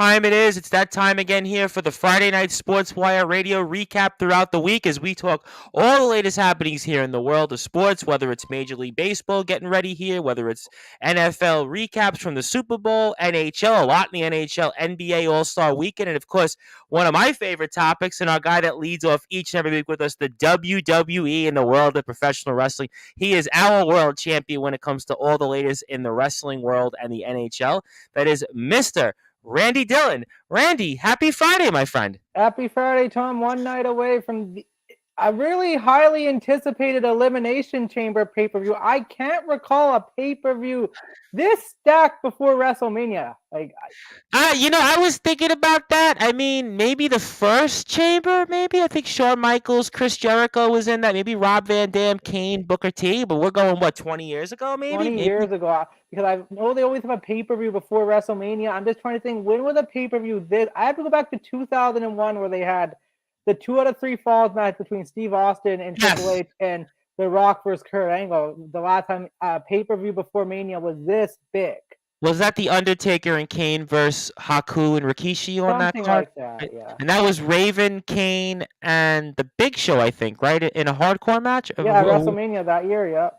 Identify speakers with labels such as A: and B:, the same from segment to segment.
A: time it is. It's that time again here for the Friday Night Sportswire radio recap throughout the week as we talk all the latest happenings here in the world of sports, whether it's Major League Baseball getting ready here, whether it's NFL recaps from the Super Bowl, NHL, a lot in the NHL, NBA All-Star Weekend, and of course, one of my favorite topics and our guy that leads off each and every week with us, the WWE in the world of professional wrestling. He is our world champion when it comes to all the latest in the wrestling world and the NHL. That is Mr. Randy Dillon. Randy, happy Friday, my friend.
B: Happy Friday, Tom. One night away from a really highly anticipated Elimination Chamber pay-per-view. I can't recall a pay-per-view this stacked before WrestleMania.
A: I was thinking about that. I mean, maybe the first Chamber, maybe. I think Shawn Michaels, Chris Jericho was in that. Maybe Rob Van Dam, Kane, Booker T. But we're going, 20 years ago, maybe?
B: 20 years ago. Because I know they always have a pay-per-view before WrestleMania. I'm just trying to think, when was a pay-per-view this? I have to go back to 2001 where they had the 2 out of 3 falls match between Steve Austin and Triple H and The Rock versus Kurt Angle. The last time pay-per-view before Mania was this big.
A: Was that the Undertaker and Kane versus Haku and Rikishi on that card?
B: Like that, yeah.
A: And that was Raven, Kane, and the Big Show, I think, right? In a hardcore match?
B: Yeah, WrestleMania that year, yeah.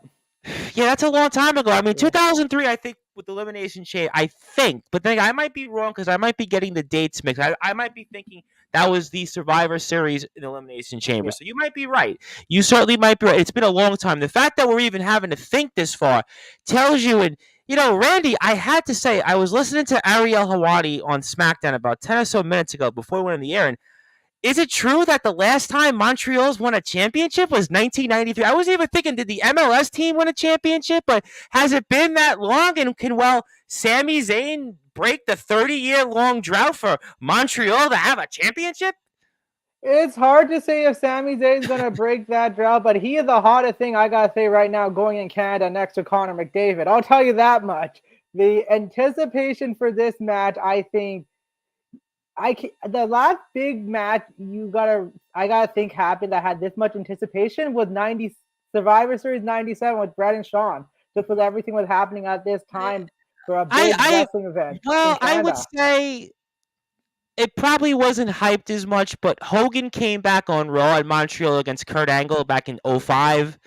A: Yeah, that's a long time ago. I mean, 2003, I think, with Elimination Chamber, I think. But then I might be wrong because I might be getting the dates mixed. I might be thinking that was the Survivor Series in Elimination Chamber. Yeah. So you might be right. You certainly might be right. It's been a long time. The fact that we're even having to think this far tells you, and Randy, I had to say, I was listening to Ariel Hawani on SmackDown about 10 or so minutes ago before we went on the air, and is it true that the last time Montreal's won a championship was 1993? I was even thinking, did the MLS team win a championship? But has it been that long? And can, Sami Zayn break the 30-year-long drought for Montreal to have a championship?
B: It's hard to say if Sami Zayn's going to break that drought, but he is the hottest thing I got to say right now going in Canada next to Connor McDavid. I'll tell you that much. The anticipation for this match, I think, the last big match I gotta think happened that had this much anticipation was Survivor Series 97 with Brett and Shawn, just with everything was happening at this time for a big wrestling event.
A: Well, I would say it probably wasn't hyped as much, but Hogan came back on Raw in Montreal against Kurt Angle back in 2005.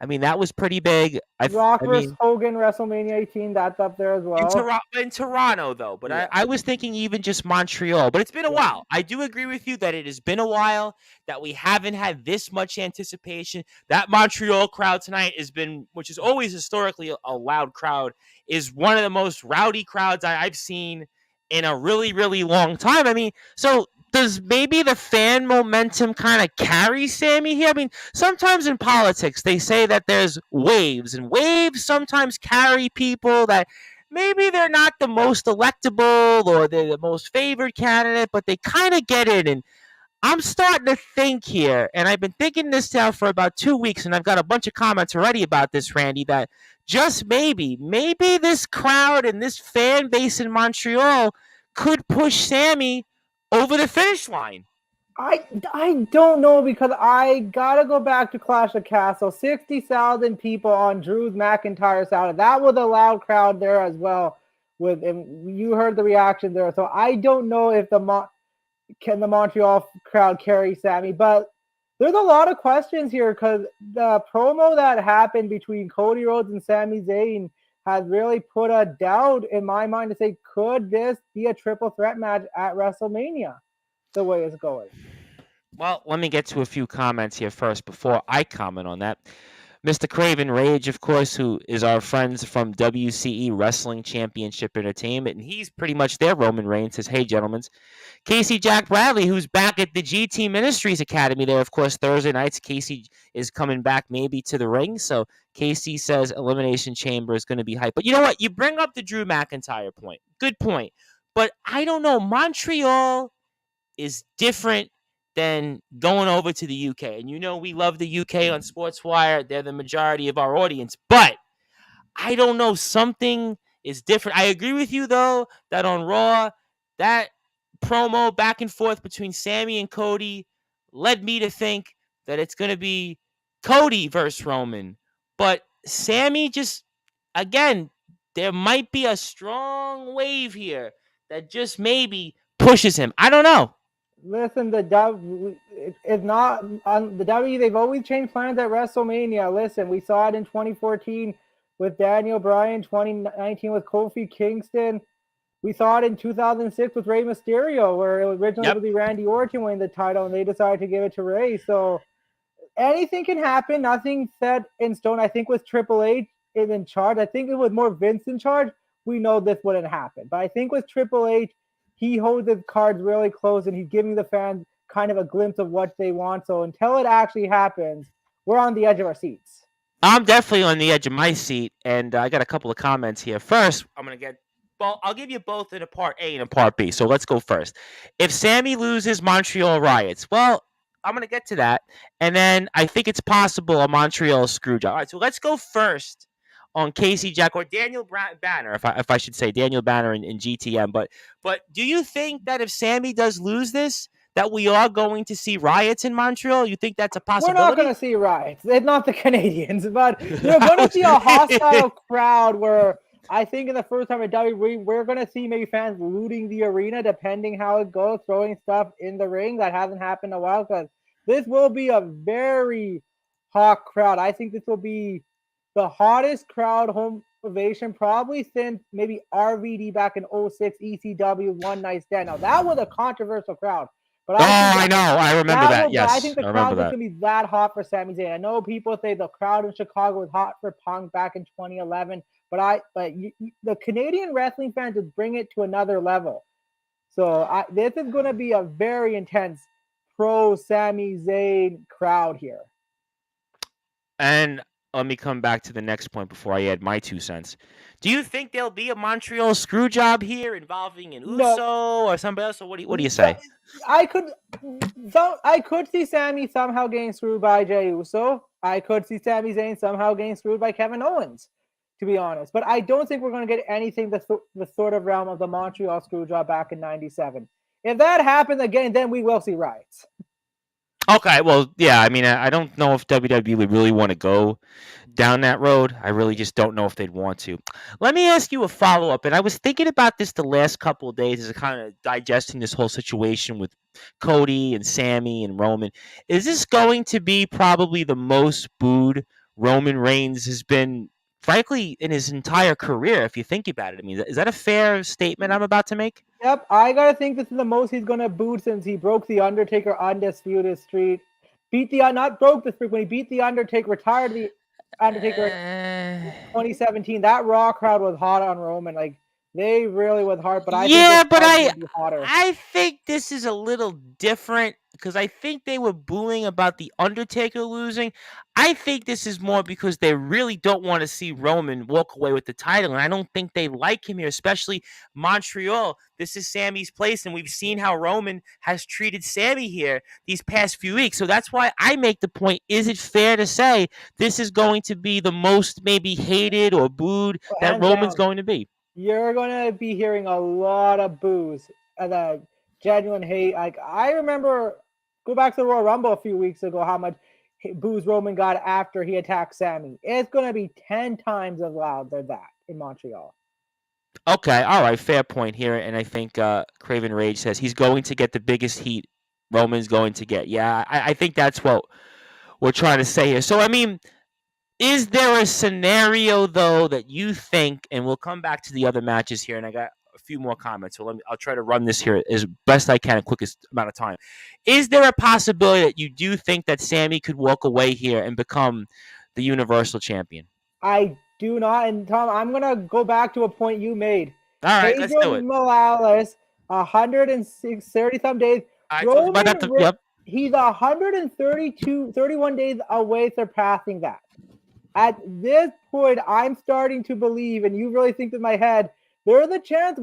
A: I mean, that was pretty big.
B: Rock versus Hogan, WrestleMania 18, that's up there as well.
A: In Toronto, though. But yeah. I was thinking even just Montreal. But it's been a while. I do agree with you that it has been a while, that we haven't had this much anticipation. That Montreal crowd tonight has been, which is always historically a loud crowd, is one of the most rowdy crowds I've seen in a really, really long time. I mean, so does maybe the fan momentum kind of carry Sami here? I mean, sometimes in politics, they say that there's waves, and waves sometimes carry people that maybe they're not the most electable or they're the most favored candidate, but they kind of get in. And I'm starting to think here, and I've been thinking this now for about 2 weeks, and I've got a bunch of comments already about this, Randy, that just maybe this crowd and this fan base in Montreal could push Sami over the finish line.
B: I don't know, because I gotta go back to Clash of Castle. 60,000 people on Drew McIntyre's side. That was a loud crowd there as well. And you heard the reaction there. So I don't know if the Montreal crowd carry Sami, but there's a lot of questions here because the promo that happened between Cody Rhodes and Sami Zayn has really put a doubt in my mind to say, could this be a triple threat match at WrestleMania the way it's going?
A: Well, let me get to a few comments here first before I comment on that. Mr. Craven Rage, of course, who is our friends from WCE Wrestling Championship Entertainment, and he's pretty much their Roman Reigns, says, hey, gentlemen. Casey Jack Bradley, who's back at the GT Ministries Academy there, of course, Thursday nights. Casey is coming back maybe to the ring, so Casey says Elimination Chamber is going to be hype. But you know what? You bring up the Drew McIntyre point. Good point. But I don't know. Montreal is different than going over to the UK. And we love the UK on Sportswire. They're the majority of our audience. But I don't know. Something is different. I agree with you, though, that on Raw, that promo back and forth between Sami and Cody led me to think that it's going to be Cody versus Roman. But Sami just, again, there might be a strong wave here that just maybe pushes him. I don't know.
B: Listen, it's not on the W. They've always changed plans at WrestleMania. Listen, we saw it in 2014 with Daniel Bryan, 2019 with Kofi Kingston. We saw it in 2006 with Rey Mysterio, where it originally
A: Yep.
B: would be Randy Orton winning the title, and they decided to give it to Rey. So anything can happen. Nothing set in stone. I think with Triple H is in charge. I think it was more Vince in charge. We know this wouldn't happen. But I think with Triple H, he holds his cards really close and he's giving the fans kind of a glimpse of what they want. So until it actually happens, we're on the edge of our seats.
A: I'm definitely on the edge of my seat, and I got a couple of comments here. First, I'm going to get. Well, I'll give you both in a part A and a part B. So let's go first. If Sammy loses, Montreal riots. Well, I'm going to get to that, and then I think it's possible a Montreal screw job. All right, so let's go first on Casey Jack or Daniel Banner, if I should say Daniel Banner in GTM. But do you think that if Sammy does lose this, that we are going to see riots in Montreal? You think that's a possibility?
B: We're not going to see riots. It's not the Canadians, but you're going to see a hostile crowd where I think in the first time at WWE, we're going to see maybe fans looting the arena, depending how it goes, throwing stuff in the ring. That hasn't happened in a while because this will be a very hot crowd. I think this will be the hottest crowd home ovation probably since maybe RVD back in 06 ECW One Night Stand. Now, that was a controversial crowd. But
A: I know. I remember that. Yes.
B: I think the crowd is going to be that hot for Sami Zayn. I know people say the crowd in Chicago was hot for Punk back in 2011, but the Canadian wrestling fans just bring it to another level. So this is going to be a very intense pro Sami Zayn crowd here.
A: And let me come back to the next point before I add my 2 cents. Do you think there'll be a Montreal screw job here involving an Uso or somebody else? Or what do you say?
B: I could see Sami somehow getting screwed by Jey Uso. I could see Sami Zayn somehow getting screwed by Kevin Owens, to be honest. But I don't think we're going to get anything the sort of realm of the Montreal screw job back in '97. If that happens again, then we will see riots.
A: Okay, well, yeah, I mean, I don't know if WWE would really want to go down that road. I really just don't know if they'd want to. Let me ask you a follow-up, and I was thinking about this the last couple of days as kind of digesting this whole situation with Cody and Sammy and Roman. Is this going to be probably the most booed Roman Reigns has been, frankly, in his entire career, if you think about it? I mean, is that a fair statement I'm about to make?
B: Yep, I gotta think this is the most he's gonna boot since he broke the Undertaker undisputed streak. Not broke the streak when he beat the Undertaker, retired the Undertaker in 2017. That Raw crowd was hot on Roman, like they really was hard. But
A: I think this is a little different because I think they were booing about the Undertaker losing. I think this is more because they really don't want to see Roman walk away with the title, and I don't think they like him here, especially Montreal. This is Sammy's place, and we've seen how Roman has treated Sammy here these past few weeks. So that's why I make the point, is it fair to say this is going to be the most maybe hated or booed that Roman's going to be?
B: You're going to be hearing a lot of boos and genuine hate. Like I remember, go back to the Royal Rumble a few weeks ago, how much boos Roman got after he attacked Sammy. It's going to be 10 times as loud as that in Montreal.
A: Okay, all right, fair point here. And I think Craven Rage says he's going to get the biggest heat Roman's going to get. Yeah, I think that's what we're trying to say here. So, I mean, is there a scenario, though, that you think, and we'll come back to the other matches here, and I got a few more comments, so I'll try to run this here as best I can in quickest amount of time. Is there a possibility that you do think that Sammy could walk away here and become the Universal Champion?
B: I do not, and Tom, I'm going to go back to a point you made.
A: All right, let's do it.
B: Morales, 130-some days.
A: Yep.
B: He's 31 days away surpassing that. At this point, I'm starting to believe, and you really think in my head, there's a chance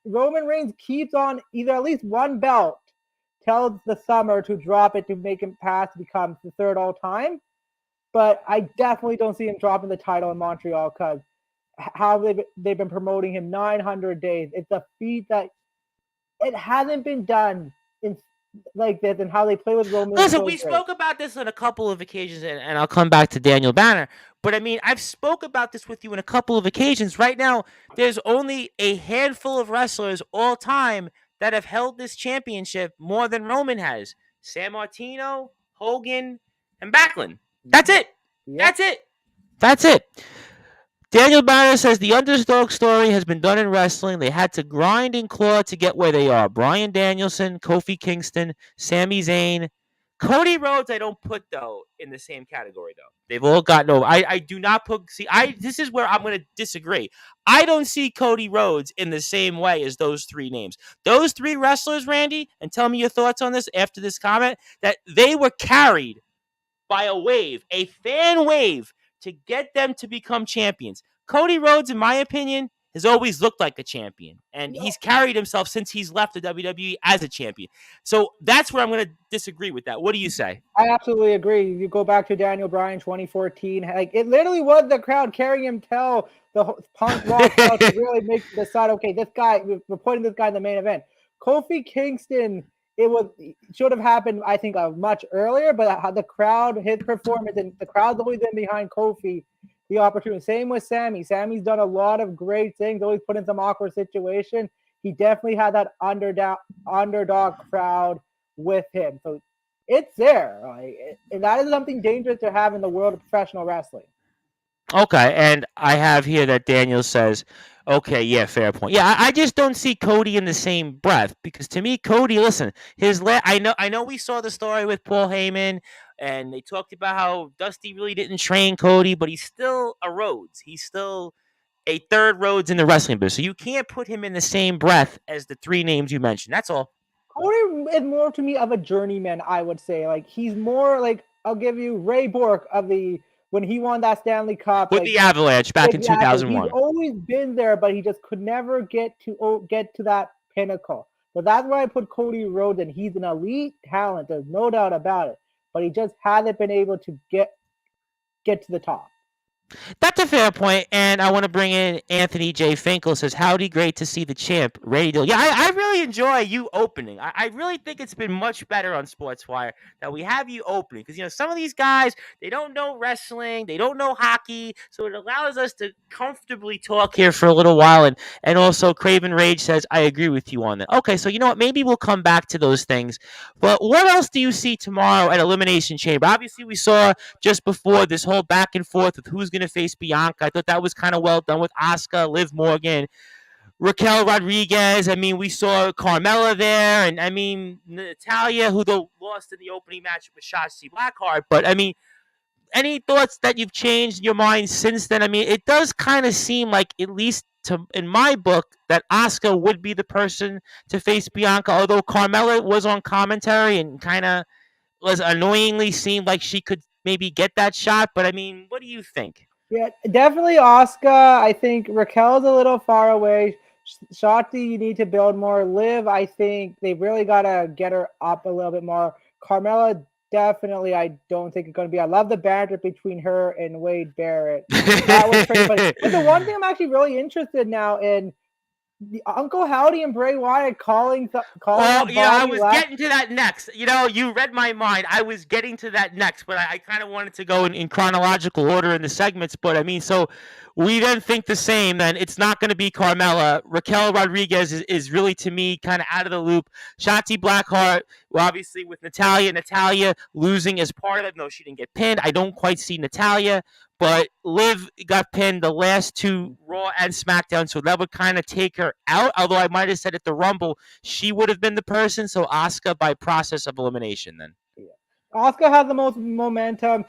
B: Roman Reigns keeps on either at least one belt till the summer to drop it to make him pass to become the third all-time. But I definitely don't see him dropping the title in Montreal because how they've been promoting him 900 days. It's a feat that it hasn't been done in like this, and how they play with Roman.
A: Listen, we spoke about this on a couple of occasions, and I'll come back to Daniel Banner. But I mean, I've spoke about this with you on a couple of occasions. Right now, there's only a handful of wrestlers all time that have held this championship more than Roman has. San Martino, Hogan, and Backlund. That's it.
B: Yep.
A: That's it. That's it. Daniel Banner says the underdog story has been done in wrestling. They had to grind and claw to get where they are. Bryan Danielson, Kofi Kingston, Sami Zayn. Cody Rhodes, I don't put, though, in the same category, though. They've all gotten over. I do not put... This is where I'm going to disagree. I don't see Cody Rhodes in the same way as those three names. Those three wrestlers, Randy, and tell me your thoughts on this after this comment, that they were carried by a wave, a fan wave, to get them to become champions. Cody Rhodes, in my opinion, has always looked like a champion, and he's carried himself since he's left the WWE as a champion. So that's where I'm going to disagree with that. What do you say?
B: I absolutely agree. You go back to Daniel Bryan 2014, like it literally was the crowd carrying him till the Punk walked out to really make decide, okay, this guy, we're putting this guy in the main event. Kofi Kingston, it should have happened, I think, much earlier, but how the crowd, his performance, and the crowd's always been behind Kofi, the opportunity. Same with Sami. Sami's done a lot of great things, always put in some awkward situation. He definitely had that underdog crowd with him. So it's there. And that is something dangerous to have in the world of professional wrestling.
A: Okay, and I have here that Daniel says, okay, yeah, fair point. Yeah, I just don't see Cody in the same breath, because to me, Cody, listen, I know we saw the story with Paul Heyman, and they talked about how Dusty really didn't train Cody, but he's still a Rhodes. He's still a third Rhodes in the wrestling business. So you can't put him in the same breath as the three names you mentioned. That's all.
B: Cody is more to me of a journeyman, I would say. Like, he's more like, I'll give you Ray Bork when he won that Stanley Cup
A: with the Avalanche back in 2001.
B: He's always been there, but he just could never get to that pinnacle. So that's why I put Cody Rhodes in. He's an elite talent. There's no doubt about it. But he just hasn't been able to get to the top.
A: That's a fair point, and I want to bring in Anthony J. Finkel. Says, howdy, great to see the champ ready to... Yeah, I really enjoy you opening. I really think it's been much better on Sportswire that we have you opening, because, some of these guys, they don't know wrestling, they don't know hockey, so it allows us to comfortably talk here for a little while, and also Craven Rage says, I agree with you on that. Okay, so you know what, maybe we'll come back to those things, but what else do you see tomorrow at Elimination Chamber? Obviously, we saw just before this whole back and forth with who's going to face Bianca. I thought that was kind of well done with Asuka, Liv Morgan, Raquel Rodriguez. I mean, we saw Carmella there, and I mean, Natalya, who lost in the opening match with Shotzi Blackheart. But I mean, any thoughts that you've changed in your mind since then? I mean, it does kind of seem like, at least in my book, that Asuka would be the person to face Bianca, although Carmella was on commentary and kind of was annoyingly seemed like she could maybe get that shot. But I mean, what do you think?
B: Yeah, definitely Asuka. I think Raquel's a little far away. Shotzi, you need to build more. Liv, I think they really got to get her up a little bit more. Carmella, definitely, I don't think it's going to be. I love the banter between her and Wade Barrett. That was pretty funny. But the one thing I'm actually really interested now in, the Uncle Howdy and Bray Wyatt calling.
A: Well, I was getting to that next. You read my mind. I was getting to that next, but I kind of wanted to go in chronological order in the segments. But I mean, so we then think the same. Then it's not going to be Carmella. Raquel Rodriguez is really, to me, kind of out of the loop. Shotzi Blackheart, well, obviously with Natalya losing as part of it. No, she didn't get pinned. I don't quite see Natalya. But Liv got pinned the last two Raw and SmackDown, so that would kind of take her out. Although I might have said at the Rumble, she would have been the person. So Asuka by process of elimination then.
B: Yeah. Asuka has the most momentum.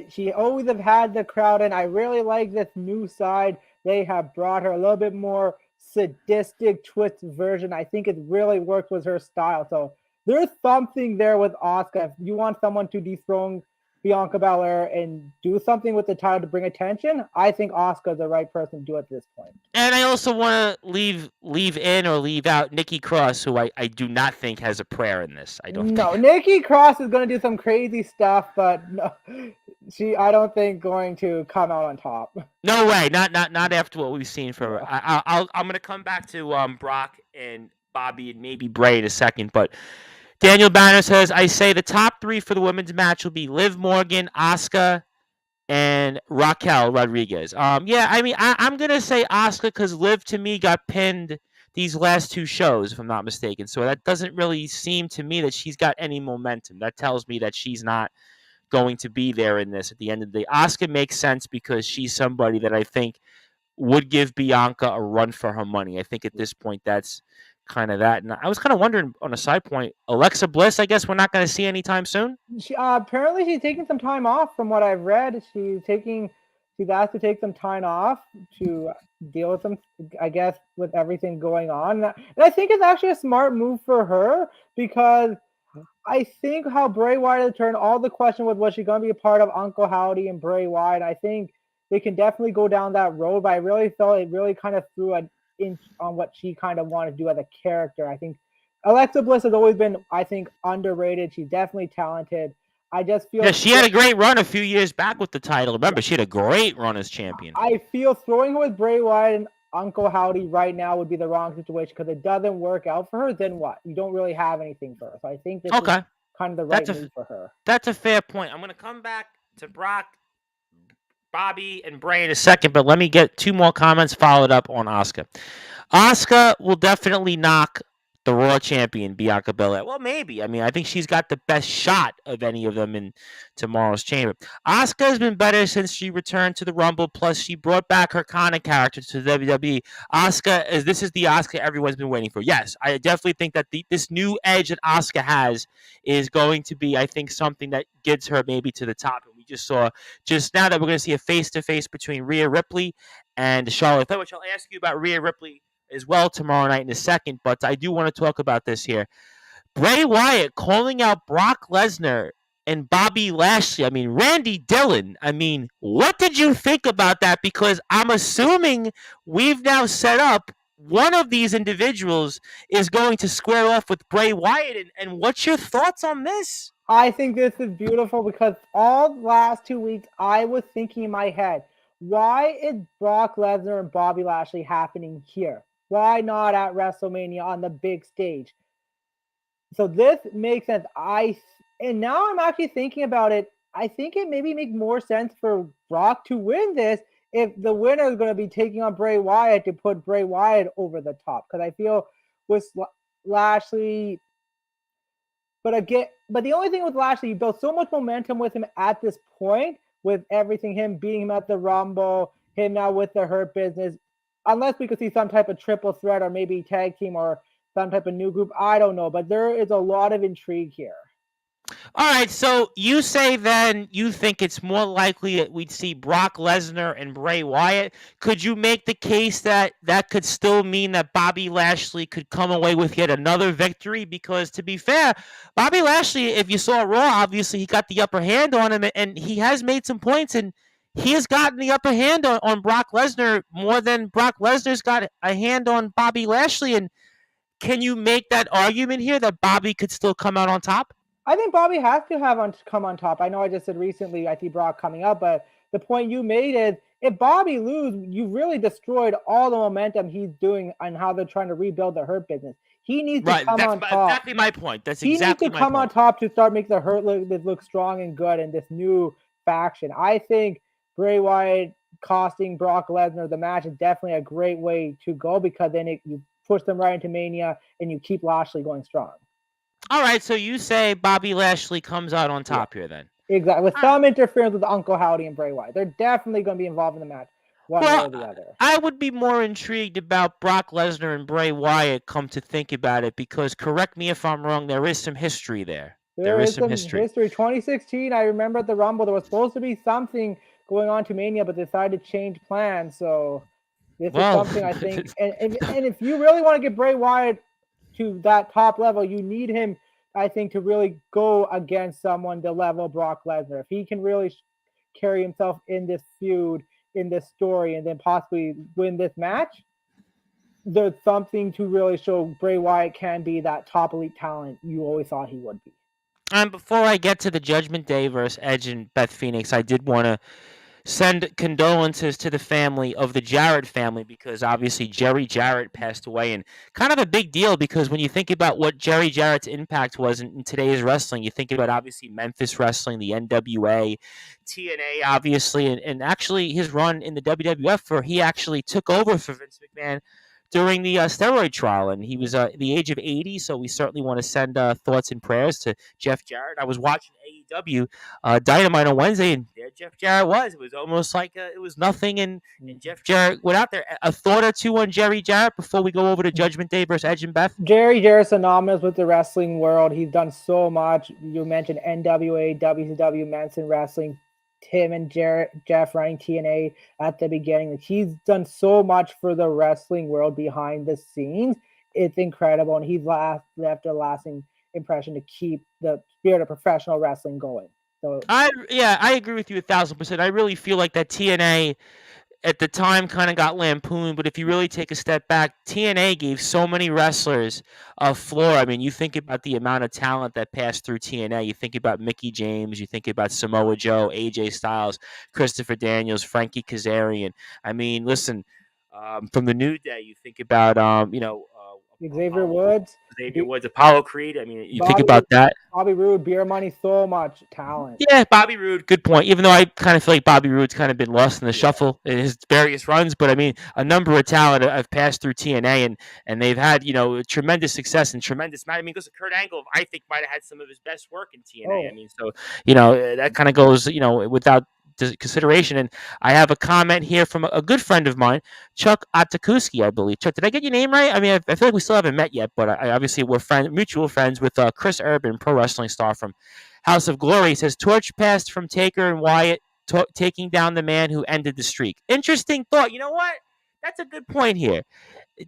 B: She always have had the crowd, and I really like this new side. They have brought her a little bit more sadistic twist version. I think it really works with her style. So there's something there with Asuka. If you want someone to dethrone Bianca Belair and do something with the title to bring attention, I think Asuka is the right person to do it at this point.
A: And I also want to leave in or leave out Nikki Cross, who I do not think has a prayer in this. I don't. No,
B: Nikki Cross is going to do some crazy stuff, but no, I don't think going to come out on top.
A: No way, not after what we've seen from her. I'm going to come back to Brock and Bobby and maybe Bray in a second, but. Daniel Banner says, I say the top three for the women's match will be Liv Morgan, Asuka, and Raquel Rodriguez. Yeah, I mean, I'm going to say Asuka because Liv, to me, got pinned these last two shows, if I'm not mistaken. So that doesn't really seem to me that she's got any momentum. That tells me that she's not going to be there in this at the end of the day. Asuka makes sense because she's somebody that I think would give Bianca a run for her money. I think at this point that's kind of that. And I was kind of wondering on a side point, Alexa Bliss, I guess we're not going to see anytime soon.
B: Apparently she's taking some time off from what I've read. She's asked to take some time off to deal with I guess, with everything going on. And I think it's actually a smart move for her because I think how Bray Wyatt turned all the question was she going to be a part of Uncle Howdy and Bray Wyatt? I think they can definitely go down that road, but I really felt it really kind of threw an inch on what she kind of wanted to do as a character. I think Alexa Bliss has always been, I think, underrated. She's definitely talented. I just feel
A: she had a great run a few years back with the title. Remember, she had a great run as champion.
B: I feel throwing her with Bray Wyatt and Uncle Howdy right now would be the wrong situation because it doesn't work out for her. Then what? You don't really have anything for her. So I think this is kind of the right move for her.
A: That's a fair point. I'm going to come back to Brock, Bobby, and Bray in a second, but let me get two more comments followed up on Asuka. Asuka will definitely knock the Raw champion, Bianca Belair. Well, maybe. I mean, I think she's got the best shot of any of them in tomorrow's chamber. Asuka has been better since she returned to the Rumble. Plus, she brought back her kind of character to the WWE. This is the Asuka everyone's been waiting for. Yes, I definitely think that this new edge that Asuka has is going to be, I think, something that gets her maybe to the top. And we just saw just now that we're going to see a face-to-face between Rhea Ripley and Charlotte Flair, which I'll ask you about Rhea Ripley as well tomorrow night in a second, but I do want to talk about this here. Bray Wyatt calling out Brock Lesnar and Bobby Lashley. I mean, Randy Dillon. I mean, what did you think about that? Because I'm assuming we've now set up one of these individuals is going to square off with Bray Wyatt. And what's your thoughts on this?
B: I think this is beautiful because all the last 2 weeks I was thinking in my head, why is Brock Lesnar and Bobby Lashley happening here? Why not at WrestleMania on the big stage? So this makes sense. And now I'm actually thinking about it. I think it maybe make more sense for Brock to win this if the winner is going to be taking on Bray Wyatt to put Bray Wyatt over the top. Because I feel with Lashley, but the only thing with Lashley, you built so much momentum with him at this point, with everything, him beating him at the Rumble, him now with the Hurt Business. Unless we could see some type of triple threat or maybe tag team or some type of new group, I don't know. But there is a lot of intrigue here.
A: All right, so you say then you think it's more likely that we'd see Brock Lesnar and Bray Wyatt. Could you make the case that that could still mean that Bobby Lashley could come away with yet another victory? Because to be fair, Bobby Lashley, if you saw Raw, obviously he got the upper hand on him, and he has made some points, and he has gotten the upper hand on Brock Lesnar more than Brock Lesnar's got a hand on Bobby Lashley. And can you make that argument here that Bobby could still come out on top?
B: I think Bobby has to come on top. I know I just said recently I see Brock coming up, but the point you made is if Bobby loses, you really destroyed all the momentum he's doing and how they're trying to rebuild the Hurt Business. He needs to come on top. That's
A: exactly my point.
B: He needs to come on top to start making the Hurt look strong and good in this new faction. I think Bray Wyatt costing Brock Lesnar the match is definitely a great way to go because then you push them right into Mania and you keep Lashley going strong.
A: All right, so you say Bobby Lashley comes out on top here then.
B: Exactly. With some interference with Uncle Howdy and Bray Wyatt. They're definitely going to be involved in the match, one way or the other.
A: I would be more intrigued about Brock Lesnar and Bray Wyatt, come to think about it, because correct me if I'm wrong, there is some history there. There is some history.
B: 2016, I remember at the Rumble, there was supposed to be something going on to Mania, but they decided to change plans. So this is something I think. And if you really want to get Bray Wyatt to that top level, you need him, I think, to really go against someone to level Brock Lesnar. If he can really carry himself in this feud, in this story, and then possibly win this match, there's something to really show Bray Wyatt can be that top elite talent you always thought he would be.
A: And before I get to the Judgment Day versus Edge and Beth Phoenix, I did want to send condolences to the family of the Jarrett family, because obviously Jerry Jarrett passed away, and kind of a big deal because when you think about what Jerry Jarrett's impact was in today's wrestling, you think about obviously Memphis Wrestling, the NWA, TNA, obviously, and actually his run in the WWF, where he actually took over for Vince McMahon during the steroid trial, and he was the age of 80. So we certainly want to send thoughts and prayers to Jeff Jarrett. I was watching AEW Dynamite on Wednesday, and there Jeff Jarrett was. It was almost like it was nothing, and Jeff Jarrett went out there. A thought or two on Jerry Jarrett before we go over to Judgment Day versus Edge and Beth?
B: Jerry Jarrett's synonymous with the wrestling world. He's done so much. You mentioned NWA, WCW, Manson Wrestling, Tim and Jeff running TNA at the beginning. He's done so much for the wrestling world behind the scenes. It's incredible, and he's left a lasting impression to keep the spirit of professional wrestling going. So
A: I agree with you 1,000%. I really feel like that TNA at the time kind of got lampooned, but if you really take a step back, TNA gave so many wrestlers a floor. I mean, you think about the amount of talent that passed through TNA. You think about Mickey James, you think about Samoa Joe, AJ Styles, Christopher Daniels, Frankie Kazarian. I mean, listen, from the New Day, you think about
B: Xavier Woods,
A: Apollo Creed. I mean, you think
B: Bobby
A: about that.
B: Bobby Roode, Beer Money, so much talent.
A: Yeah, Bobby Roode, good point. Even though I kind of feel like Bobby Roode's kind of been lost in the shuffle in his various runs, but I mean, a number of talent have passed through TNA, and they've had tremendous success and tremendous. I mean, because of Kurt Angle, I think might have had some of his best work in TNA. I mean, so that kind of goes without consideration. And I have a comment here from a good friend of mine, Chuck Atakuski, I believe. Chuck, did I get your name right? I mean, I feel like we still haven't met yet, but I obviously we're mutual friends with Chris Urban, pro wrestling star from House of Glory. He says, torch passed from Taker and Wyatt, taking down the man who ended the streak. Interesting thought. You know what? That's a good point here.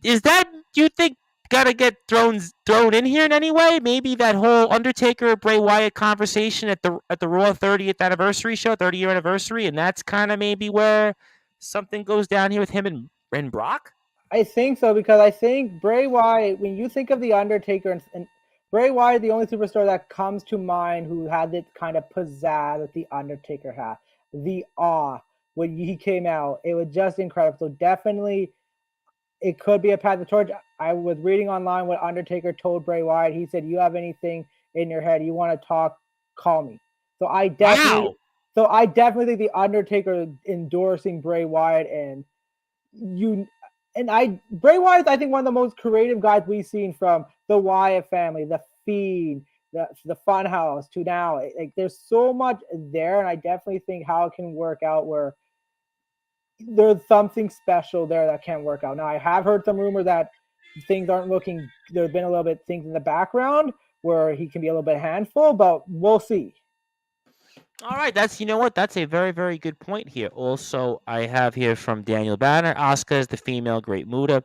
A: Is that, do you think, got to get thrown in here in any way? Maybe that whole Undertaker Bray Wyatt conversation at the Raw 30th anniversary show, 30-year anniversary, and that's kind of maybe where something goes down here with him and Brock?
B: I think so, because I think Bray Wyatt, when you think of the Undertaker and Bray Wyatt, the only superstar that comes to mind who had this kind of pizzazz that the Undertaker had, the awe when he came out, it was just incredible. So definitely, it could be a path to torch. I was reading online what Undertaker told Bray Wyatt. He said, "You have anything in your head you want to talk, call me." So I definitely think the Undertaker endorsing Bray Wyatt Bray Wyatt, I think, one of the most creative guys we've seen from the Wyatt family, the Fiend, the Funhouse to now. Like, there's so much there, and I definitely think how it can work out where there's something special there that can work out. Now, I have heard some rumor that things aren't looking. There's been a little bit things in the background where he can be a little bit handful, but we'll see.
A: All right, that's a very, very good point here. Also, I have here from Daniel Banner, Asuka is the female Great Muta.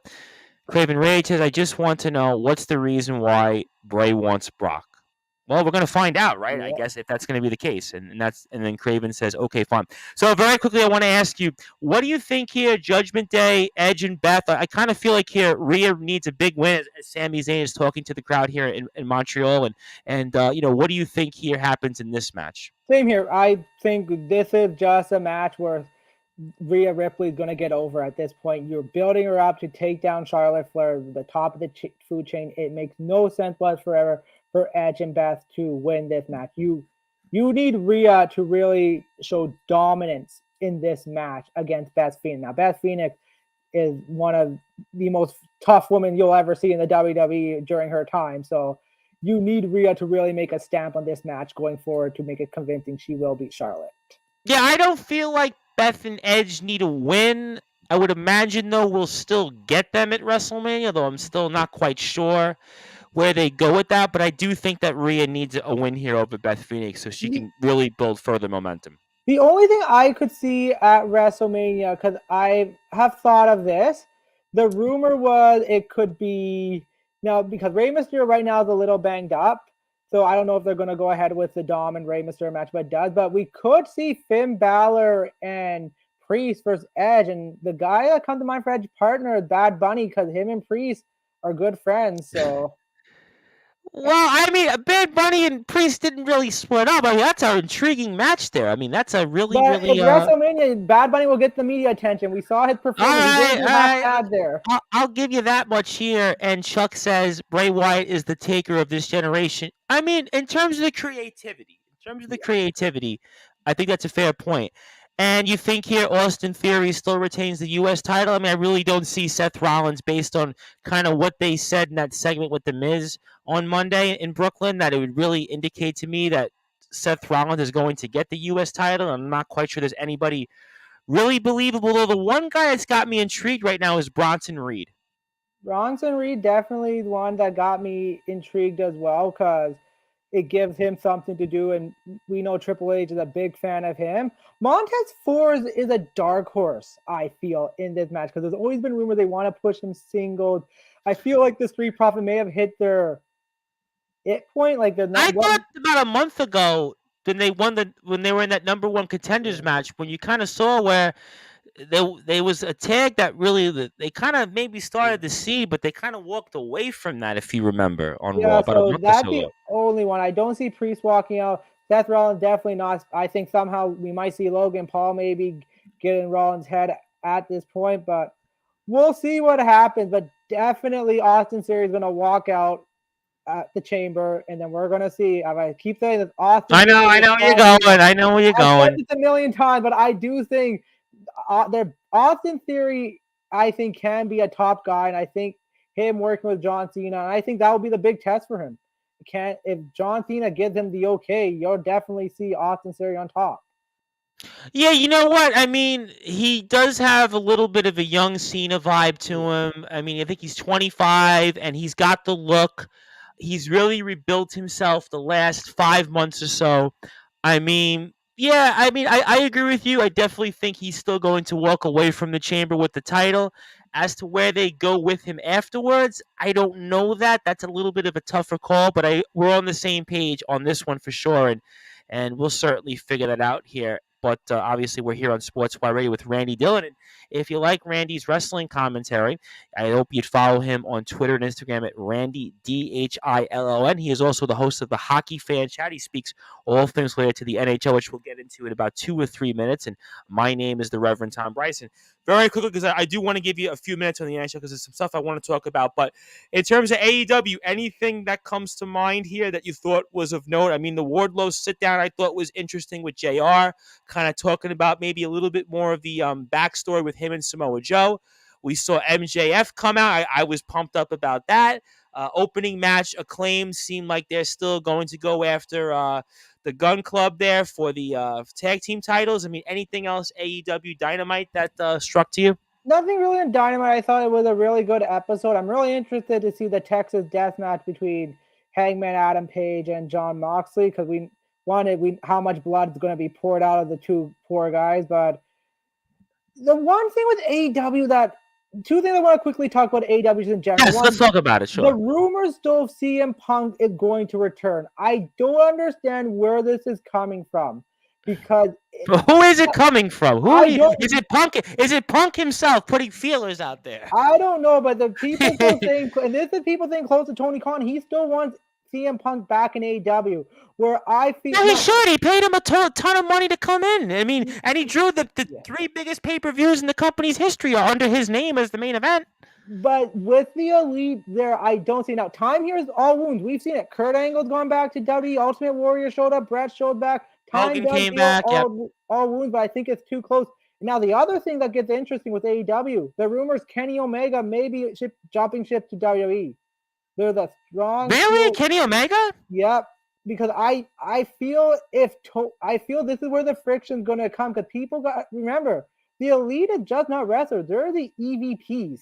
A: Craven Rage says, I just want to know what's the reason why Bray wants Brock. Well, we're going to find out, right? Yeah. I guess if that's going to be the case, and then Craven says, okay, fine. So very quickly, I want to ask you, what do you think here? Judgment Day, Edge and Beth. I kind of feel like here Rhea needs a big win, as Sami Zayn is talking to the crowd here in Montreal, and what do you think here happens in this match?
B: Same here. I think this is just a match where Rhea Ripley is going to get over at this point. You're building her up to take down Charlotte Flair, the top of the food chain. It makes no sense whatsoever for Edge and Beth to win this match. You need Rhea to really show dominance in this match against Beth Phoenix. Now, Beth Phoenix is one of the most tough women you'll ever see in the WWE during her time. So you need Rhea to really make a stamp on this match going forward to make it convincing she will beat Charlotte.
A: Yeah, I don't feel like Beth and Edge need a win. I would imagine, though, we'll still get them at WrestleMania, though I'm still not quite sure where they go with that. But I do think that Rhea needs a win here over Beth Phoenix so she can really build further momentum.
B: The only thing I could see at WrestleMania, because I have thought of this, the rumor was it could be, now, because Rey Mysterio right now is a little banged up, so I don't know if they're going to go ahead with the Dom and Rey Mysterio match, but it does. But we could see Finn Balor and Priest versus Edge, and the guy that comes to mind for Edge's partner is Bad Bunny, because him and Priest are good friends. So,
A: well, I mean, Bad Bunny and Priest didn't really split up. I mean, that's an intriguing match there. I mean, that's a really.
B: WrestleMania, Bad Bunny will get the media attention. We saw his performance. There.
A: I'll give you that much here. And Chuck says Bray Wyatt is the taker of this generation. I mean, in terms of the creativity, I think that's a fair point. And you think here Austin Theory still retains the U.S. title? I mean, I really don't see Seth Rollins based on kind of what they said in that segment with The Miz on Monday in Brooklyn, that it would really indicate to me that Seth Rollins is going to get the U.S. title. I'm not quite sure there's anybody really believable, though. The one guy that's got me intrigued right now is Bronson Reed.
B: Bronson Reed definitely the one that got me intrigued as well because it gives him something to do, and we know Triple H is a big fan of him. Montez Ford is a dark horse, I feel, in this match because there's always been rumors they want to push him singled. I feel like the Street Profit may have hit their it point, like the
A: I
B: what.
A: thought about a month ago when they were in that number one contenders match, when you kind of saw where there was a tag that really they kind of maybe started to see, but they kind of walked away from that, if you remember, on Raw
B: Yeah,
A: about a
B: so
A: month or
B: that's
A: so
B: the
A: ago.
B: only one. I don't see Priest walking out. Seth Rollins definitely not. I think somehow we might see Logan Paul maybe getting Rollins' head at this point, but we'll see what happens. But definitely Austin Theory is going to walk out at the Chamber, and then we're going to see. I keep saying this, Austin Theory
A: I
B: is
A: know where you're
B: probably.
A: going. I know where you're
B: I've said
A: going.
B: this a million times, but I do think their Austin Theory, I think, can be a top guy, and I think him working with John Cena, and I think that will be the big test for him. Can if John Cena gives him the okay, you'll definitely see Austin Theory on top.
A: Yeah, you know what? I mean, he does have a little bit of a young Cena vibe to him. I mean, I think he's 25 and he's got the look. He's really rebuilt himself the last 5 months or so. I mean, yeah, I agree with you. I definitely think he's still going to walk away from the chamber with the title. As to where they go with him afterwards, I don't know that. That's a little bit of a tougher call, but we're on the same page on this one for sure, and we'll certainly figure that out here. But obviously, we're here on Sportswire Radio with Randy Dillon. And if you like Randy's wrestling commentary, I hope you'd follow him on Twitter and Instagram at Randy DHILLON. He is also the host of the Hockey Fan Chat. He speaks all things related to the NHL, which we'll get into in about 2 or 3 minutes. And my name is the Reverend Tom Bryson. Very quickly, because I do want to give you a few minutes on the NHL because there's some stuff I want to talk about. But in terms of AEW, anything that comes to mind here that you thought was of note? I mean, the Wardlow sit down I thought was interesting with JR, kind of talking about maybe a little bit more of the backstory with him and Samoa Joe. We saw MJF come out. I was pumped up about that. Opening match, Acclaim seemed like they're still going to go after the Gun Club there for the tag team titles. I mean, anything else AEW Dynamite that struck to you?
B: Nothing really in Dynamite. I thought it was a really good episode. I'm really interested to see the Texas death match between Hangman Adam Page and John Moxley because we wanted how much blood is going to be poured out of the two poor guys. But the one thing with AEW that two things I want to quickly talk about AEW in general.
A: Yes,
B: One,
A: let's talk about it.
B: the
A: Sure.
B: rumors still of CM Punk is going to return. I don't understand where this is coming from because
A: Who is it coming from? Who
B: I don't
A: is it? Punk? Is it Punk himself putting feelers out there?
B: I don't know, but the people still saying, and this is people saying close to Tony Khan, he still wants CM Punk back in AEW. Where I feel,
A: No, he
B: no,
A: should. He paid him a ton of money to come in. I mean, and he drew the
B: yeah.
A: three biggest pay per views in the company's history are under his name as the main event.
B: But with the Elite there, I don't see now. Time here is all wounds. We've seen it. Kurt Angle's gone back to WWE. Ultimate Warrior showed up. Brett showed back. Time
A: Hogan
B: does
A: came
B: heal
A: back. Yep.
B: all wounds, but I think it's too close. Now the other thing that gets interesting with AEW, the rumors Kenny Omega may be jumping ship to WWE. They're the strong.
A: Really, Kenny Omega?
B: Yep. Because I feel I feel this is where the friction's going to come because people got remember the Elite is just not wrestlers; they're the EVPs.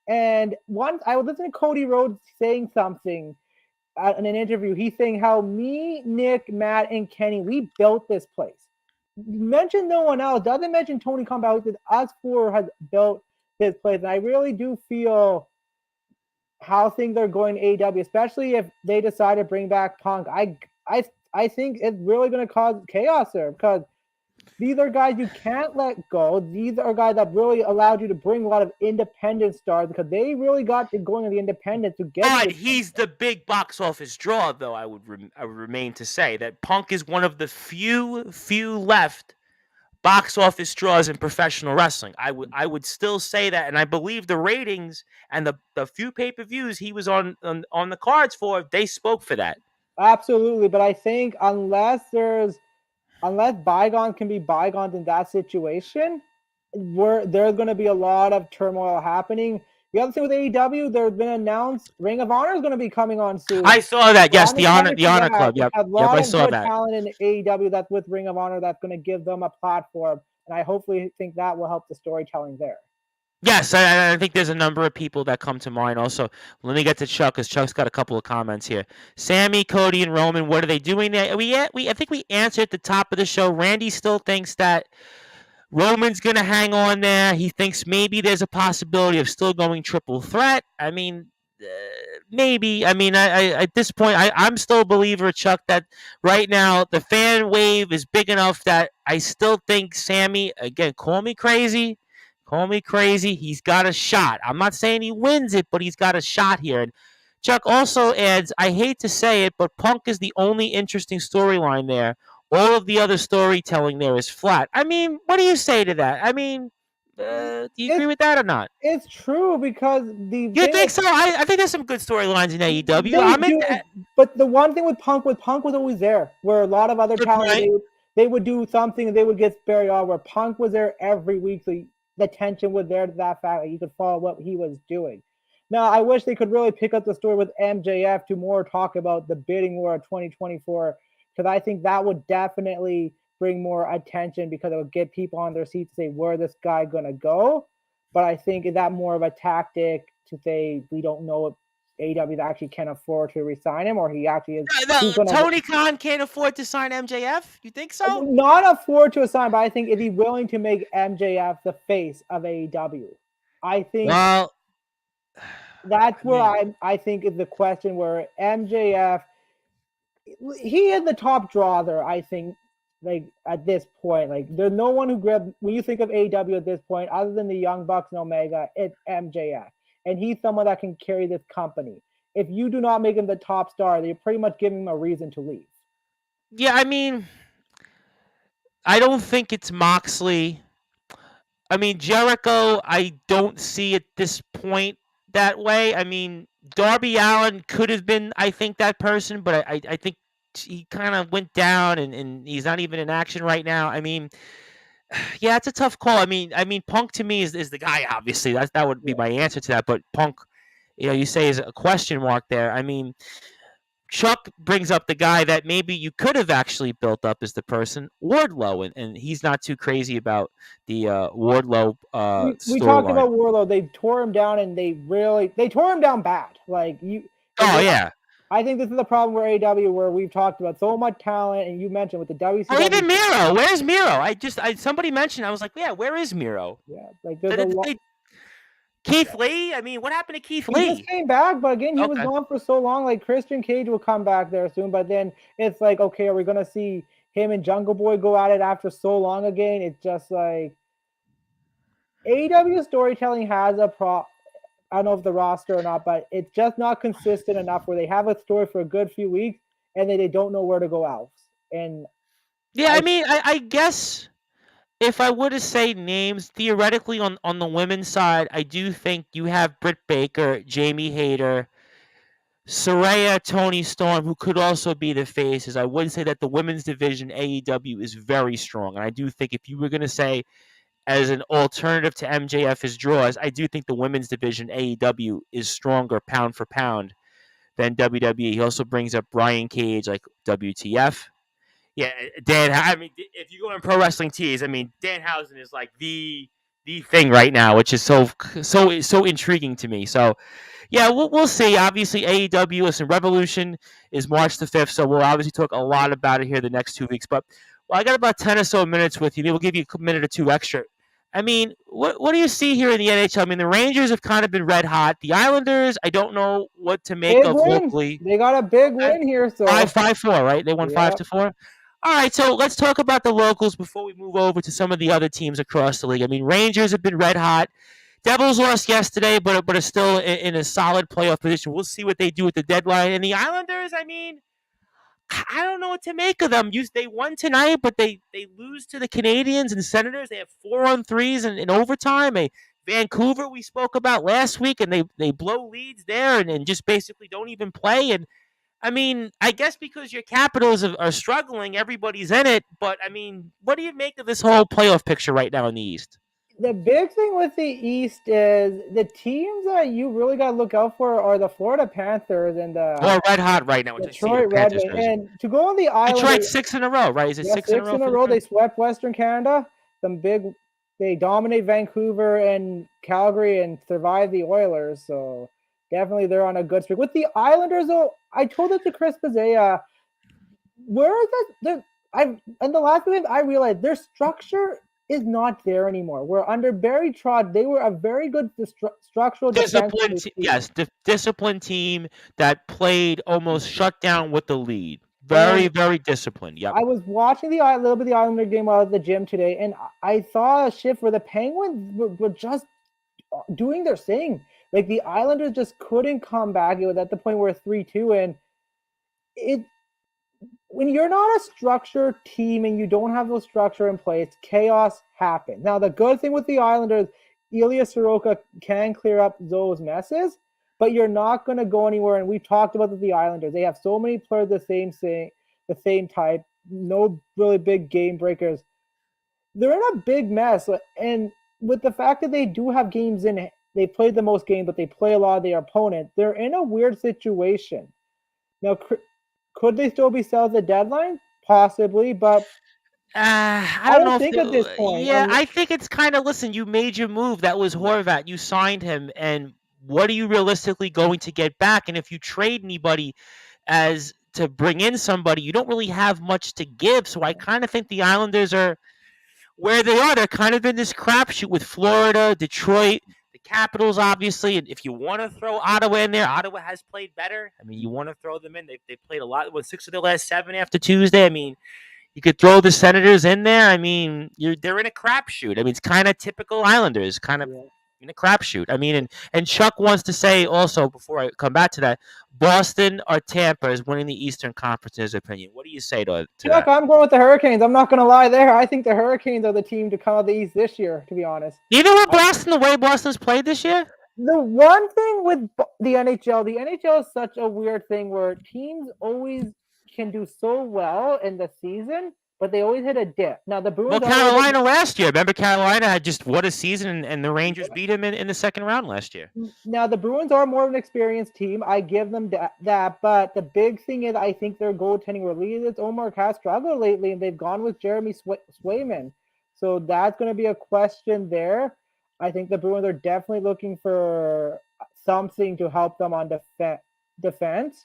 B: And once I was listening to Cody Rhodes saying something in an interview, he's saying how me, Nick, Matt, and Kenny we built this place. Mention no one else. Doesn't mention Tony Khan. Us four has built this place, and I really do feel how things are going to AEW, especially if they decide to bring back Punk. I think it's really going to cause chaos there because these are guys you can't let go. These are guys that really allowed you to bring a lot of independent stars because they really got it going in the independent to get.
A: But he's the big box office draw, though. I would remain to say that Punk is one of the few left box office draws in professional wrestling. I would still say that, and I believe the ratings and the few pay per views he was on the cards for, they spoke for that.
B: Absolutely, but I think unless there's unless bygones can be bygones in that situation, there's going to be a lot of turmoil happening. The other thing with AEW, there's been announced Ring of Honor is going to be coming on soon.
A: I saw that.
B: So
A: Yes,
B: I'm
A: the Honor
B: excited for
A: Club.
B: that.
A: Yep,
B: A
A: yep.
B: lot
A: I
B: of
A: saw
B: good
A: that.
B: talent in AEW that's with Ring of Honor that's going to give them a platform, and I hopefully think that will help the storytelling there.
A: Yes, I think there's a number of people that come to mind. Also, let me get to Chuck because Chuck's got a couple of comments here. Sammy, Cody, and Roman, what are they doing there? I think we answered at the top of the show. Randy still thinks that Roman's going to hang on there. He thinks maybe there's a possibility of still going triple threat. I mean, maybe. I mean, at this point, I'm still a believer, Chuck, that right now the fan wave is big enough that I still think Sammy, again, call me crazy. Call me crazy. He's got a shot. I'm not saying he wins it, but he's got a shot here. And Chuck also adds, I hate to say it, but Punk is the only interesting storyline there. All of the other storytelling there is flat. I mean, what do you say to that? I mean, do you agree
B: It's
A: with that or not?
B: it's true because the
A: You
B: thing
A: think
B: with
A: so? I think there's some good storylines in AEW.
B: they
A: I'm in.
B: do, but the one thing with Punk was always there, where a lot of other
A: Good
B: talent
A: point.
B: they would do something and they would get buried off. Where Punk was there every week, so the tension was there to that fact that you could follow what he was doing. Now, I wish they could really pick up the story with MJF to more talk about the bidding war of 2024, because I think that would definitely bring more attention because it would get people on their seats to say where this guy gonna go. But I think is that more of a tactic to say we don't know if AEW actually can afford to resign him, or he actually is he's going to
A: Tony Khan can't afford to sign MJF. You think so?
B: not afford to assign, but I think is he willing to make MJF the face of AEW? I think
A: Well,
B: that's
A: I
B: where
A: mean,
B: I think is the question where MJF he is the top draw there. I think like at this point, like there's no one who grabbed when you think of AEW at this point, other than the Young Bucks and Omega, it's MJF, and he's someone that can carry this company. If you do not make him the top star, then you're pretty much giving him a reason to leave.
A: yeah, I mean, I don't think it's Moxley. I mean, Jericho, I don't see at this point that way. I mean, Darby Allin could have been, I think, that person, but I think he kind of went down and he's not even in action right now. I mean, yeah, it's a tough call. I mean, Punk to me is the guy. Obviously, that would be
B: Yeah.
A: my answer to that. But Punk, you say is a question mark there. I mean, Chuck brings up the guy that maybe you could have actually built up as the person, Wardlow, and he's not too crazy about the Wardlow
B: We talked
A: storyline.
B: about Warlow. They tore him down, and they tore him down bad. Like you,
A: Oh
B: again,
A: yeah,
B: I think this is the problem with AEW, where we've talked about so much talent, and you mentioned with the
A: or
B: WCW.
A: even Miro. Where's Miro? Somebody mentioned. I was like, yeah, where is Miro?
B: Yeah, like there's a lot.
A: Keith Lee. I mean, what happened to Keith
B: He just
A: Lee?
B: came back, but again, he was
A: Okay.
B: gone for so long. Like Christian Cage will come back there soon, but then it's like, okay, are we gonna see him and Jungle Boy go at it after so long again? It's just like AEW storytelling has a pro. I don't know if the roster or not, but it's just not consistent enough where they have a story for a good few weeks and then they don't know where to go else. And
A: Yeah, I
B: I
A: mean, I guess if I were to say names, theoretically on the women's side, I do think you have Britt Baker, Jamie Hayter, Saraya, Tony Storm, who could also be the faces. I would say that the women's division AEW is very strong, and I do think if you were going to say as an alternative to MJF's draws, I do think the women's division AEW is stronger pound for pound than WWE. He also brings up Brian Cage, like WTF. Yeah, Dan. I mean, if you go on Pro Wrestling Tees, I mean, Danhausen is like the thing right now, which is so intriguing to me. So, yeah, we'll see. Obviously, AEW, listen, Revolution is March the 5th, so we'll obviously talk a lot about it here the next 2 weeks. But well, I got about 10 or so minutes with you. Maybe we'll give you a minute or two extra. I mean, what do you see here in the NHL? I mean, the Rangers have kind of been red hot. The Islanders, I don't know what to make
B: big
A: of
B: win.
A: locally.
B: They got a big
A: Okay.
B: win here. So
A: 5-4, right? They won
B: yeah,
A: 5-4. All right, so let's talk about the locals before we move over to some of the other teams across the league. I mean, Rangers have been red hot. Devils lost yesterday, but are still in a solid playoff position. We'll see what they do at the deadline. And the Islanders, I mean, I don't know what to make of them. They won tonight, but they lose to the Canadians and Senators. They have 4-on-3s in overtime. Vancouver we spoke about last week, and they blow leads there and just basically don't even play. And I mean, I guess because your Capitals are struggling, everybody's in it. But I mean, what do you make of this whole playoff picture right now in the East?
B: The big thing with the East is the teams that you really got to look out for are the Florida Panthers and the
A: Well, red hot right now, which I see your
B: Detroit Red
A: Panthers
B: Wings.
A: jersey.
B: And to go on the
A: Detroit
B: Islanders,
A: 6 in a row, right? Is it
B: yeah,
A: 6 in a
B: six
A: row
B: in a
A: for
B: row. They
A: Detroit?
B: swept Western Canada. They dominate Vancouver and Calgary and survive the Oilers. So definitely they're on a good streak. With the Islanders, though, I told it to Chris Pizzea. Where is it? I in the last game I realized their structure is not there anymore. Where under Barry Trotz, they were a very good structural defensive team.
A: Yes, disciplined team that played almost shut down with the lead.
B: And
A: Very disciplined. Yep.
B: I was watching a little bit of the Islander game while I was at the gym today, and I saw a shift where the Penguins were just doing their thing. Like the Islanders just couldn't come back. It was at the point where 3-2, and it when you're not a structured team and you don't have those structure in place, chaos happens. Now the good thing with the Islanders, Ilya Soroka can clear up those messes, but you're not going to go anywhere. And we talked about the Islanders. They have so many players the same type, no really big game breakers. They're in a big mess. And with the fact that they do have games in, they play the most games, but they play a lot of their opponent. They're in a weird situation. Now, could they still be sold at the deadline? Possibly, but
A: I don't know
B: think at this point.
A: Yeah, I think it's kind of, listen, you made your move. That was Horvat. You signed him. And what are you realistically going to get back? And if you trade anybody as to bring in somebody, you don't really have much to give. So I kind of think the Islanders are where they are. They're kind of in this crapshoot with Florida, Detroit, the Capitals, obviously. And if you want to throw Ottawa in there, Ottawa has played better. I mean, you want to throw them in. They played a lot. 6 of their last 7 after Tuesday. I mean, you could throw the Senators in there. I mean, they're in a crapshoot. I mean, it's kind of typical Islanders, kind of in a crapshoot. I mean, and Chuck wants to say also, before I come back to that, Boston or Tampa is winning the Eastern Conference in his opinion. What do you say to
B: Chuck,
A: that?
B: I'm going with the Hurricanes. I'm not going to lie there. I think the Hurricanes are the team to come out of the East this year, to be honest.
A: Even with Boston, the way Boston's played this year?
B: The one thing with the NHL is such a weird thing where teams always can do so well in the season, but they always hit a dip. Now the Bruins.
A: Well, Carolina last year. Remember, Carolina had just what a season, and the Rangers beat them in the second round last year.
B: Now the Bruins are more of an experienced team. I give them that, but the big thing is I think their goaltending relief. Omar has struggled lately, and they've gone with Jeremy Swayman, so that's going to be a question there. I think the Bruins are definitely looking for something to help them on defense.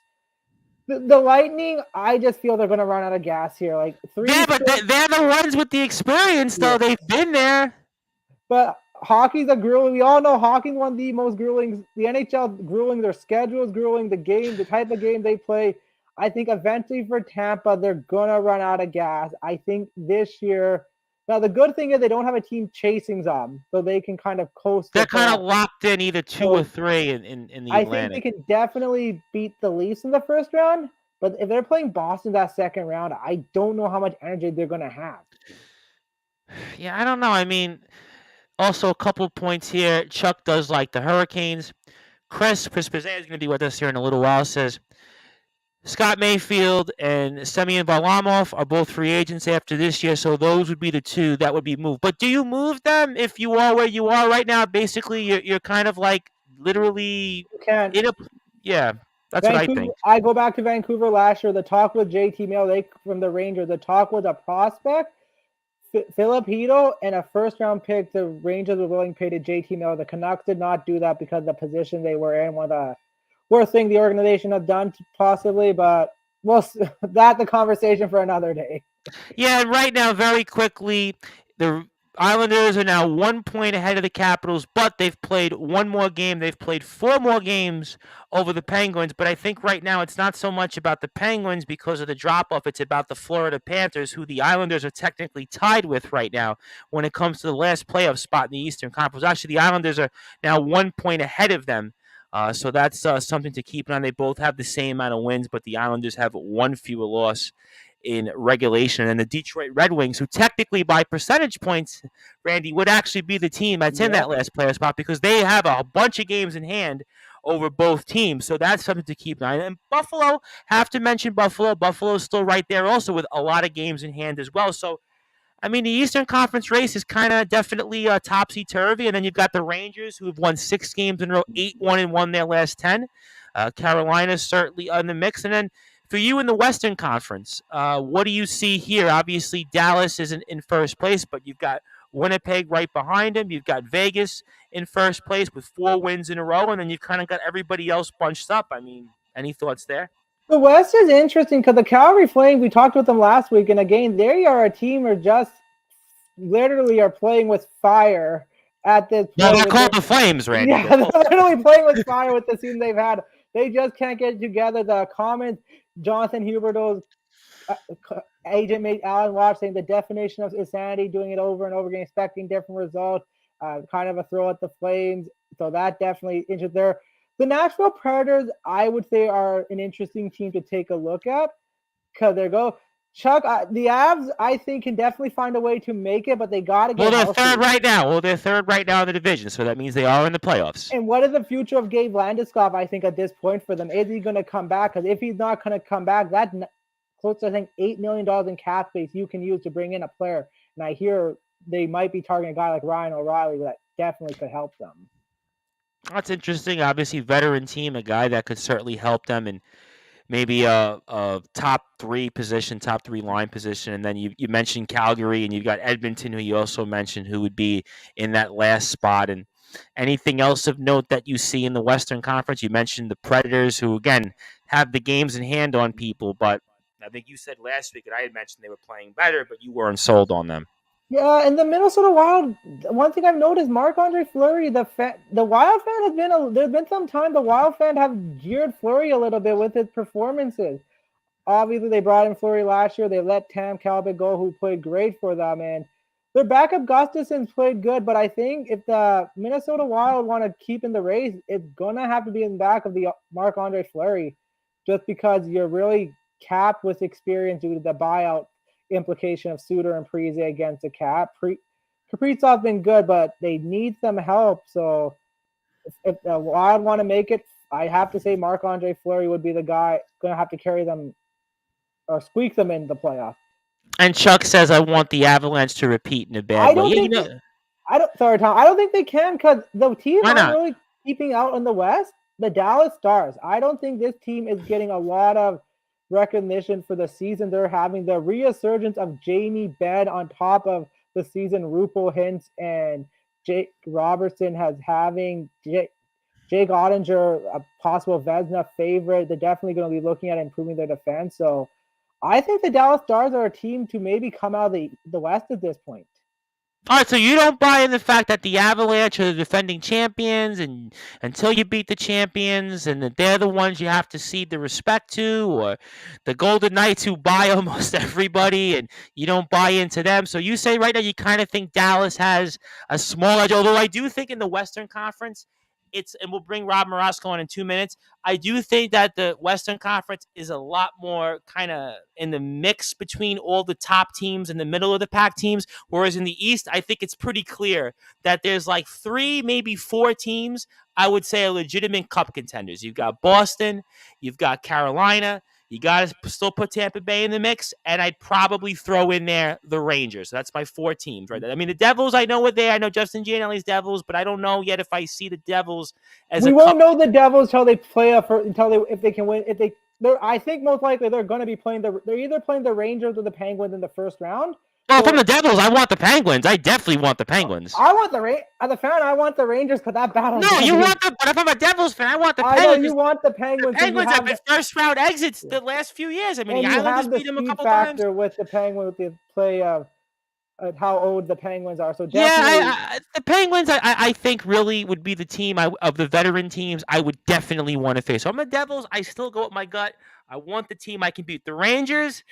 B: The Lightning, I just feel they're going to run out of gas here. Like
A: but they're the ones with the experience, though. Yeah. They've been there.
B: But hockey's a grueling. We all know hockey's one of the most grueling. The NHL grueling. Their schedule is grueling. The game, the type of game they play. I think eventually for Tampa, they're going to run out of gas. I think this year. Now, the good thing is they don't have a team chasing them, so they can kind of coast.
A: They're kind of locked in either 2 or 3 in the Atlantic.
B: I think they can definitely beat the Leafs in the first round, but if they're playing Boston that second round, I don't know how much energy they're going to have.
A: Yeah, I don't know. I mean, also a couple of points here. Chuck does like the Hurricanes. Chris Pizzea is going to be with us here in a little while. Says Scott Mayfield and Semyon Varlamov are both free agents after this year, so those would be the 2 that would be moved. But do you move them if you are where you are right now? Basically, you're kind of like literally in a yeah. That's
B: Vancouver,
A: what I think.
B: I go back to Vancouver last year. The talk with JT Miller from the Rangers. The talk was a prospect, Philip Hito, and a first-round pick. The Rangers were willing to pay to JT Miller. The Canucks did not do that because of the position they were in. One of the worst thing the organization have done, possibly, but that's the conversation for another day.
A: Yeah, and right now, very quickly, the Islanders are now 1 point ahead of the Capitals, but they've played 1 more game. They've played 4 more games over the Penguins, but I think right now it's not so much about the Penguins because of the drop-off. It's about the Florida Panthers, who the Islanders are technically tied with right now when it comes to the last playoff spot in the Eastern Conference. Actually, the Islanders are now 1 point ahead of them. So that's something to keep an eye on. They both have the same amount of wins, but the Islanders have 1 fewer loss in regulation. And the Detroit Red Wings, who technically by percentage points, Randy, would actually be the team that's in that last playoff spot because they have a bunch of games in hand over both teams. So that's something to keep an eye on. And Buffalo, have to mention Buffalo. Buffalo's still right there also with a lot of games in hand as well. So I mean, the Eastern Conference race is kind of definitely topsy turvy, and then you've got the Rangers who have won 6 games in a row, 8-1 their last 10. Carolina's certainly in the mix, and then for you in the Western Conference, what do you see here? Obviously, Dallas isn't in first place, but you've got Winnipeg right behind him. You've got Vegas in first place with 4 wins in a row, and then you've kind of got everybody else bunched up. I mean, any thoughts there?
B: The West is interesting because the Calgary Flames, we talked with them last week, and again, they are a team who just literally are playing with fire at this point.
A: No, they're called the Flames, Randy.
B: Yeah, they're literally playing with fire with the season they've had. They just can't get together. The comment Jonathan Huberdeau's agent made Alan Watch saying the definition of insanity, doing it over and over again, expecting different results, kind of a throw at the Flames. So that definitely interests there. The Nashville Predators, I would say, are an interesting team to take a look at because they go. Chuck, the Avs, I think, can definitely find a way to make it, but they got to get
A: Well, they're third right now. Well, they're third right now in the division, so that means they are in the playoffs.
B: And what is the future of Gabe Landeskog, I think, at this point for them? Is he going to come back? Because if he's not going to come back, that's close to, I think, $8 million in cap space you can use to bring in a player. And I hear they might be targeting a guy like Ryan O'Reilly that definitely could help them.
A: That's interesting. Obviously, veteran team, a guy that could certainly help them in maybe a top 3 position, top 3 line position. And then you mentioned Calgary, and you've got Edmonton, who you also mentioned, who would be in that last spot. And anything else of note that you see in the Western Conference? You mentioned the Predators, who, again, have the games in hand on people. But I think you said last week, and I had mentioned they were playing better, but you weren't sold on them.
B: Yeah, and the Minnesota Wild, one thing I've noticed, Marc-Andre Fleury, the Wild fan has been, there's been some time the Wild fan have jeered Fleury a little bit with his performances. Obviously, they brought in Fleury last year. They let Tam Calvin go, who played great for them. And their backup Gustafson's played good, but I think if the Minnesota Wild want to keep in the race, it's going to have to be in the back of the Marc-Andre Fleury just because you're really capped with experience due to the buyout implication of Suter and Parise against the cap. Kaprizov's been good, but they need some help. So if the Wild want to make it, I have to say Marc-Andre Fleury would be the guy going to have to carry them or squeak them in the playoff.
A: And Chuck says, I want the Avalanche to repeat in a bad way.
B: Sorry, Tom. I don't think they can because the team I'm really keeping out in the West, the Dallas Stars. I don't think this team is getting a lot of recognition for the season they're having. The resurgence of Jamie Benn on top of the season Rupo Hintz and Jake Robertson has having Jake Ottinger, a possible Vezina favorite. They're definitely going to be looking at improving their defense. So I think the Dallas Stars are a team to maybe come out of the West at this point.
A: All right, so you don't buy in the fact that the Avalanche are the defending champions, and until you beat the champions, and that they're the ones you have to cede the respect to, or the Golden Knights who buy almost everybody, and you don't buy into them. So you say right now you kind of think Dallas has a small edge, although I do think in the Western Conference, and we'll bring Rob Morosco on in 2 minutes. I do think that the Western Conference is a lot more kind of in the mix between all the top teams and the middle of the pack teams, whereas in the East, I think it's pretty clear that there's like 3, maybe 4 teams I would say are legitimate cup contenders. You've got Boston, you've got Carolina, you got to still put Tampa Bay in the mix, and I'd probably throw in there the Rangers. So that's my 4 teams right there. I mean, the Devils, I know what they are. I know Justin Gianelli's Devils, but I don't know yet if I see the Devils as
B: we won't know the Devils until they play if they can win. I think most likely they're going to be playing they're either playing the Rangers or the Penguins in the first round.
A: Well, from the Devils, I want the Penguins. I definitely want the Penguins.
B: I want as a fan, I want the Rangers because that battle.
A: No, you want but if I'm a Devils fan, I want the Penguins.
B: I know you want the Penguins.
A: The Penguins have been first round exits the last few years. I mean, the Islanders beat them a couple times.
B: With the Penguins, with the play of how old the Penguins are. So definitely,
A: the Penguins, I think really would be the team of the veteran teams I would definitely want to face. So I'm the Devils. I still go with my gut. I want the team I can beat. The Rangers,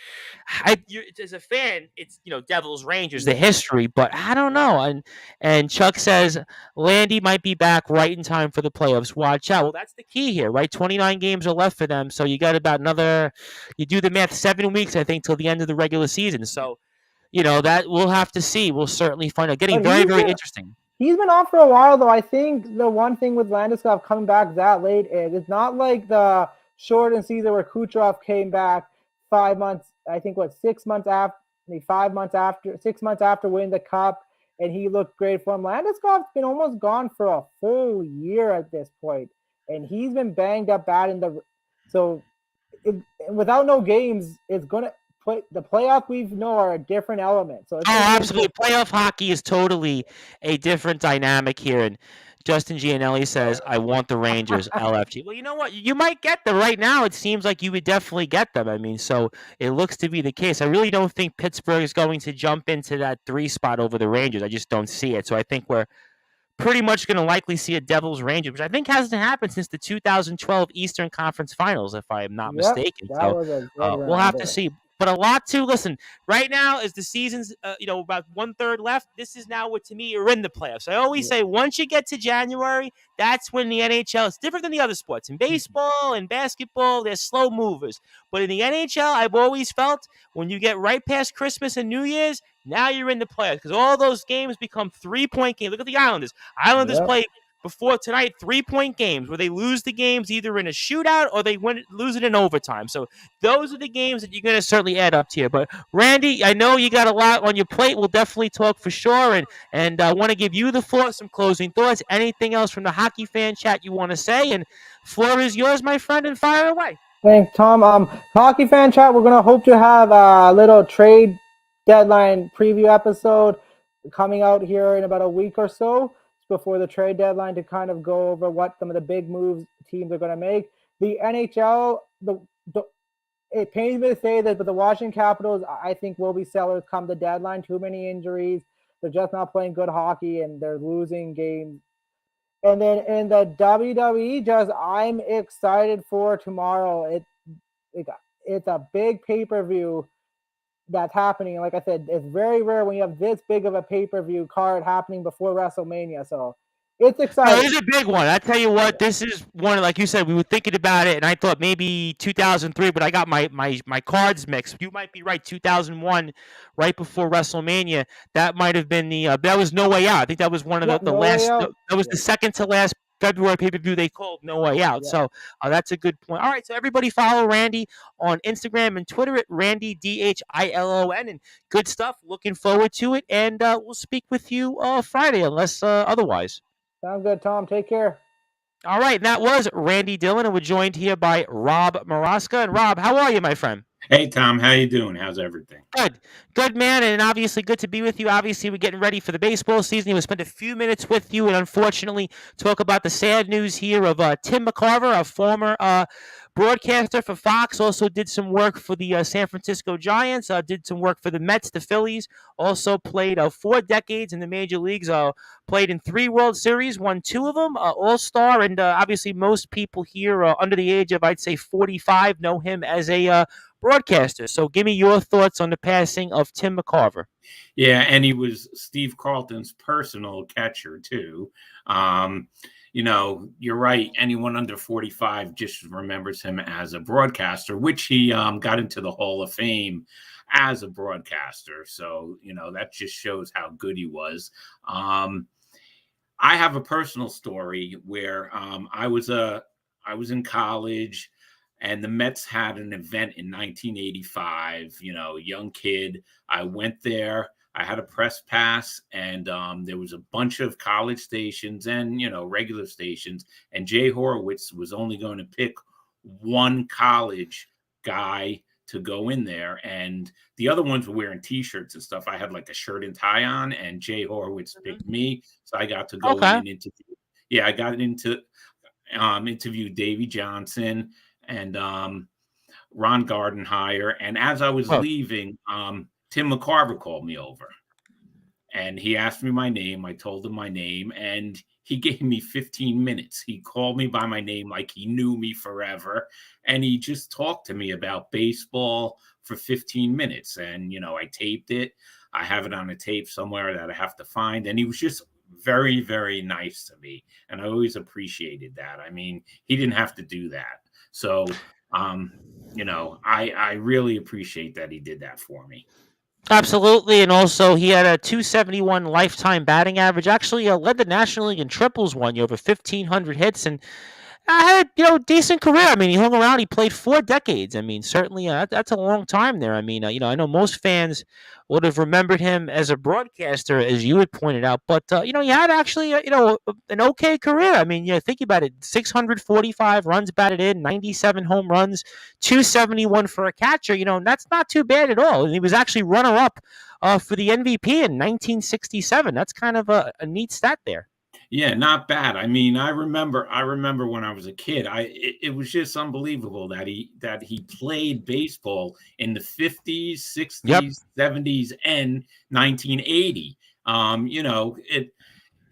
A: as a fan, it's Devils, Rangers, the history, but I don't know. And Chuck says Landy might be back right in time for the playoffs. Watch out. Well, that's the key here, right? 29 games are left for them, so you got about you do the math, 7 weeks, I think, till the end of the regular season. So, that we'll have to see. We'll certainly find out. Getting very, very interesting.
B: He's been off for a while, though. I think the one thing with Landeskog coming back that late is it's not like the shortened season where Kucherov came back 5 months. I think what 6 months after, maybe 5 months after, 6 months after winning the cup, and he looked great for him. Landeskog's been almost gone for a full year at this point, and he's been banged up bad in the. So, it, without no games, it's gonna play the playoff. We know are a different element. So it's
A: Oh,
B: gonna be
A: absolutely.
B: interesting.
A: Playoff hockey is totally a different dynamic here. And Justin Gianelli says, I want the Rangers, LFG. Well, you know what? You might get them right now. It seems like you would definitely get them. I mean, so it looks to be the case. I really don't think Pittsburgh is going to jump into that 3 spot over the Rangers. I just don't see it. So I think we're pretty much going to likely see a Devils Rangers, which I think hasn't happened since the 2012 Eastern Conference Finals, if I am not
B: Yep,
A: mistaken.
B: that
A: So
B: was a good
A: we'll
B: run
A: have to
B: there.
A: see. But a lot to listen. Right now, as the season's about 1/3 left, this is now what to me you're in the playoffs. I always
B: Yeah.
A: say once you get to January, that's when the NHL is different than the other sports. In baseball and basketball, they're slow movers. But in the NHL, I've always felt when you get right past Christmas and New Year's, now you're in the playoffs because all those games become 3-point games. Look at the Islanders. Islanders
B: Yep.
A: play before tonight 3-point games where they lose the games either in a shootout or they lose it in overtime. So those are the games that you're going to certainly add up to you. But Randy, I know you got a lot on your plate. We'll definitely talk for sure. And I want to give you the floor, some closing thoughts. Anything else from the hockey fan chat you want to say? And floor is yours, my friend, and fire away.
B: Thanks, Tom. Hockey fan chat. We're gonna hope to have a little trade deadline preview episode coming out here in about a week or so before the trade deadline to kind of go over what some of the big moves teams are gonna make. The NHL, the it pains me to say this, but the Washington Capitals, I think, will be sellers come the deadline. Too many injuries. They're just not playing good hockey, and they're losing games. And then in the WWE, just I'm excited for tomorrow. It it's a big pay per view that's happening. Like I said, it's very rare when you have this big of a pay per view card happening before WrestleMania. So it's
A: No,
B: exciting.
A: it's a big one. I tell you what,
B: Yeah.
A: this is one like you said. We were thinking about it, and I thought maybe 2003, but I got my cards mixed. You might be right. 2001, right before WrestleMania, that might have been that was No Way Out. I think that was one of
B: Yep.
A: the
B: No way
A: last.
B: out.
A: That was
B: Yeah.
A: the second to last February pay per view they called No Way Out.
B: Yeah.
A: So that's a good point. All right, so everybody follow Randy on Instagram and Twitter at Randy DHILON, and good stuff. Looking forward to it, and we'll speak with you Friday, unless otherwise.
B: Sounds good, Tom. Take care.
A: All right, and that was Randy Dillon, and we're joined here by Rob Maraska. And Rob, how are you, my friend?
C: Hey Tom, how you doing? How's everything?
A: Good man, and obviously good to be with you. Obviously, we're getting ready for the baseball season. We'll spend a few minutes with you, and unfortunately, talk about the sad news here of Tim McCarver, a former broadcaster for Fox. Also did some work for the San Francisco Giants. Did some work for the Mets, the Phillies. Also played 4 decades in the major leagues. Played in 3 World Series, won 2 of them. All-Star, and obviously most people here under the age of, I'd say, 45 know him as a broadcaster. So give me your thoughts on the passing of Tim McCarver.
C: Yeah, and he was Steve Carlton's personal catcher too. You're right. Anyone under 45 just remembers him as a broadcaster, which he got into the Hall of Fame as a broadcaster. So, that just shows how good he was. I have a personal story where I was in college, and the Mets had an event in 1985. Young kid. I went there. I had a press pass, and there was a bunch of college stations and regular stations. And Jay Horowitz was only going to pick one college guy to go in there, and the other ones were wearing T-shirts and stuff. I had like a shirt and tie on, and Jay Horowitz picked me, so I got to go in
A: Okay.
C: and interview. Yeah, I got into interview Davey Johnson and Ron Gardenhire. And as I was
A: Oh,
C: leaving, Tim McCarver called me over, and he asked me my name. I told him my name, and he gave me 15 minutes. He called me by my name like he knew me forever, and he just talked to me about baseball for 15 minutes. And I taped it. I have it on a tape somewhere that I have to find. And he was just very, very nice to me, and I always appreciated that. I mean, he didn't have to do that. So I really appreciate that he did that for me.
A: Absolutely, and also he had a 271 lifetime batting average. Actually, led the National League in triples one year, over 1,500 hits, and I had decent career. I mean, he hung around. He played 4 decades. I mean, certainly that's a long time there. I mean, I know most fans would have remembered him as a broadcaster, as you had pointed out. But he had actually an okay career. I mean, think about it: 645 runs batted in, 97 home runs, 271 for a catcher. That's not too bad at all. And he was actually runner up for the MVP in 1967. That's kind of a neat stat there.
C: Yeah, not bad. I mean, I remember when I was a kid. It was just unbelievable that he played baseball in the 50s,
A: Yep.
C: 60s, 70s, and 1980. It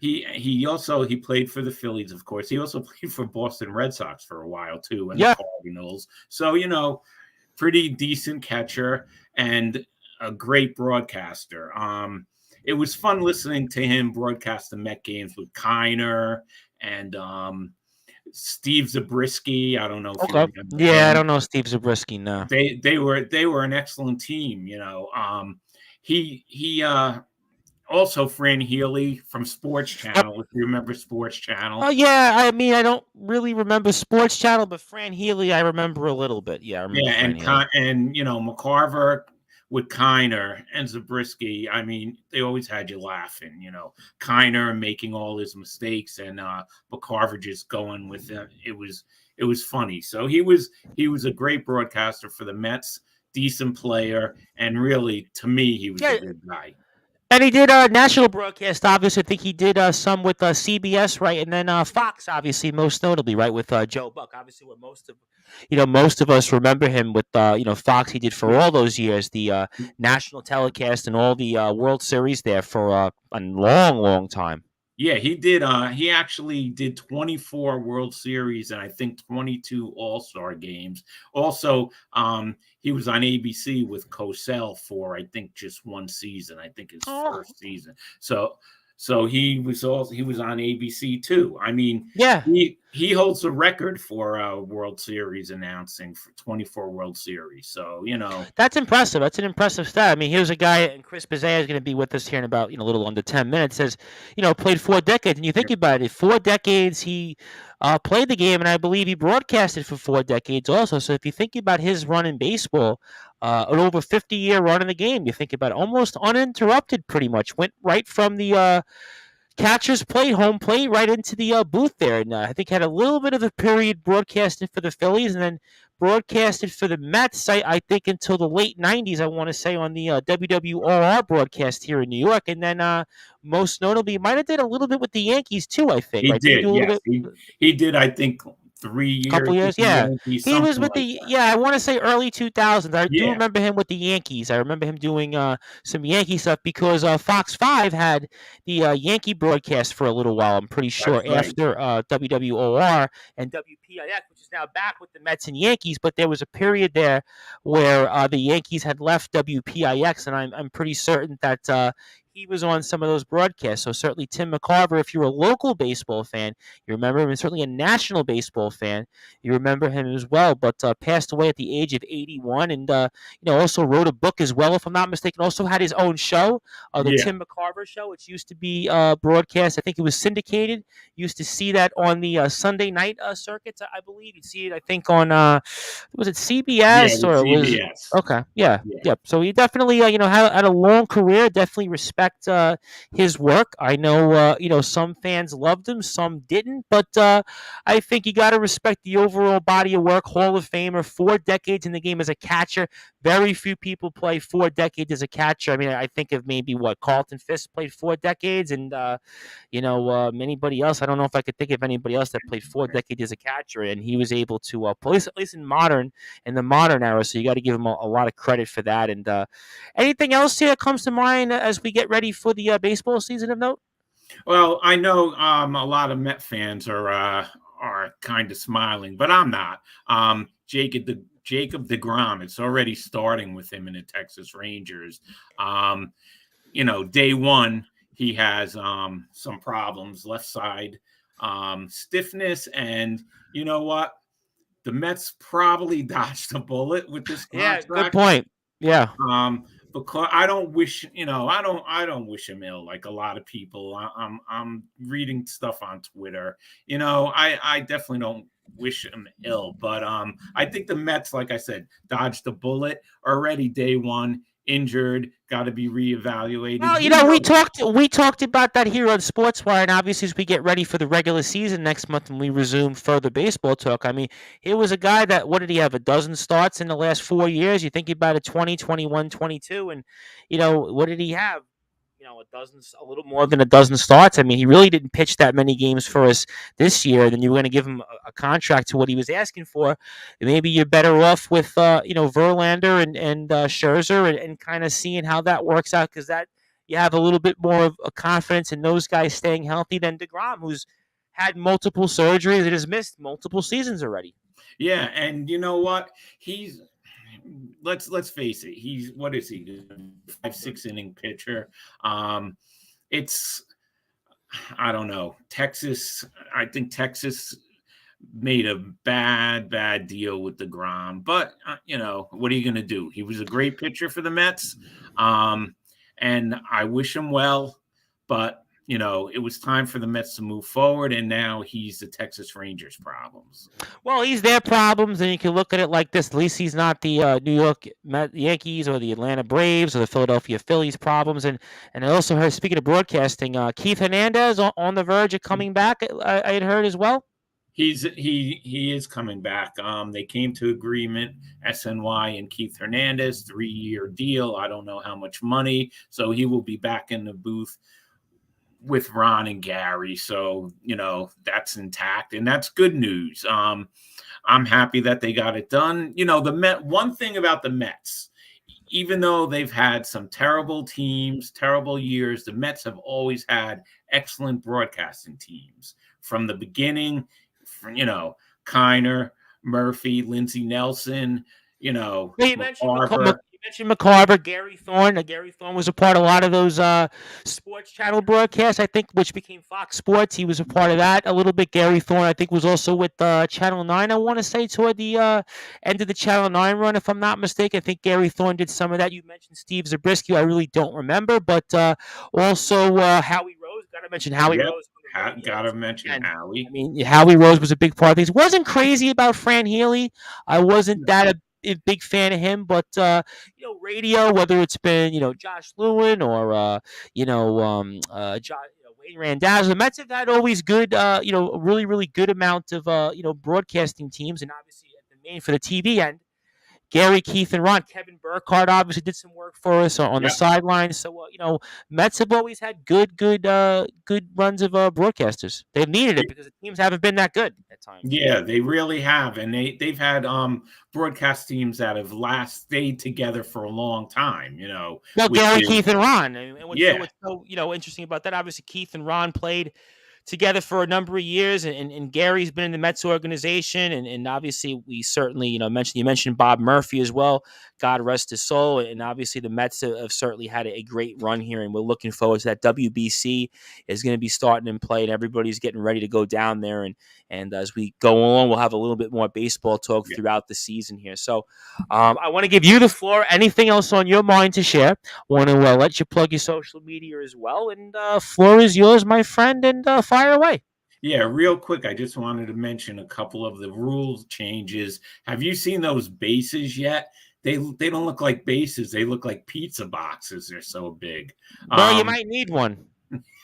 C: he played for the Phillies, of course. He also played for Boston Red Sox for a while too, and the
A: Yeah.
C: Cardinals. So, pretty decent catcher and a great broadcaster. It was fun listening to him broadcast the Met games with Kiner and Steve Zabriskie. I don't know if you
A: Okay.
C: remember
A: Yeah, I
C: him.
A: don't know Steve Zabriskie. No.
C: They were an excellent team. He also Fran Healy from Sports
A: Yep.
C: Channel. If you remember Sports
A: Oh
C: Channel,
A: yeah, I mean I don't really remember Sports Channel, but Fran Healy I remember a little bit. Yeah, I remember
C: yeah,
A: Fran Healy.
C: and McCarver with Kiner and Zabriskie. I mean, they always had you laughing. Kiner making all his mistakes and McCarver just going with it. It was funny. So he was a great broadcaster for the Mets, decent player, and really to me he was a
A: Yeah,
C: good guy.
A: and he did national broadcast. Obviously, I think he did some with CBS, right, and then Fox, obviously, most notably, right, with Joe Buck. Obviously, what most of us remember him with Fox. He did for all those years the national telecast and all the World Series there for a long, long time.
C: Yeah, he did. He actually did 24 World Series and I think 22 All-Star games. Also, he was on ABC with Cosell for I think just one season. I think his
A: Oh,
C: first season. So he was on ABC too. I mean,
A: yeah.
C: he holds the record for World Series announcing for 24 World Series. So
A: That's impressive. That's an impressive stat. I mean, here's a guy, and Chris Bazea is going to be with us here in about a little under 10 minutes. Says, played 4 decades, and you think about it, 4 decades he played the game, and I believe he broadcasted for 4 decades also. So if you think about his run in baseball, an over 50-year run in the game, you think about it, almost uninterrupted, pretty much went right from the catcher's plate, home plate, right into the booth there. And I think had a little bit of a period broadcasted for the Phillies and then broadcasted for the Mets, I think, until the late 90s, I want to say, on the WWOR broadcast here in New York. And then most notably, he might have did a little bit with the Yankees, too, I think,
C: he
A: right? Did he
C: did.
A: do a little
C: Yes,
A: bit?
C: he did. I think 3 years
A: Couple
C: with
A: years,
C: the
A: yeah.
C: Yankees,
A: He was
C: something
A: with
C: like
A: the
C: that.
A: I want to say early 2000s. I do
C: Yeah,
A: remember him with the Yankees. I remember him doing some Yankee stuff because Fox 5 had the Yankee broadcast for a little while. I'm pretty
C: that's
A: sure
C: right.
A: after WWOR and WPIX, which is now back with the Mets and Yankees. But there was a period there where the Yankees had left WPIX, and I'm pretty certain that he was on some of those broadcasts. So certainly Tim McCarver, if you're a local baseball fan, you remember him, and certainly a national baseball fan, you remember him as well, but passed away at the age of 81, and also wrote a book as well, if I'm not mistaken. Also had his own show, the
C: Yeah,
A: Tim McCarver Show, which used to be broadcast. I think it was syndicated. Used to see that on the Sunday night circuits. I believe you'd see it. I think on was it
C: yeah,
A: CBS
C: with
A: or it was
C: CBS.
A: okay? Yeah,
C: Yeah.
A: yep. So he definitely had a long career. Definitely respect his work. I know some fans loved him, some didn't, but I think you got to respect the overall body of work. Hall of Famer, 4 decades in the game as a catcher. Very few people play 4 decades as a catcher. I mean, I think of maybe what Carlton Fisk played 4 decades, and anybody else. I don't know if I could think of anybody else that played 4 decades as a catcher, and he was able to play at least in the modern era. So you got to give him a lot of credit for that. And anything else here that comes to mind as we get ready for the baseball season of note?
C: Well, I know a lot of Met fans are kind of smiling, but I'm not. Jacob DeGrom, it's already starting with him in the Texas Rangers. Day one he has some problems, left side stiffness, and you know what? The Mets probably dodged a bullet with this
A: Yeah, good
C: contract.
A: point. Yeah.
C: Um, because I don't wish, I don't wish him ill like a lot of people. I'm reading stuff on Twitter. I definitely don't wish him ill, but I think the Mets, like I said, dodged a bullet already day one, injured, got to be reevaluated.
A: Well, we talked about that here on Sportswire, and obviously as we get ready for the regular season next month and we resume further baseball talk. I mean, here was a guy that, what did he have, a dozen starts in the last 4 years? You think about it, 20, 21, 22, and what did he have? A little more than a dozen starts. I mean, he really didn't pitch that many games for us this year. Then you were going to give him a contract to what he was asking for. Maybe you're better off with, Verlander and Scherzer and kind of seeing how that works out, because that you have a little bit more of a confidence in those guys staying healthy than DeGrom, who's had multiple surgeries and has missed multiple seasons already.
C: Yeah, and you know what? He's let's face it. He's, what is he? 5-6 inning pitcher. It's, I don't know. I think Texas made a bad deal with DeGrom, but what are you going to do? He was a great pitcher for the Mets. And I wish him well, but it was time for the Mets to move forward, and now he's the Texas Rangers' problems.
A: Well, he's their problems, and you can look at it like this. At least he's not the New York Yankees or the Atlanta Braves or the Philadelphia Phillies problems. And I also heard, speaking of broadcasting, Keith Hernandez on the verge of coming back, I had heard as well.
C: He is coming back. They came to agreement, SNY and Keith Hernandez, 3-year deal. I don't know how much money. So he will be back in the booth with Ron and Gary. So, that's intact, and that's good news. I'm happy that they got it done. One thing about the Mets, even though they've had some terrible teams, terrible years, the Mets have always had excellent broadcasting teams from the beginning. Kiner, Murphy, Lindsey Nelson, McCarver.
A: You mentioned McCarver, Gary Thorne. Gary Thorne was a part of a lot of those sports channel broadcasts, I think, which became Fox Sports. He was a part of that a little bit. Gary Thorne, I think, was also with Channel 9, I want to say, toward the end of the Channel 9 run, if I'm not mistaken. I think Gary Thorne did some of that. You mentioned Steve Zabriskie. I really don't remember. But also Howie Rose. Got to mention Howie Rose.
C: Got to mention Howie.
A: I mean, Howie Rose was a big part of things. Wasn't crazy about Fran Healy. I wasn't that a big fan of him, but radio, whether it's been Josh Lewin or Wayne Randazzo, the Mets have had always good, a really good amount of broadcasting teams, and obviously at the main for the TV end. Gary, Keith, and Ron. Kevin Burkhardt obviously did some work for us on the sidelines. So, Mets have always had good runs of broadcasters. They've needed it because the teams haven't been that good at times.
C: Yeah, they really have, and they've had broadcast teams that have stayed together for a long time.
A: Gary, Keith, and Ron. And what's so interesting about that? Obviously, Keith and Ron played together for a number of years, and Gary's been in the Mets organization, and obviously we certainly you mentioned Bob Murphy as well, God rest his soul, and obviously the Mets have certainly had a great run here, and we're looking forward to that. WBC is going to be starting in play, and everybody's getting ready to go down there, and as we go along, we'll have a little bit more baseball talk throughout the season here. So I want to give you the floor. Anything else on your mind to share? Want to let you plug your social media as well, and floor is yours, my friend, and fire away.
C: Yeah, real quick, I just wanted to mention a couple of the rules changes. Have you seen those bases yet? They don't look like bases. They look like pizza boxes. They're so big.
A: Well, you might need one.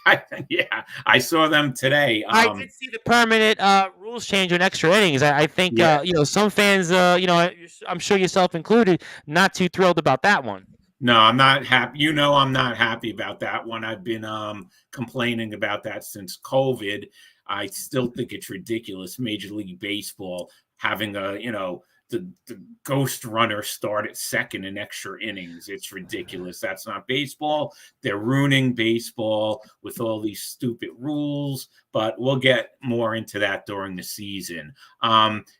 C: I saw them today.
A: I did see the permanent rules change on extra innings. I think some fans, I'm sure yourself included, not too thrilled about that one.
C: No, I'm not happy. I'm not happy about that one. I've been complaining about that since COVID. I still think it's ridiculous. Major League Baseball having the ghost runner start at second in extra innings. It's ridiculous. That's not baseball. They're ruining baseball with all these stupid rules, but we'll get more into that during the season.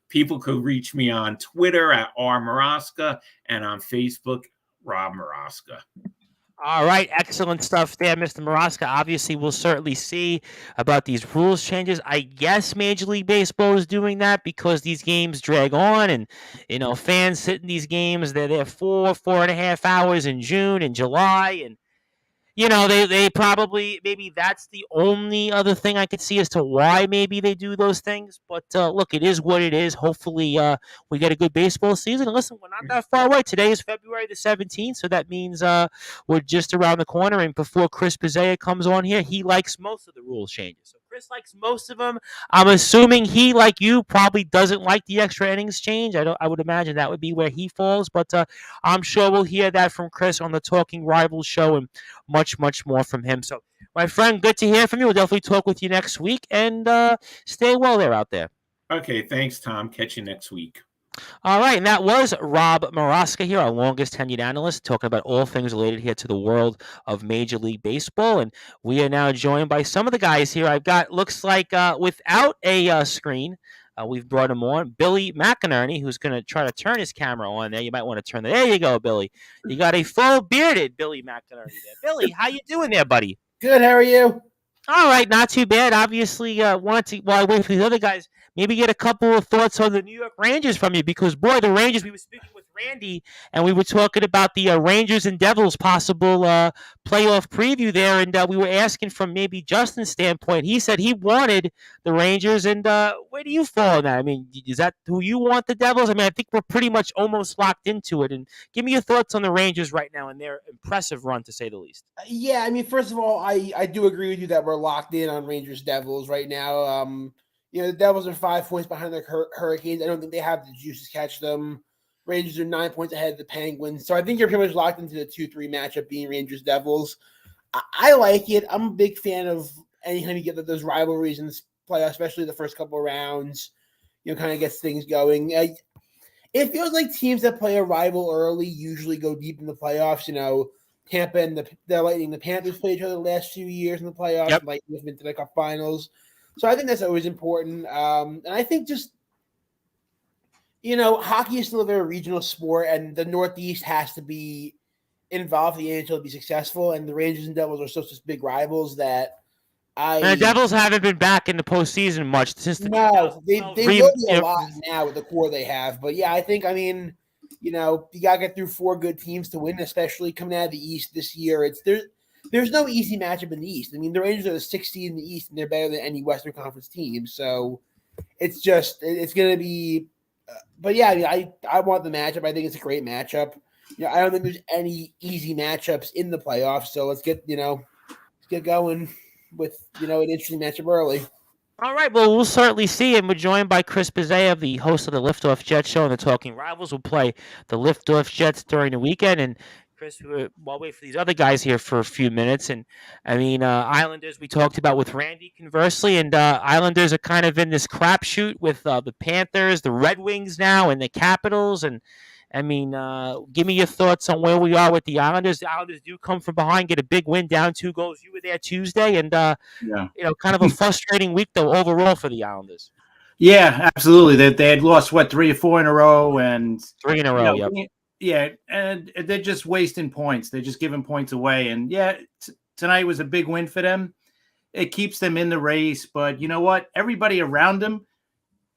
C: People could reach me on Twitter at R. Maraska and on Facebook, Rob Maraska.
A: All right, excellent stuff there, Mr. Maraska. Obviously, we'll certainly see about these rules changes. I guess Major League Baseball is doing that because these games drag on, and fans sit in these games. They're there 4.5 hours in June and July, and they probably maybe that's the only other thing I could see as to why maybe they do those things. But look, it is what it is. Hopefully, we get a good baseball season. And listen, we're not that far away. Today is February the 17th, so that means we're just around the corner. And before Chris Pizzea comes on here, he likes most of the rules changes. So Chris likes most of them. I'm assuming he, like you, probably doesn't like the extra innings change. I would imagine that would be where he falls. But I'm sure we'll hear that from Chris on the Talking Rivals show and much, much more from him. So, my friend, good to hear from you. We'll definitely talk with you next week, and stay well there out there.
C: Okay, thanks, Tom. Catch you next week.
A: All right, and that was Rob Maraska here, our longest tenured analyst, talking about all things related here to the world of Major League Baseball. And we are now joined by some of the guys here. I've got, looks like without a screen, we've brought him on. Billy McInerney, who's going to try to turn his camera on there. You might want to turn that. There you go, Billy. You got a full bearded Billy McInerney there. Billy, how you doing there, buddy?
B: Good. How are you?
A: All right, not too bad. Obviously, wanted to, while I wait for these other guys, maybe get a couple of thoughts on the New York Rangers from you because, boy, the Rangers, we were speaking with Randy, and we were talking about the Rangers and Devils possible playoff preview there, and we were asking from maybe Justin's standpoint. He said he wanted the Rangers, and where do you fall on that? I mean, is that who you want, the Devils? I mean, I think we're pretty much almost locked into it, and give me your thoughts on the Rangers right now and their impressive run, to say the least.
D: Yeah, I mean, first of all, I do agree with you that we're locked in on Rangers Devils right now. The Devils are 5 points behind the Hurricanes. I don't think they have the juice to catch them. Rangers are 9 points ahead of the Penguins. So I think you're pretty much locked into the 2-3 matchup being Rangers Devils. I like it. I'm a big fan of anytime you get those rivalries in this playoff, especially the first couple of rounds, kind of gets things going. It feels like teams that play a rival early usually go deep in the playoffs. Tampa and the Lightning, the Panthers played each other the last few years in the playoffs.
A: Yep.
D: Like went to the Cup Finals. So I think that's always important. And I think just, hockey is still a very regional sport, and the Northeast has to be involved in the NHL to be successful. And the Rangers and Devils are such big rivals that
A: The Devils haven't been back in the postseason much since the
D: they will be a lot now with the core they have. But yeah, I think, you got to get through 4 good teams to win, especially coming out of the East this year. There's no easy matchup in the East. I mean, the Rangers are the 6th seed in the East, and they're better than any Western Conference team. So it's going to be but yeah, I want the matchup. I think it's a great matchup. I don't think there's any easy matchups in the playoffs. So let's get going with, an interesting matchup early.
A: All right, well, we'll certainly see. And we're joined by Chris Pizzea, the host of the Liftoff Jets show and the Talking Rivals. Will play the Liftoff Jets during the weekend. And Chris, we'll wait for these other guys here for a few minutes. And I mean, Islanders, we talked about with Randy conversely, and Islanders are kind of in this crapshoot with the Panthers, the Red Wings now, and the Capitals. And I mean, give me your thoughts on where we are with the Islanders. The Islanders do come from behind, get a big win, down 2 goals. You were there Tuesday, and kind of a frustrating week though overall for the Islanders.
E: Yeah, absolutely. They had lost 3 or 4 in a row, and
A: 3 in a row. Yep.
E: Yeah, and they're just wasting points. They're just giving points away. And yeah, tonight was a big win for them. It keeps them in the race. But you know what? Everybody around them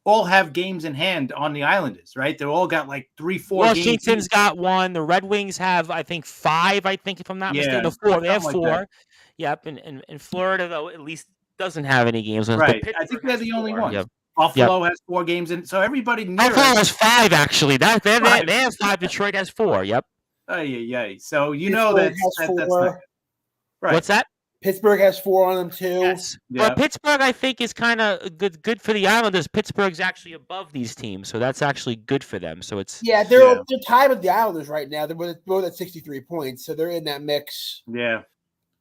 E: all have games in hand on the Islanders, right? They all got like 3-4 games.
A: Washington's got 1. The Red Wings have, I think, 5, if I'm not mistaken. 4. They have 4. Like yep. And Florida, though, at least doesn't have any games.
E: Right. I think they're the only one. Yep. Buffalo has 4 games in, so everybody near
A: Buffalo has 5 actually. They have 5. Detroit has 4. Yep.
E: Yeah. So that's not right.
A: What's that?
D: Pittsburgh has 4 on them too.
A: Yes. Yep. Well, Pittsburgh, I think, is kind of good for the Islanders. Pittsburgh's actually above these teams, so that's actually good for them. So it's
D: they're tied with the Islanders right now. They're both at 63 points, so they're in that mix.
E: Yeah.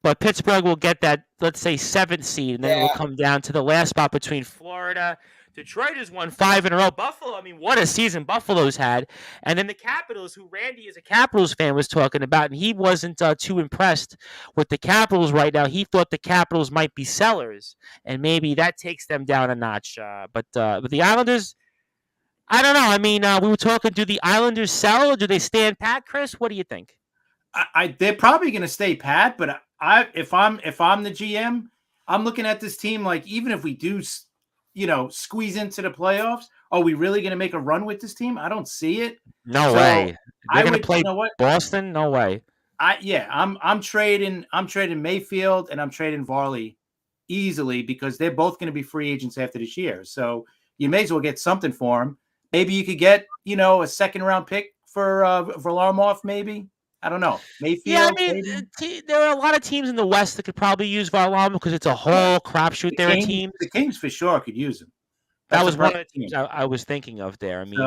A: But Pittsburgh will get that, let's say, 7th seed, and then it will come down to the last spot between Florida. Detroit has won 5 in a row. Buffalo, I mean, what a season Buffalo's had. And then the Capitals, who Randy is a Capitals fan was talking about, and he wasn't too impressed with the Capitals right now. He thought the Capitals might be sellers, and maybe that takes them down a notch. But the Islanders, I don't know. I mean, we were talking, do the Islanders sell or do they stand pat, Chris? What do you think?
E: they're probably going to stay pat, but if I'm the GM, I'm looking at this team like, even if we do, squeeze into the playoffs, are we really going to make a run with this team? I don't see it.
A: No
E: So
A: way. They're
E: I
A: going to
E: would,
A: play
E: you know what?
A: Boston? No way.
E: I'm trading Mayfield and I'm trading Varley easily because they're both going to be free agents after this year. So you may as well get something for them. Maybe you could get, a second round pick for Varlamov, maybe. I don't know.
A: Yeah, I
E: Mayfield,
A: mean, there are a lot of teams in the West that could probably use Varlamov because it's a whole crapshoot there at teams.
E: The Kings for sure could use him.
A: That was one of the teams I was thinking of there. I mean,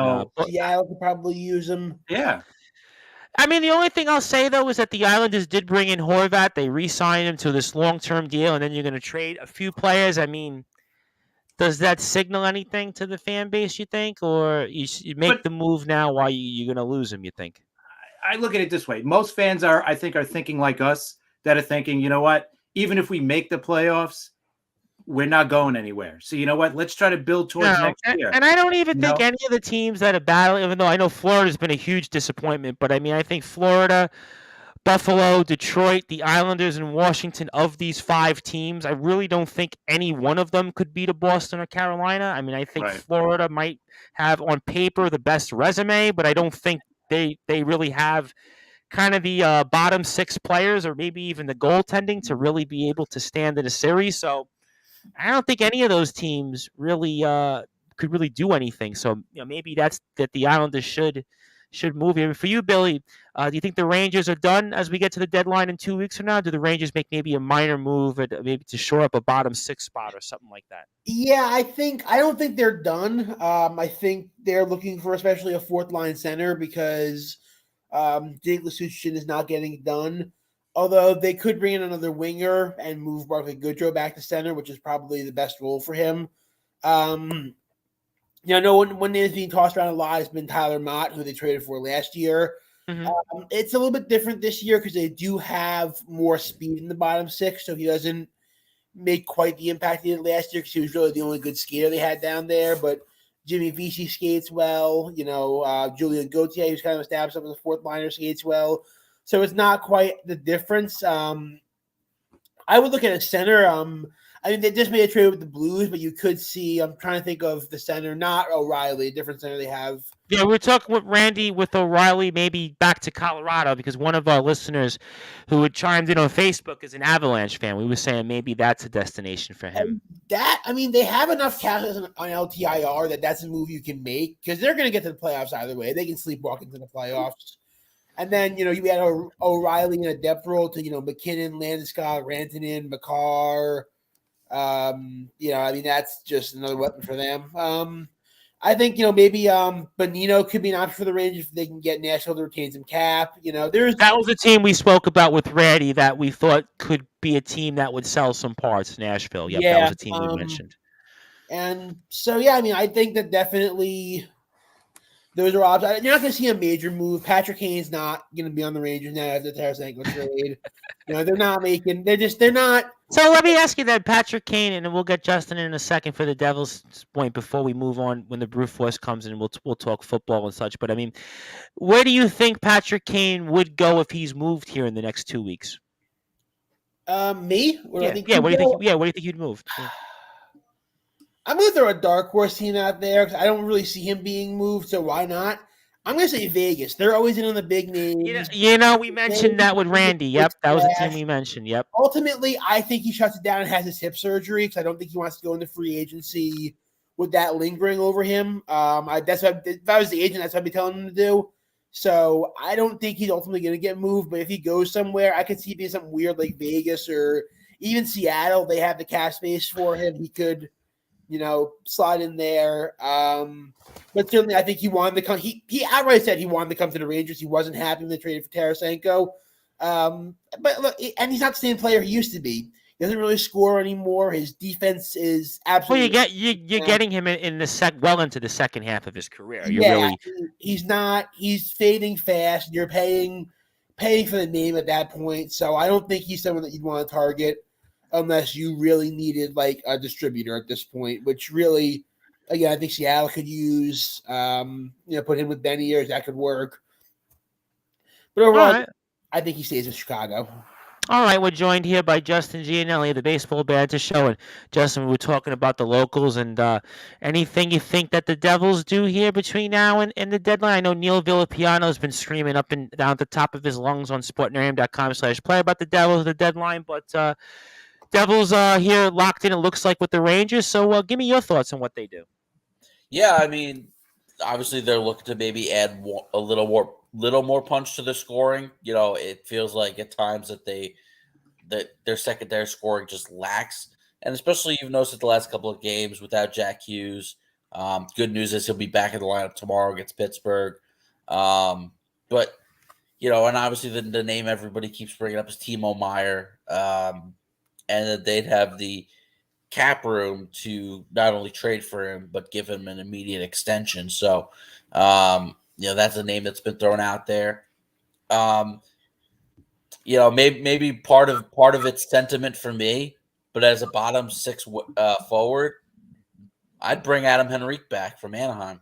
D: Seattle could probably use him.
E: Yeah.
A: I mean, the only thing I'll say, though, is that the Islanders did bring in Horvat. They re-signed him to this long-term deal, and then you're going to trade a few players. I mean, does that signal anything to the fan base, you think? Or you make the move now while you're going to lose him, you think?
E: I look at it this way. Most fans are thinking like us, that are thinking, you know what? Even if we make the playoffs, we're not going anywhere. So you know what? Let's try to build towards next year.
A: And I don't even think any of the teams that are battling, even though I know Florida's been a huge disappointment, but I mean, I think Florida, Buffalo, Detroit, the Islanders, and Washington, of these 5 teams, I really don't think any one of them could beat a Boston or Carolina. I mean, I think Florida might have on paper the best resume, but I don't think they really have kind of the bottom 6 players or maybe even the goaltending to really be able to stand in a series. So I don't think any of those teams really could really do anything. So maybe that the Islanders should move here. For you, Billy, do you think the Rangers are done as we get to the deadline in 2 weeks from now? Do the Rangers make maybe a minor move maybe to shore up a bottom 6 spot or something like that?
D: Yeah, I don't think they're done. I think they're looking for especially a 4th line center because Jake Lesuchin is not getting it done. Although they could bring in another winger and move Barclay Goodrow back to center, which is probably the best role for him. I know one name is being tossed around a lot has been Tyler Mott, who they traded for last year. Mm-hmm. It's a little bit different this year because they do have more speed in the bottom 6, so he doesn't make quite the impact he did last year because he was really the only good skater they had down there. But Jimmy Vesey skates well. Julian Gauthier, who's kind of established up as a 4th liner, skates well. So it's not quite the difference. I would look at a center. I mean, they just made a trade with the Blues, but you could see, I'm trying to think of the center, not O'Reilly, a different center they have.
A: Yeah, we're talking with Randy with O'Reilly, maybe back to Colorado, because one of our listeners who had chimed in on Facebook is an Avalanche fan. We were saying maybe that's a destination for him.
D: They have enough cash on LTIR that's a move you can make because they're going to get to the playoffs either way. They can sleepwalk into the playoffs. And then, you had O'Reilly in a depth role to, McKinnon, Landeskog, Rantanen, Makar. That's just another weapon for them. I think, maybe Bonino could be an option for the Rangers if they can get Nashville to retain some cap. That
A: was a team we spoke about with Randy that we thought could be a team that would sell some parts, Nashville. Yep, that was a team we mentioned.
D: And so, I think that definitely – those are options. You're not going to see a major move. Patrick Kane's not going to be on the Rangers now after the Tarasenko trade. They're not making. They're not.
A: So let me ask you that, Patrick Kane, and we'll get Justin in a second for the Devils point before we move on when the Brute Force comes in. We'll talk football and such. But I mean, where do you think Patrick Kane would go if he's moved here in the next 2 weeks?
D: Me?
A: What do you think? Yeah, where do you think he'd move? Yeah.
D: I'm going to throw a dark horse team out there because I don't really see him being moved, so why not? I'm going to say Vegas. They're always in on the big names.
A: We mentioned that with Randy. Yep, that was the team we mentioned. Yep.
D: Ultimately, I think he shuts it down and has his hip surgery because I don't think he wants to go into free agency with that lingering over him. If I was the agent, that's what I'd be telling him to do. So I don't think he's ultimately going to get moved, but if he goes somewhere, I could see it being something weird like Vegas or even Seattle. They have the cap space for him. He could – slide in there. But certainly I think he wanted to come. He outright said he wanted to come to the Rangers. He wasn't happy when they traded for Tarasenko. But look, and he's not the same player he used to be. He doesn't really score anymore. His defense is absolutely.
A: Well, you're getting him in the well into the second half of his career.
D: He's not. He's fading fast. You're paying for the name at that point. So I don't think he's someone that you'd want to target. Unless you really needed like a distributor at this point, which really, again, I think Seattle could use, put him with Benny Ears. That could work. But overall, I think he stays in Chicago.
A: All right, we're joined here by Justin Gianelli of the Baseball Banter Show. And Justin, we were talking about the locals and anything you think that the Devils do here between now and the deadline. I know Neil Villapiano has been screaming up and down at the top of his lungs on sportnarium.com/play about the Devils, the deadline. But Devils here locked in, it looks like, with the Rangers. So give me your thoughts on what they do.
F: Yeah, I mean, obviously they're looking to maybe add a little more punch to the scoring. You know, it feels like at times that their secondary scoring just lacks, and especially you've noticed at the last couple of games without Jack Hughes. Good news is he'll be back in the lineup tomorrow against Pittsburgh. But you know, and obviously the name everybody keeps bringing up is Timo Meyer, and that they'd have the cap room to not only trade for him but give him an immediate extension. So, you know, that's a name that's been thrown out there. You know, maybe part of its sentiment for me, but as a bottom six forward, I'd bring Adam Henrique back from Anaheim.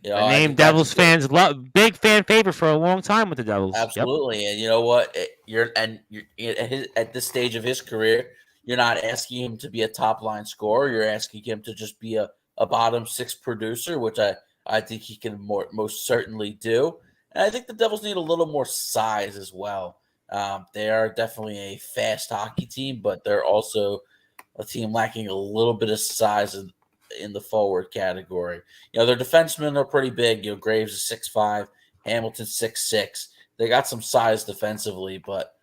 F: You know,
A: The name Devils fans love, big fan favorite for a long time with the Devils.
F: Absolutely,
A: Yep.
F: and you know what? You're at this stage of his career, you're not asking him to be a top line scorer. You're asking him to just be a bottom six producer, which I think he can most certainly do. And I think the Devils need a little more size as well. They are definitely a fast hockey team, but they're also a team lacking a little bit of size in the forward category. You know, their defensemen are pretty big. You know, Graves is 6'5", Hamilton 6'6". They got some size defensively, but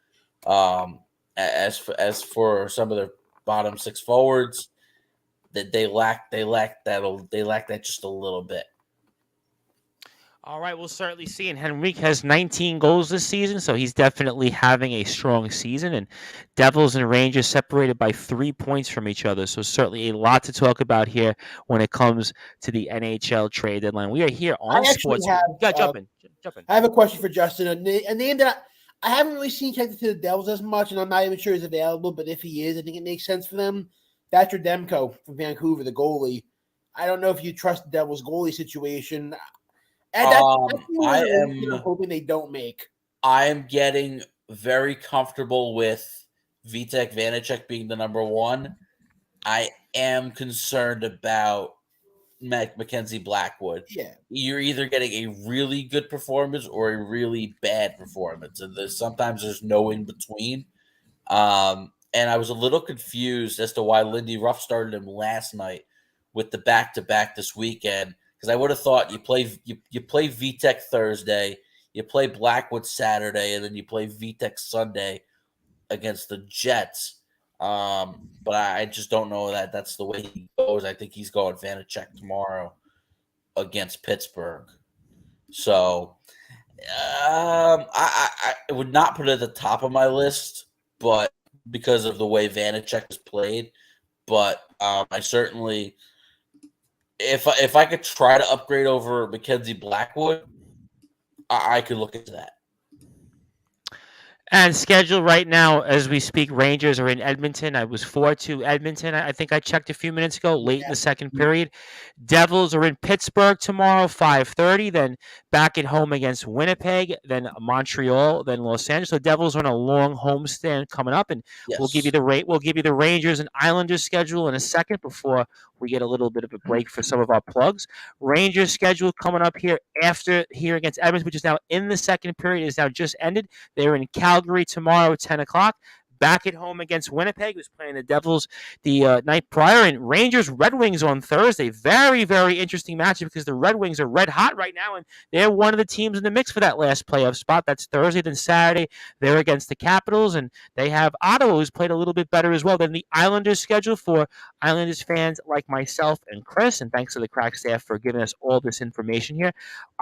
F: as for some of their bottom six forwards, that they lack that just a little bit.
A: All right, we'll certainly see. And Henrique has 19 goals this season, so he's definitely having a strong season. And Devils and Rangers separated by 3 points from each other, so certainly a lot to talk about here when it comes to the NHL trade deadline. We are here on Sports. Jump in.
D: I have a question for Justin. A name that I haven't really seen connected to the Devils as much, and I'm not even sure he's available, but if he is, I think it makes sense for them. Thatcher Demko from Vancouver, the goalie. I don't know if you trust the Devils' goalie situation. And I'm hoping they don't make.
F: I am getting very comfortable with Vitek Vanacek being the number one. I am concerned about Mackenzie Blackwood.
D: Yeah,
F: you're either getting a really good performance or a really bad performance, and sometimes there's no in between. And I was a little confused as to why Lindy Ruff started him last night with the back-to-back this weekend. Because I would have thought you play Vitek Thursday, you play Blackwood Saturday, and then you play Vitek Sunday against the Jets. But I just don't know that that's the way he goes. I think he's going Vanacek tomorrow against Pittsburgh. So I would not put it at the top of my list, but because of the way Vanacek was played. But I certainly. If I could try to upgrade over Mackenzie Blackwood, I could look into that.
A: And schedule right now, as we speak, Rangers are in Edmonton. I was 4-2 Edmonton. I think I checked a few minutes ago, late in the second period. Devils are in Pittsburgh tomorrow, 5:30. Then back at home against Winnipeg, then Montreal, then Los Angeles. So Devils are on a long homestand coming up, and we'll give you the Rangers and Islanders schedule in a second before we get a little bit of a break for some of our plugs. Rangers schedule coming up here after here against Edmonton, which is now in the second period, is now just ended. They're in Calgary tomorrow at 10 o'clock. Back at home against Winnipeg, who's playing the Devils the night prior. And Rangers-Red Wings on Thursday. Very, very interesting matchup because the Red Wings are red hot right now, and they're one of the teams in the mix for that last playoff spot. That's Thursday. Then Saturday, they're against the Capitals, and they have Ottawa, who's played a little bit better as well than the Islanders schedule for Islanders fans like myself and Chris. And thanks to the Crack staff for giving us all this information here.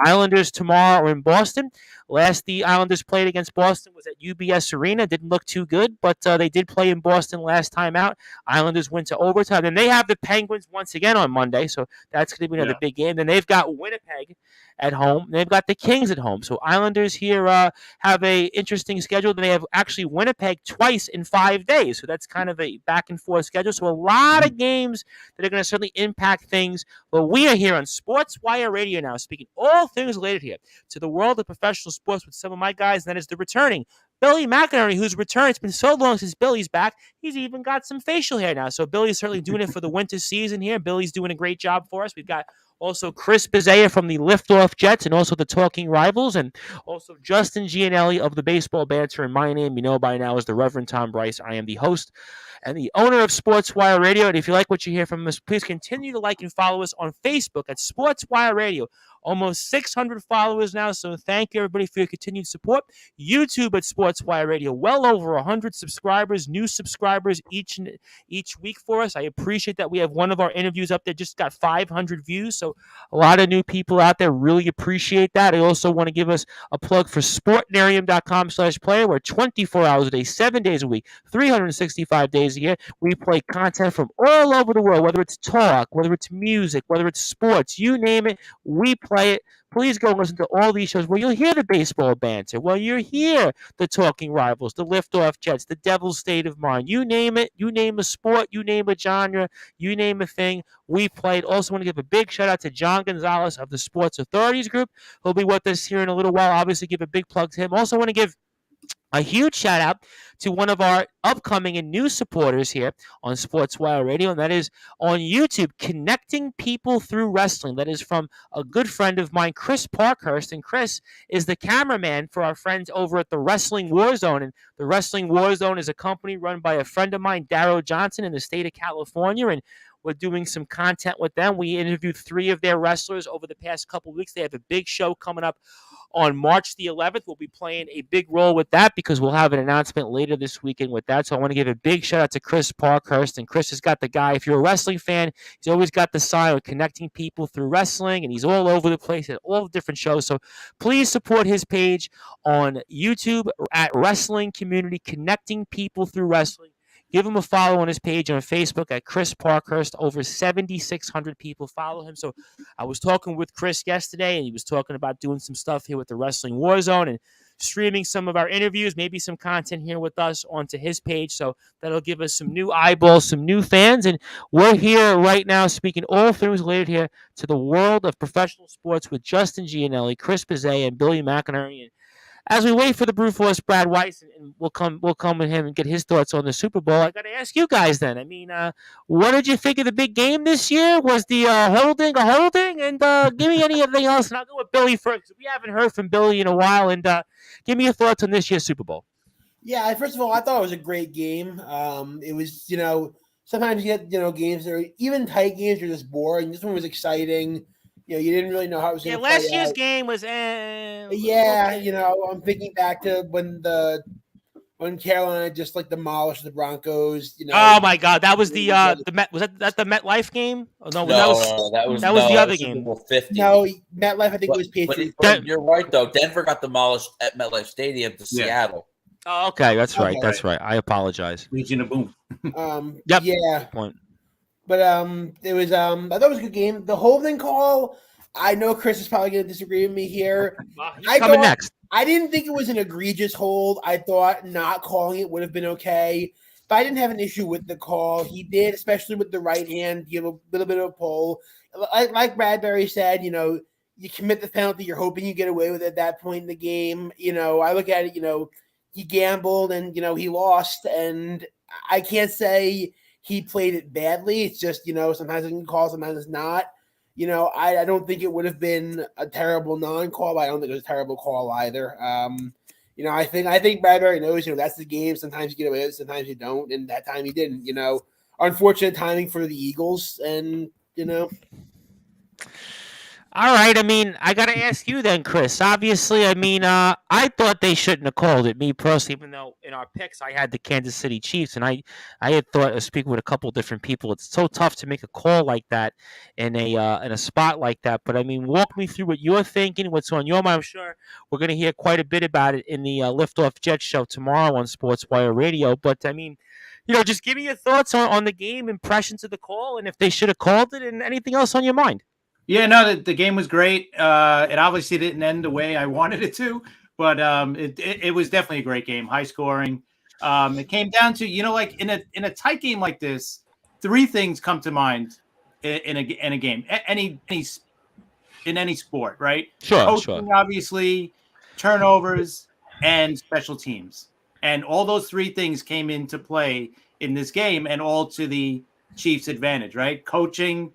A: Islanders tomorrow are in Boston. Last the Islanders played against Boston was at UBS Arena. Didn't look too good, but they did play in Boston last time out. Islanders went to overtime. And they have the Penguins once again on Monday, so that's going to be another big game. Then they've got Winnipeg at home. They've got the Kings at home. So Islanders here have a interesting schedule. They have actually Winnipeg twice in 5 days. So that's kind of a back and forth schedule. So a lot of games that are going to certainly impact things. But we are here on Sportswire Radio now, speaking all things related here to the world of professional sports with some of my guys. And that is the returning Billy McInerney, who's returned. It's been so long since Billy's back. He's even got some facial hair now. So Billy's certainly doing it for the winter season here. Billy's doing a great job for us. We've got also Chris Bizzea from the Liftoff Jets and also the Talking Rivals, and also Justin Gianelli of the Baseball Banter. And my name, you know by now, is the Reverend Tom Bryce. I am the host and the owner of Sportswire Radio. And if you like what you hear from us, please continue to like and follow us on Facebook at Sportswire Radio. Almost 600 followers now, so thank you, everybody, for your continued support. YouTube at Sportswire Radio, well over 100 subscribers, new subscribers each week for us. I appreciate that. We have one of our interviews up there, just got 500 views, so a lot of new people out there. Really appreciate that. I also want to give us a plug for sportnarium.com/player, where 24 hours a day, 7 days a week, 365 days a year, we play content from all over the world, whether it's talk, whether it's music, whether it's sports, you name it, we play it. Please go listen to all these shows where you'll hear the baseball banter, where you'll hear the Talking Rivals, the Liftoff Jets, the Devil's State of Mind. You name it. You name a sport. You name a genre. You name a thing. We played. Also want to give a big shout out to John Gonzalez of the Sports Authorities Group. He'll be with us here in a little while. Obviously, give a big plug to him. Also want to give a huge shout out to one of our upcoming and new supporters here on Sportswire Radio, and that is on YouTube, Connecting People Through Wrestling. That is from a good friend of mine, Chris Parkhurst, and Chris is the cameraman for our friends over at the Wrestling War Zone. And the Wrestling War Zone is a company run by a friend of mine, Darrow Johnson, in the state of California, and we're doing some content with them. We interviewed 3 of their wrestlers over the past couple of weeks. They have a big show coming up on March the 11th. We'll be playing a big role with that because we'll have an announcement later this weekend with that. So I want to give a big shout out to Chris Parkhurst. And Chris has got the guy, if you're a wrestling fan, he's always got the sign of Connecting People Through Wrestling, and he's all over the place at all the different shows. So please support his page on YouTube at Wrestling Community, Connecting People Through Wrestling. Give him a follow on his page on Facebook at Chris Parkhurst. Over 7,600 people follow him. So I was talking with Chris yesterday, and he was talking about doing some stuff here with the Wrestling War Zone and streaming some of our interviews, maybe some content here with us onto his page. So that'll give us some new eyeballs, some new fans. And we're here right now speaking all things related here to the world of professional sports with Justin Gianelli, Chris Bizzea, and Billy McInerney. And as we wait for the Brute Force, Brad Weiss, and we'll come with him and get his thoughts on the Super Bowl, I got to ask you guys then. I mean, what did you think of the big game this year? Was the holding a holding? And give me anything else, and I'll go with Billy first. We haven't heard from Billy in a while, and give me your thoughts on this year's Super Bowl.
D: Yeah, first of all, I thought it was a great game. It was, sometimes you get, games that are even tight games are just boring. This one was exciting. You didn't really know how it was going to play out.
A: Last year's game was
D: yeah, okay. I'm thinking back to when Carolina just demolished the Broncos.
A: Oh my God, that was the Met. Was that the MetLife game? Oh, no, that was the other game.
F: 50.
D: No, MetLife. I think it was Patriots.
F: But you're right though. Denver got demolished at MetLife Stadium to Seattle.
A: Oh, okay, that's right. That's right. I apologize.
E: Legion of Boom.
A: Yep.
D: Yeah.
A: Point.
D: But it was I thought it was a good game. The holding call, I know Chris is probably going to disagree with me here.
A: Coming next.
D: I didn't think it was an egregious hold. I thought not calling it would have been okay. But I didn't have an issue with the call. He did, especially with the right hand, give a little bit of a pull. Like Bradbury said, you commit the penalty, you're hoping you get away with it at that point in the game. I look at it, he gambled and, he lost. And I can't say he played it badly. It's just, sometimes it can call, sometimes it's not. I don't think it would have been a terrible non-call. I don't think it was a terrible call either. I think Bradbury knows, that's the game. Sometimes you get away with it, sometimes you don't. And that time he didn't, unfortunate timing for the Eagles. And,
A: All right. I mean, I got to ask you then, Chris. Obviously, I mean, I thought they shouldn't have called it, me personally, even though in our picks I had the Kansas City Chiefs. And I had thought, speaking with a couple of different people, it's so tough to make a call like that in a spot like that. But, I mean, walk me through what you're thinking, what's on your mind. I'm sure we're going to hear quite a bit about it in the Liftoff Jets show tomorrow on Sportswire Radio. But, I mean, just give me your thoughts on the game, impressions of the call, and if they should have called it, and anything else on your mind.
E: Yeah, no, the game was great. It obviously didn't end the way I wanted it to, but it was definitely a great game, high scoring. It came down to, like in a tight game like this, three things come to mind in a game, in any sport, right?
A: Sure, sure.
E: Coaching, obviously, turnovers, and special teams, and all those three things came into play in this game, and all to the Chiefs' advantage, right? Coaching,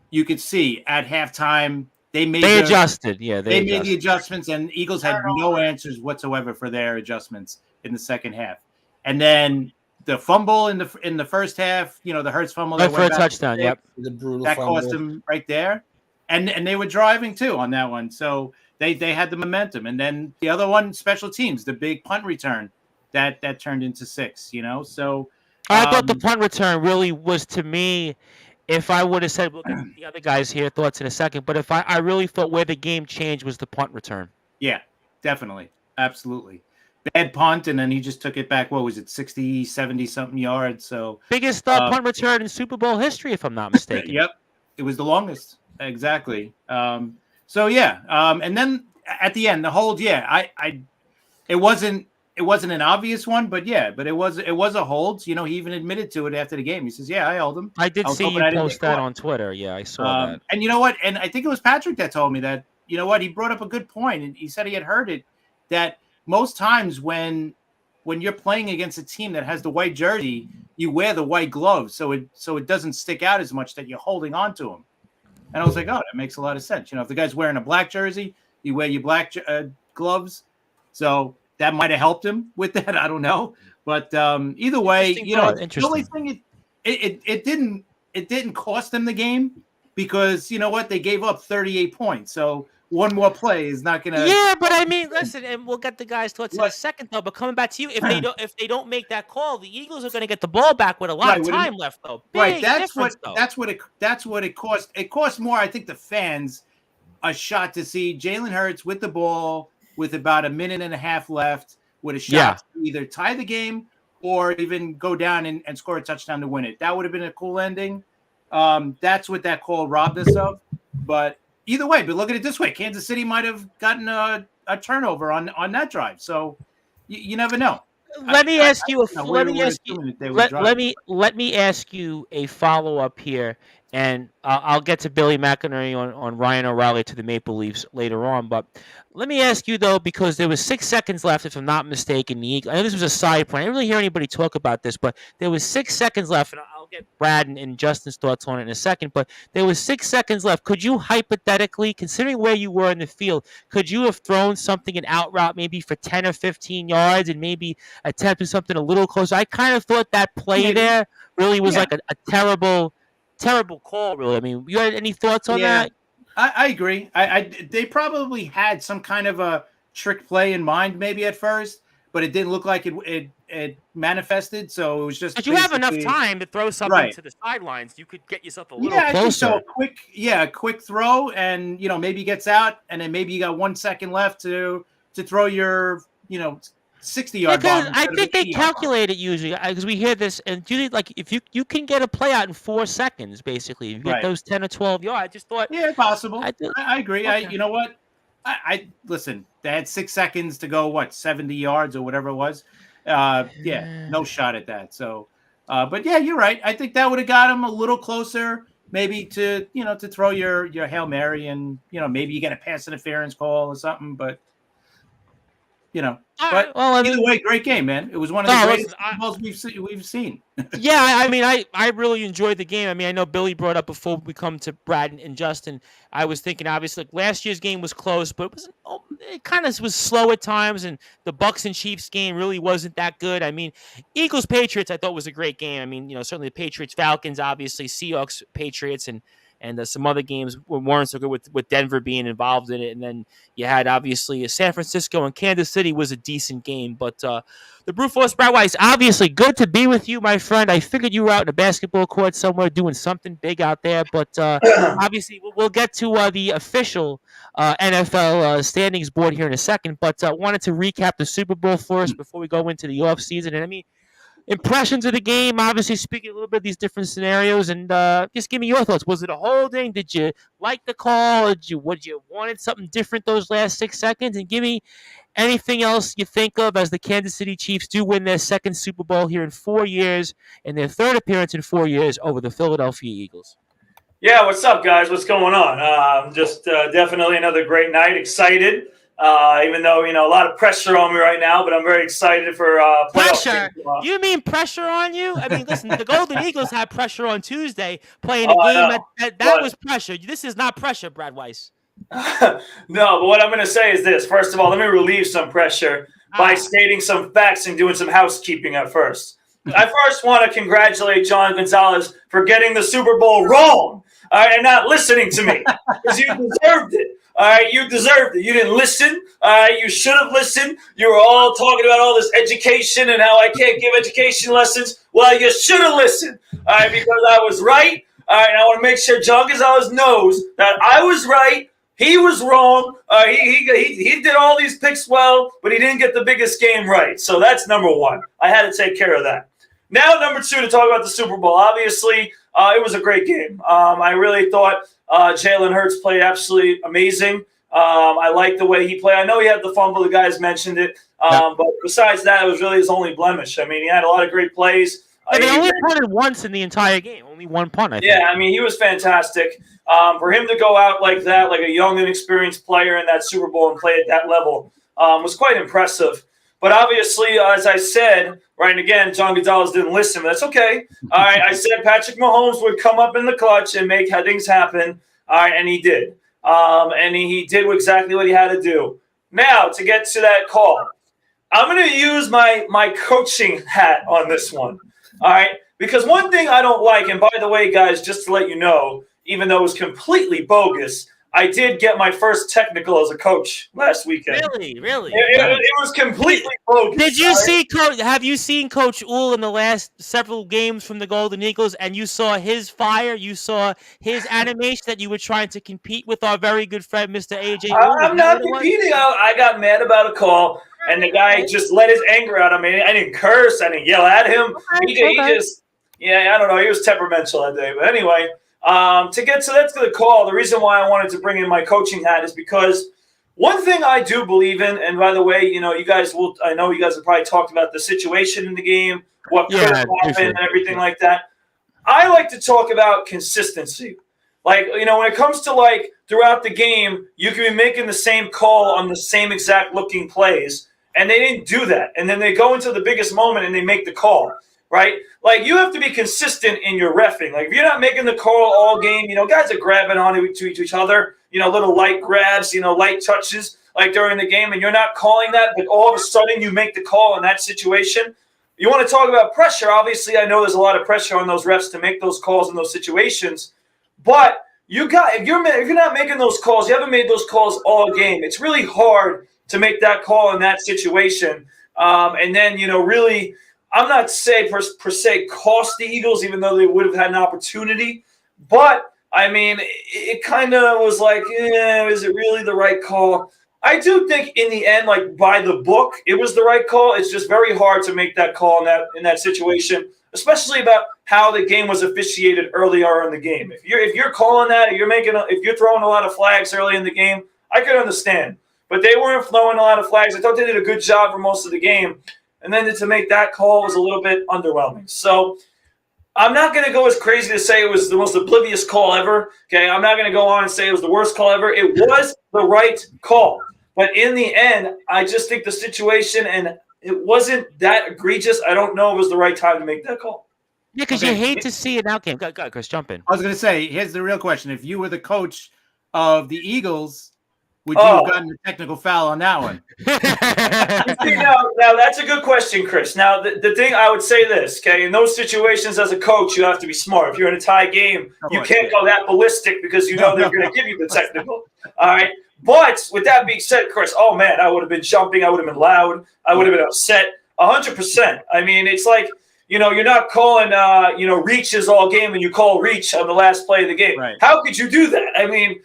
E: you could see at halftime
A: They adjusted. Yeah, they
E: they made the
A: adjusted.
E: adjustments, and Eagles had no answers whatsoever for their adjustments in the second half. And then the fumble in the first half, the Hurts fumble
A: Right
E: that
A: for a
E: went back
A: touchdown. Yep.
D: The brutal
E: that
D: fumble.
E: cost them right there. And they were driving too on that one, so they had the momentum. And then the other one, special teams, the big punt return that turned into 6. So
A: I thought the punt return really was, to me, if I would have said, we'll get the other guys here thoughts in a second, but if I really thought where the game changed was the punt return.
E: Yeah, definitely. Absolutely. Bad punt, and then he just took it back. What was it, 60, 70 something yards? So
A: Biggest punt return in Super Bowl history, if I'm not mistaken.
E: Yep, it was the longest. Exactly. So yeah, and then at the end, the hold. Yeah, it wasn't an obvious one, but it was a hold. He even admitted to it after the game. He says, "Yeah, I held him."
A: I did see you post that on Twitter. Yeah, I saw that.
E: And you know what? And I think it was Patrick that told me that. You know what? He brought up a good point, and he said he had heard it that most times when you're playing against a team that has the white jersey, you wear the white gloves, so it doesn't stick out as much that you're holding on to them. And I was like, oh, that makes a lot of sense. If the guy's wearing a black jersey, you wear your black gloves. So that might have helped him with that. I don't know. But either way, the only thing it didn't cost them the game because you know what? They gave up 38 points. So one more play is not going to.
A: Yeah, but I mean, listen, and we'll get the guys' thoughts in a second, though. But coming back to you, if they don't make that call, the Eagles are going to get the ball back with a lot of time left, though.
E: Right, that's what it cost. It cost more, I think, the fans a shot to see Jalen Hurts with the ball with about a minute and a half left, with a shot to either tie the game or even go down and score a touchdown to win it. That would have been a cool ending. That's what that call robbed us of. But either way, but look at it this way: Kansas City might have gotten a turnover on that drive. So you never know.
A: Let me ask you a follow-up here, and I'll get to Billy McInerney on Ryan O'Reilly to the Maple Leafs later on. But let me ask you, though, because there was 6 seconds left, if I'm not mistaken. I know this was a side point. I didn't really hear anybody talk about this, but there was 6 seconds left, and I'll get Brad and Justin's thoughts on it in a second. But there was 6 seconds left. Could you hypothetically, considering where you were in the field, could you have thrown something an out route maybe for 10 or 15 yards and maybe attempted something a little closer? I kind of thought that play there really was like a terrible call, really. I mean, you had any thoughts on that?
E: I agree. They probably had some kind of a trick play in mind maybe at first, but it didn't look like it manifested. So it was just.
A: But you have enough time to throw something to the sidelines. You could get yourself a little closer.
E: I think so. A quick throw, and maybe he gets out, and then maybe you got 1 second left to throw your 60-yard bomb.
A: I think they calculate it usually because we hear this, and usually, like, if you can get a play out in 4 seconds, basically, if you get those 10 or 12 yards. I just thought,
E: possible. I agree. Okay. You know what? I listen. They had 6 seconds to go. 70 yards or whatever it was. No shot at that. So, but yeah, you're right. I think that would have got him a little closer, maybe to throw your Hail Mary, and maybe you get a pass interference call or something, but. But either way, great game, man. It was one of the greatest balls we've seen.
A: Yeah, I mean, I really enjoyed the game. I mean, I know Billy brought up before we come to Brad and Justin. I was thinking, obviously, last year's game was close, but it kind of was slow at times, and the Bucs and Chiefs game really wasn't that good. I mean, Eagles Patriots I thought was a great game. I mean, certainly the Patriots Falcons, obviously Seahawks Patriots, and some other games weren't so good with Denver being involved in it. And then you had, obviously, San Francisco and Kansas City was a decent game. But the Brute Force Brad Weiss, obviously good to be with you, my friend. I figured you were out in a basketball court somewhere doing something big out there. But obviously we'll get to the official NFL standings board here in a second. But wanted to recap the Super Bowl for us before we go into the offseason. And I mean, impressions of the game. Obviously, speaking a little bit of these different scenarios, and just give me your thoughts. Was it a holding? Did you like the call? Would you wanted something different those last 6 seconds? And give me anything else you think of as the Kansas City Chiefs do win their second Super Bowl here in 4 years and their third appearance in 4 years over the Philadelphia Eagles.
G: Yeah, what's up, guys? What's going on? Just definitely another great night. Excited, even though a lot of pressure on me right now, but I'm very excited for
A: pressure. You mean pressure on you? I mean, listen, the Golden Eagles had pressure on Tuesday playing a game that was pressure. This is not pressure, Brad Weiss.
G: No, but what I'm going to say is this. First of all, let me relieve some pressure by stating some facts and doing some housekeeping at first. I first want to congratulate John Gonzalez for getting the Super Bowl wrong. All right, and not listening to me, because you deserved it. All right, you deserved it. You didn't listen. All right, you should have listened. You were all talking about all this education and how I can't give education lessons. Well, you should have listened. All right, because I was right. All right, and I want to make sure John Gonzalez knows that I was right. He was wrong. He did all these picks well, but he didn't get the biggest game right. So that's number one. I had to take care of that. Now, number two, to talk about the Super Bowl. Obviously, it was a great game. I really thought Jalen Hurts played absolutely amazing. I liked the way he played. I know he had the fumble. The guys mentioned it. But besides that, it was really his only blemish. I mean, he had a lot of great plays.
A: He only punted once in the entire game. Only one punt, I think.
G: Yeah, I mean, he was fantastic. For him to go out like that, like a young, inexperienced player in that Super Bowl and play at that level was quite impressive. But obviously, as I said, right, and again, John Gonzalez didn't listen, but that's okay. All right, I said Patrick Mahomes would come up in the clutch and make things happen. All right, and he did. And he did exactly what he had to do. Now, to get to that call, I'm going to use my coaching hat on this one. All right, because one thing I don't like, and by the way, guys, just to let you know, even though it was completely bogus, I did get my first technical as a coach last weekend.
A: Really?
G: It was completely bogus.
A: Did you see have you seen Coach Uhl in the last several games from the Golden Eagles, and you saw his fire? You saw his animation that you were trying to compete with our very good friend, Mr. AJ Uhl?
G: I'm not competing. I got mad about a call, and the guy just let his anger out on me. I didn't curse. I didn't yell at him. He just, I don't know. He was temperamental that day. But anyway, to get to the call, the reason why I wanted to bring in my coaching hat is because one thing I do believe in, and by the way, I know you guys have probably talked about the situation in the game, what could have happened and everything like that. I like to talk about consistency. Like, when it comes to throughout the game, you can be making the same call on the same exact looking plays, and they didn't do that. And then they go into the biggest moment and they make the call. Right? Like, you have to be consistent in your reffing. Like, if you're not making the call all game, guys are grabbing onto each other, little light grabs, light touches, like during the game, and you're not calling that, but all of a sudden you make the call in that situation. You want to talk about pressure. Obviously, I know there's a lot of pressure on those refs to make those calls in those situations, but if you're not making those calls, you haven't made those calls all game. It's really hard to make that call in that situation. And then, really, I'm not saying per se cost the Eagles, even though they would have had an opportunity. But, I mean, it kind of was like, is it really the right call? I do think in the end, by the book, it was the right call. It's just very hard to make that call in that situation, especially about how the game was officiated earlier in the game. If you're calling that, if you're throwing a lot of flags early in the game, I could understand. But they weren't throwing a lot of flags. I thought they did a good job for most of the game. And then to make that call was a little bit underwhelming. So I'm not going to go as crazy to say it was the most oblivious call ever. Okay, I'm not going to go on and say it was the worst call ever. It was the right call. But in the end, I just think the situation, and it wasn't that egregious. I don't know if it was the right time to make that call.
A: Yeah, because you hate to see an outcome. Go, Chris, jump in.
E: I was going to say, here's the real question. If you were the coach of the Eagles, would you have gotten a technical foul on that one?
G: Now, that's a good question, Chris. Now, the thing I would say this, okay, in those situations as a coach, you have to be smart. If you're in a tie game, you can't go that ballistic because they're going to give you the technical. All right. But with that being said, Chris, oh, man, I would have been jumping. I would have been loud. I would have been upset 100%. I mean, it's like, you're not calling, reaches all game and you call reach on the last play of the game. Right. How could you do that? I mean,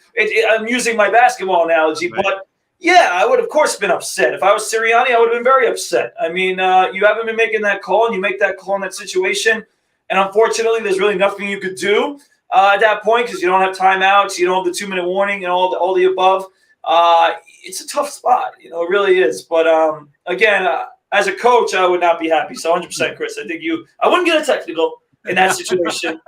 G: I'm using my basketball analogy, right. But Yeah, I would, of course, been upset. If I was Sirianni, I would have been very upset. I mean, you haven't been making that call, and you make that call in that situation, and unfortunately, there's really nothing you could do at that point because you don't have timeouts, you don't have the 2-minute warning, and all the above. It's a tough spot, it really is. But again, as a coach, I would not be happy. So 100%, Chris. I think I wouldn't get a technical in that situation.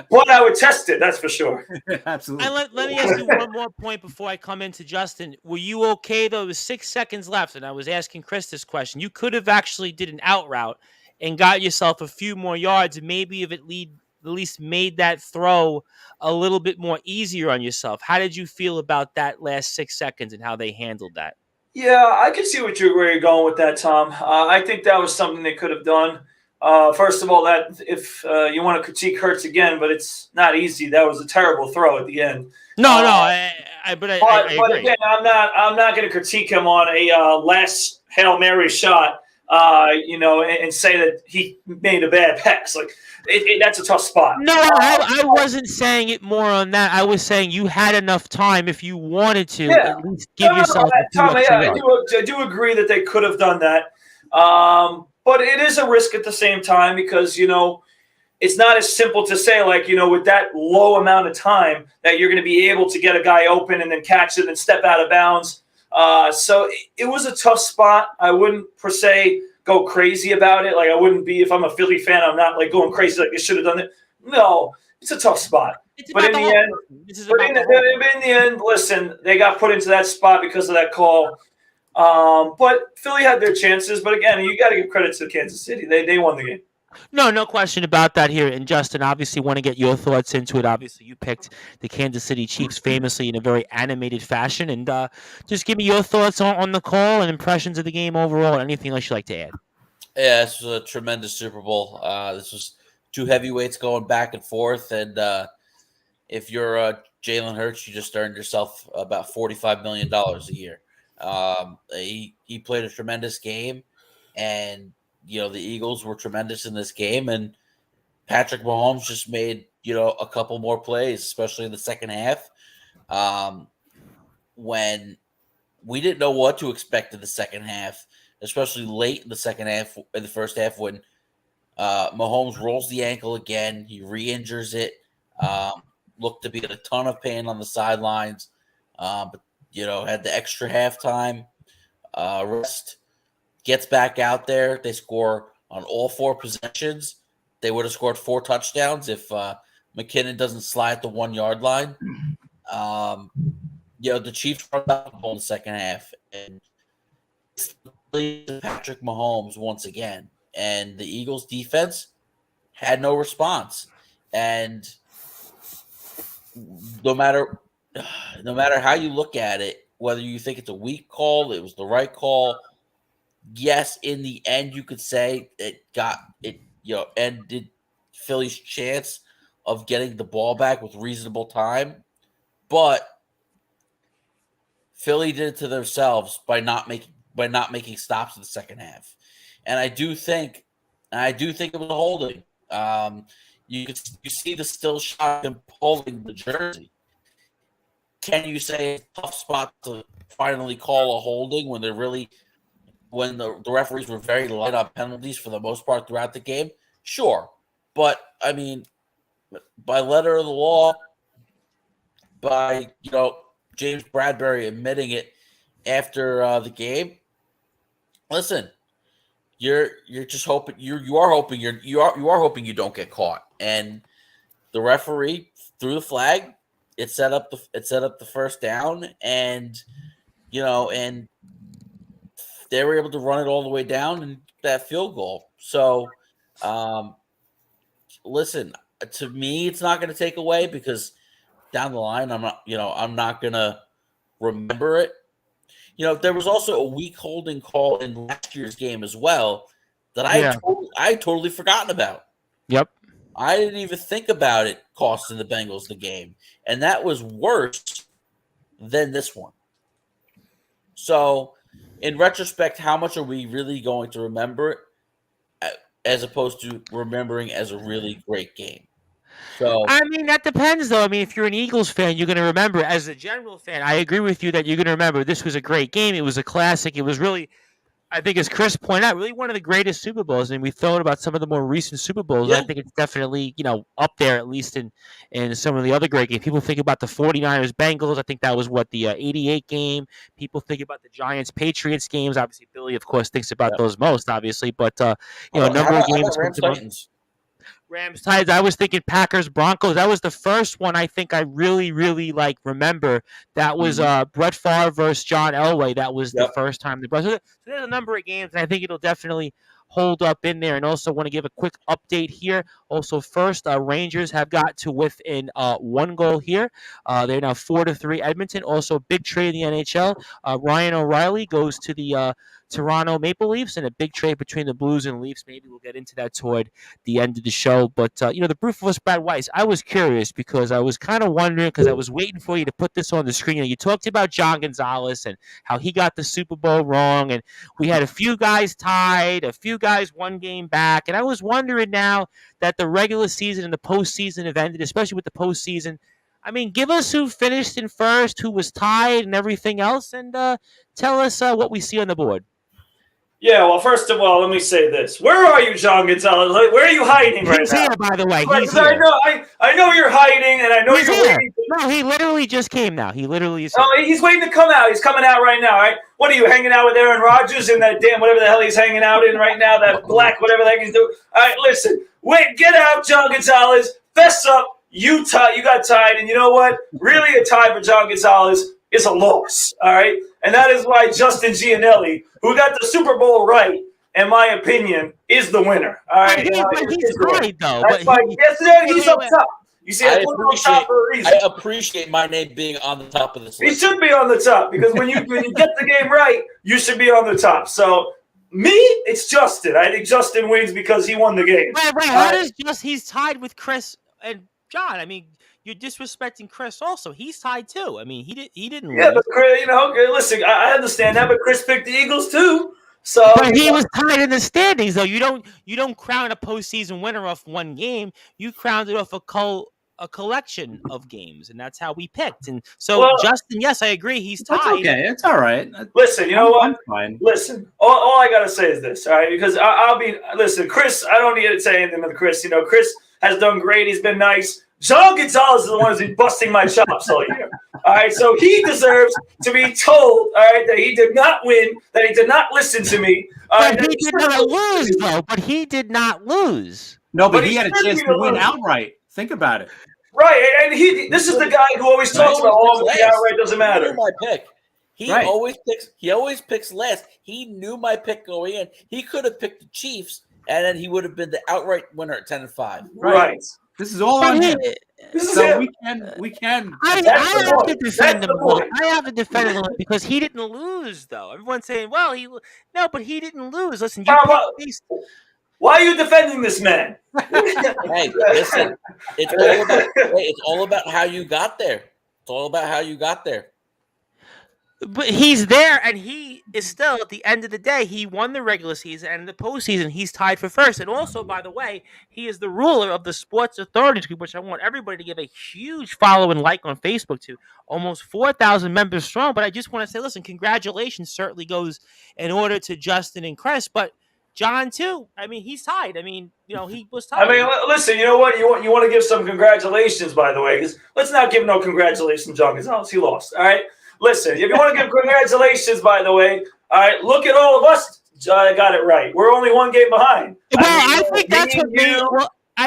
G: But I would test it, that's for sure.
E: Absolutely.
A: And let me ask you one more point before I come into Justin. Were you okay, though? There was 6 seconds left, and I was asking Chris this question. You could have actually did an out route and got yourself a few more yards, and maybe if it at least made that throw a little bit more easier on yourself. How did you feel about that last 6 seconds and how they handled that?
G: Yeah, I can see where you're going with that, Tom. I think that was something they could have done. First of all, that if you want to critique Hurts again, but it's not easy. That was a terrible throw at the end.
A: I agree.
G: Again, I'm not going to critique him on a last Hail Mary shot. And say that he made a bad pass. Like that's a tough spot.
A: No, I wasn't saying it more on that. I was saying you had enough time if you wanted to at least give yourself a few extra yards.
G: I do agree that they could have done that. But it is a risk at the same time because, it's not as simple to say, like, with that low amount of time that you're going to be able to get a guy open and then catch it and step out of bounds. So it was a tough spot. I wouldn't, per se, go crazy about it. Like, I wouldn't be, if I'm a Philly fan, I'm not, like, going crazy like I should have done it. No, it's a tough spot. But in the end, listen, they got put into that spot because of that call. But Philly had their chances. But again, you got to give credit to Kansas City. They won the game.
A: No question about that here. And Justin, obviously, want to get your thoughts into it. Obviously, you picked the Kansas City Chiefs famously in a very animated fashion. And just give me your thoughts on the call and impressions of the game overall. Anything else you'd like to add?
F: Yeah, this was a tremendous Super Bowl. This was two heavyweights going back and forth. And if you're Jalen Hurts, you just earned yourself about $45 million a year. He played a tremendous game, and the Eagles were tremendous in this game, and Patrick Mahomes just made a couple more plays, especially in the second half, when we didn't know what to expect in the second half, especially late in the second half. In the first half, when Mahomes rolls the ankle again, he re-injures it, looked to be in a ton of pain on the sidelines, but had the extra halftime rest, gets back out there. They score on all 4 possessions. They would have scored 4 touchdowns if McKinnon doesn't slide at the 1-yard line. The Chiefs run out the ball in the second half, and Patrick Mahomes once again, and the Eagles defense had no response. And no matter how you look at it, whether you think it's a weak call, it was the right call. Yes, in the end, you could say ended Philly's chance of getting the ball back with reasonable time, but Philly did it to themselves by not making stops in the second half. And I do think it was a holding. You see the still shot him pulling the jersey. Can you say it's a tough spot to finally call a holding when the referees were very light on penalties for the most part throughout the game? Sure. But, I mean, by letter of the law, by, James Bradbury admitting it after the game, listen, you're just hoping you are hoping you don't get caught. And the referee threw the flag. It set up the first down, and and they were able to run it all the way down and that field goal. So, listen, to me, it's not going to take away, because down the line, I'm not going to remember it. There was also a weak holding call in last year's game as well that I totally forgotten about.
A: Yep.
F: I didn't even think about it costing the Bengals the game, and that was worse than this one. So, in retrospect, how much are we really going to remember it as opposed to remembering as a really great game? So
A: I mean, that depends, though. I mean, if you're an Eagles fan, you're going to remember. As a general fan, I agree with you that you're going to remember this was a great game. It was a classic. It was really, I think, as Chris pointed out, really one of the greatest Super Bowls. And we thought about some of the more recent Super Bowls. I
F: Yeah.
A: think it's definitely, up there, at least in some of the other great games. People think about the 49ers Bengals. I think that was the 88 game. People think about the Giants Patriots games. Obviously, Billy, of course, thinks about those most, obviously. But, a number of games.
F: Rams Titans.
A: Rams Titans. I was thinking Packers Broncos. That was the first one I think I really, really remember. That was Brett Favre versus John Elway. That was the first time they brought. So there's a number of games, and I think it'll definitely hold up in there. And also want to give a quick update here. Also, first, Rangers have got to within 1 goal here. They're now 4-3 Edmonton. Also, big trade in the NHL. Ryan O'Reilly goes to the Toronto Maple Leafs, and a big trade between the Blues and Leafs. Maybe we'll get into that toward the end of the show. But, the proof was Brad Weiss. I was curious because I was kind of wondering, because I was waiting for you to put this on the screen. You talked about John Gonzalez and how he got the Super Bowl wrong, and we had a few guys tied, a few guys 1 game back. And I was wondering now that the regular season and the postseason have ended, especially with the postseason. I mean, give us who finished in first, who was tied, and everything else, and tell us what we see on the board.
G: Yeah, well, first of all, let me say this. Where are you, John Gonzalez? Where are you hiding right now?
A: He's here, by the way. He's
G: here.
A: here.
G: I know you're hiding, and I know
A: He's
G: you're
A: here.
G: waiting.
A: No, he literally just came now. He literally is here.
G: Oh, he's waiting to come out. He's coming out right now, right? What are you, hanging out with Aaron Rodgers in that damn whatever the hell he's hanging out in right now, that black whatever the heck he's doing? All right, listen. Wait, get out, John Gonzalez. Fess up. You got tied, and you know what? Really a tie for John Gonzalez is a loss, all right? And that is why Justin Gianelli, who got the Super Bowl right, in my opinion, is the winner. All right,
A: he's right though.
G: That's why he's up top. You see,
F: I appreciate my name being on the top of this list.
G: He should be on the top because when you get the game right, you should be on the top. So me, it's Justin. I think Justin wins because he won the game.
A: Right. How does he's tied with Chris and John? I mean, you're disrespecting Chris also. He's tied too. I mean, he didn't win.
G: Yeah, but Chris, listen, I understand that, but Chris picked the Eagles too. So,
A: but he was tied in the standings, though. You don't crown a postseason winner off 1 game. You crowned it off a collection of games, and that's how we picked. And so, Justin, yes, I agree. He's tied.
E: That's okay. It's all right.
G: Listen, you know what?
E: I'm fine.
G: Listen, all I gotta say is this, all right? Because listen, Chris. I don't need to say anything to Chris. Chris has done great. He's been nice. John Gonzalez is the one who's been busting my chops all year. All right, so he deserves to be told, all right, that he did not win, that he did not listen to me.
A: But he did not lose, though. But he did not lose.
E: No, but he had a chance to win outright. Think about it.
G: Right, and this is the guy who always talks about the outright doesn't matter.
F: He knew my pick. He always picks last. He knew my pick going in. He could have picked the Chiefs, and then he would have been the outright winner at 10-5.
G: Right.
E: This is all on him. So we can.
A: I have to defend him. I have to defend him because he didn't lose, though. Everyone's saying, "Well, but he didn't lose." Listen,
G: why are you defending this man?
F: Hey, listen, it's all about how you got there. It's all about how you got there.
A: But he's there, and he is still, at the end of the day, he won the regular season, and in the postseason, he's tied for first. And also, by the way, he is the ruler of the Sports Authority Group, which I want everybody to give a huge follow and like on Facebook to. Almost 4,000 members strong. But I just want to say, listen, congratulations certainly goes in order to Justin and Chris, but John, too. I mean, he's tied. I mean, he was tied.
G: I mean, listen, you know what? You want to give some congratulations, by the way, because let's not give no congratulations to John Gonzalez. He lost, all right? Listen, if you want to give congratulations, by the way, all right, look at all of us got it right. We're only 1 game behind.
A: Well, I think that's what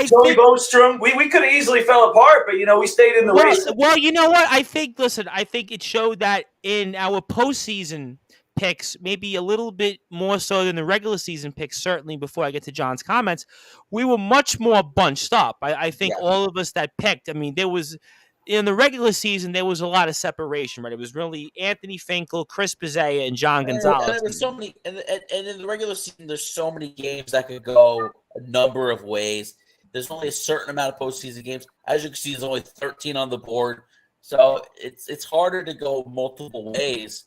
G: Joey Bostrom, we could have easily fell apart, but, we stayed in the race.
A: Well, you know what? I think it showed that in our postseason picks, maybe a little bit more so than the regular season picks, certainly before I get to John's comments, we were much more bunched up. I think all of us that picked, I mean, there was – in the regular season, there was a lot of separation, right? It was really Anthony Finkel, Chris Pizzea, and John Gonzalez.
F: And there's so many, and in the regular season, there's so many games that could go a number of ways. There's only a certain amount of postseason games. As you can see, there's only 13 on the board, so it's harder to go multiple ways.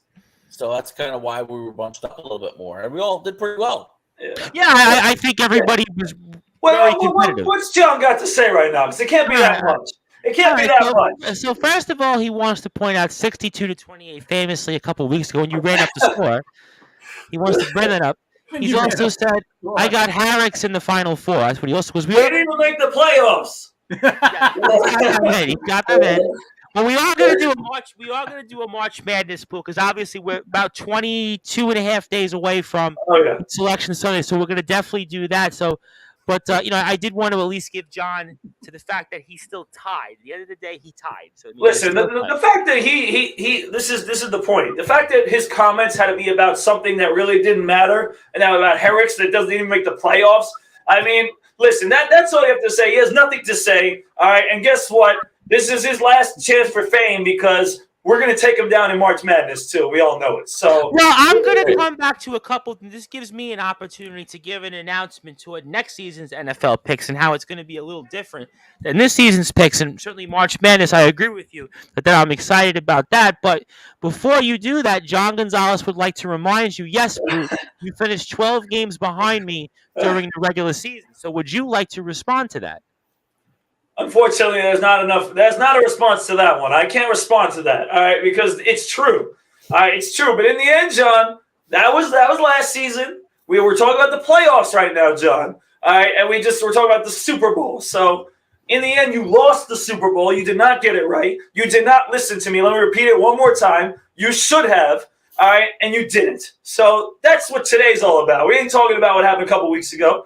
F: So that's kind of why we were bunched up a little bit more, and we all did pretty well.
A: Yeah, I think everybody was Very competitive.
G: What's John got to say right now? Because it can't be that much. It can't be that much.
A: So first of all, he wants to point out 62-28 famously a couple of weeks ago when you ran up the score. He wants to bring that up. He's also said, I got Harris in the Final Four. That's what he also was.
G: We didn't even make the playoffs.
A: He got them in. But we are going to do a March. We are going to do a March Madness pool because obviously we're about 22 and a half days away from Selection Sunday, so we're going to definitely do that. So, but I did want to at least give John to the fact that he's still tied. At the end of the day, he tied. So
G: listen, the fact that he this is the point. The fact that his comments had to be about something that really didn't matter, and now about Herrick's that doesn't even make the playoffs. I mean, listen, that's all you have to say. He has nothing to say. All right, and guess what? This is his last chance for fame because we're going to take him down in March Madness, too. We all know it. So,
A: well, I'm going to come back to a couple. This gives me an opportunity to give an announcement toward next season's NFL picks and how it's going to be a little different than this season's picks. And certainly March Madness, I agree with you that I'm excited about that. But before you do that, John Gonzalez would like to remind you, yes, Bruce, you finished 12 games behind me during the regular season. So would you like to respond to that?
G: Unfortunately, there's not enough. There's not a response to that one. I can't respond to that. All right, because it's true. All right, it's true. But in the end, John, that was last season. We were talking about the playoffs right now, John. All right, and we're talking about the Super Bowl. So in the end, you lost the Super Bowl. You did not get it right. You did not listen to me. Let me repeat it one more time. You should have. All right, and you didn't. So that's what today's all about. We ain't talking about what happened a couple weeks ago.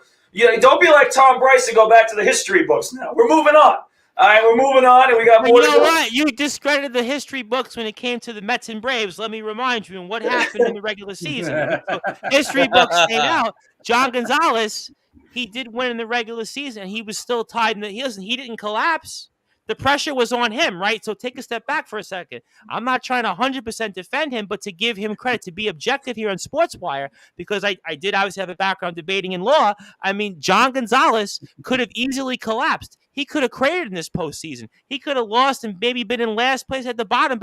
G: Don't be like Tom Bryce and go back to the history books now. We're moving on. All right, we're moving on, and we got more to go.
A: What? You discredited the history books when it came to the Mets and Braves. Let me remind you what happened in the regular season. So history books came out. John Gonzalez, he did win in the regular season. He was still tied. He didn't collapse. The pressure was on him, right? So take a step back for a second. I'm not trying to 100% defend him, but to give him credit, to be objective here on Sportswire, because I did obviously have a background debating in law. I mean, John Gonzalez could have easily collapsed. He could have cratered in this postseason. He could have lost and maybe been in last place at the bottom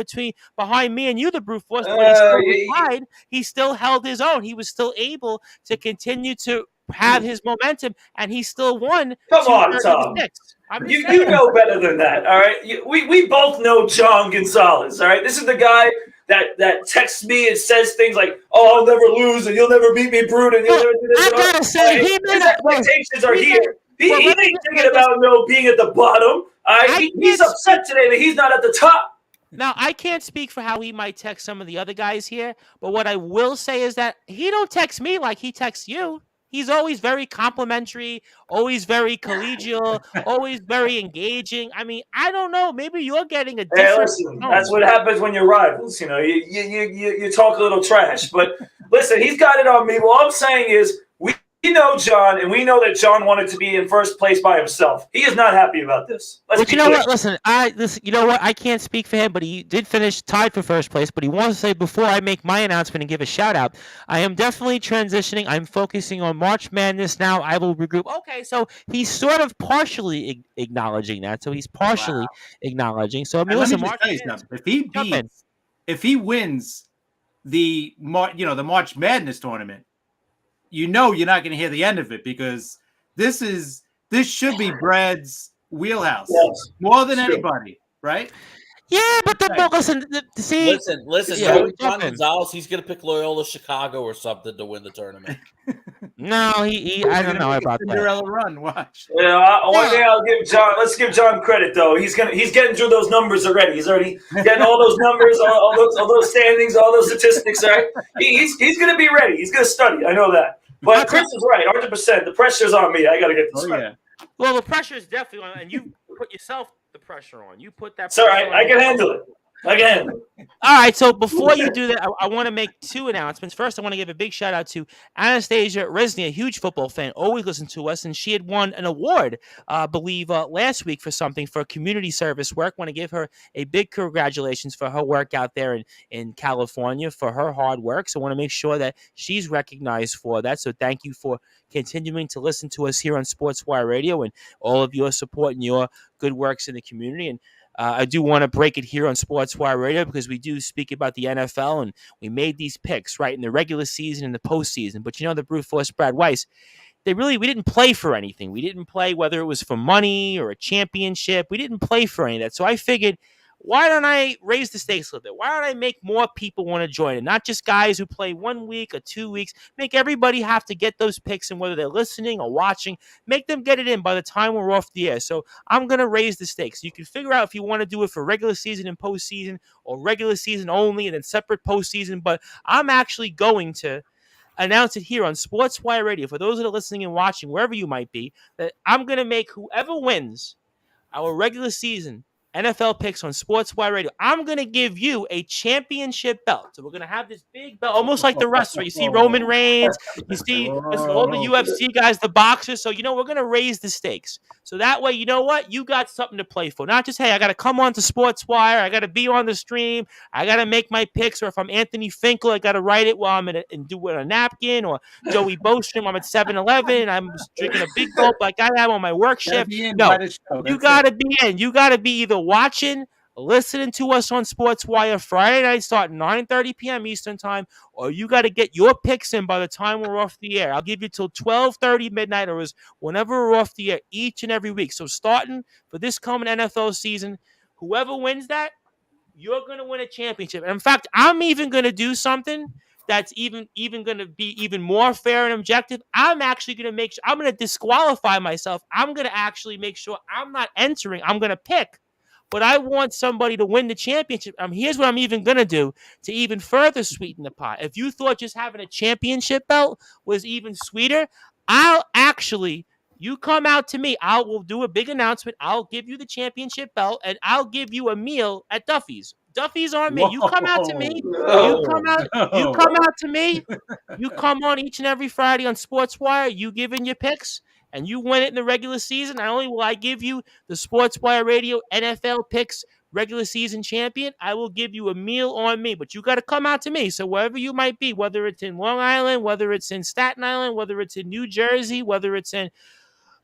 A: behind me and you, the Brute Force. But he still held his own. He was still able to continue to have his momentum, and he still won.
G: Come on, Tom. You know better than that, all right? We both know John Gonzalez, all right? This is the guy that texts me and says things like, "Oh, I'll never lose, and you'll never beat me, Brute, and you'll never do this."
A: I gotta say,
G: his expectations are here. He ain't thinking about being at the bottom. He's upset today that he's not at the top.
A: Now, I can't speak for how he might text some of the other guys here, but what I will say is that he don't text me like he texts you. He's always very complimentary, always very collegial, always very engaging. I mean, I don't know. Maybe you're getting a different.
G: Hey, listen, that's what happens when you're rivals. You talk a little trash. But listen, he's got it on me. What I'm saying is, we know John, and we know that John wanted to be in first place by himself. He is not happy about this.
A: But you know what? Listen, you know what? I can't speak for him, but he did finish tied for first place. But he wants to say, before I make my announcement and give a shout out, I am definitely transitioning. I'm focusing on March Madness now. I will regroup. Okay, so he's sort of partially acknowledging that. So he's partially acknowledging. So I mean, listen, March Madness,
E: if he wins the March Madness tournament, you're not going to hear the end of it, because this should be Brad's wheelhouse more than anybody, right?
A: Yeah, but listen.
F: Listen. John Gonzalez, he's going to pick Loyola Chicago or something to win the tournament.
A: No, I don't know about that.
E: Cinderella run, watch.
G: Yeah, one thing I'll give John. Let's give John credit though. He's getting through those numbers already. He's already getting all those numbers, all those standings, all those statistics. Right? He's going to be ready. He's going to study. I know that. But Chris is right, 100%. The pressure's on me. I got to get this right.
A: Yeah. Well, the pressure is definitely on, and you put yourself the pressure on. You put that.
G: It's all right. I can handle it. Again.
A: All right, so before you do that, I want to make two announcements. First, I want to give a big shout out to Anastasia Resny, a huge football fan, always listens to us, and she had won an award, I believe, last week for community service work. Want to give her a big congratulations for her work out there in California, for her hard work. So I want to make sure that she's recognized for that. So thank you for continuing to listen to us here on Sportswire Radio and all of your support and your good works in the community. And I do want to break it here on Sportswire Radio because we do speak about the NFL, and we made these picks, right, in the regular season and the postseason. But the Brute Force Brad Weiss, we didn't play for anything. We didn't play whether it was for money or a championship. We didn't play for any of that. So I figured, why don't I raise the stakes a little bit? Why don't I make more people want to join it? Not just guys who play 1 week or 2 weeks. Make everybody have to get those picks, and whether they're listening or watching, make them get it in by the time we're off the air. So I'm going to raise the stakes. You can figure out if you want to do it for regular season and postseason, or regular season only and then separate postseason. But I'm actually going to announce it here on Sportswire Radio for those that are listening and watching, wherever you might be, that I'm going to make whoever wins our regular season NFL picks on Sportswire Radio, I'm going to give you a championship belt. So we're going to have this big belt, almost like the wrestler. You see Roman Reigns, you see all the UFC guys, the boxers. So, we're going to raise the stakes. So that way, you know what? You got something to play for. Not just, hey, I got to come on to Sportswire. I got to be on the stream. I got to make my picks. Or if I'm Anthony Finkel, I got to write it while I'm and do it on a napkin. Or Joey Bostrom, I'm at 7-Eleven. I'm drinking a big gulp like I am on my work shift. No, you got to be in. You got to be either watching, listening to us on Sportswire Friday night starting 9:30 p.m. Eastern time, or you got to get your picks in by the time we're off the air. I'll give you till 12:30 midnight, or whenever we're off the air each and every week. So starting for this coming NFL season, whoever wins that, you're going to win a championship. And in fact, I'm even going to do something that's even going to be even more fair and objective. I'm actually going to make sure, I'm going to disqualify myself. I'm going to actually make sure I'm not entering. I'm going to pick. But I want somebody to win the championship. Here's what I'm even going to do to even further sweeten the pot. If you thought just having a championship belt was even sweeter, you come out to me. I will do a big announcement. I'll give you the championship belt, and I'll give you a meal at Duffy's. Duffy's on me. You come out to me. You come out to me. You come on each and every Friday on Sportswire. You give in your picks, and you win it in the regular season. Not only will I give you the Sportswire Radio NFL Picks regular season champion, I will give you a meal on me. But you got to come out to me. So wherever you might be, whether it's in Long Island, whether it's in Staten Island, whether it's in New Jersey, whether it's in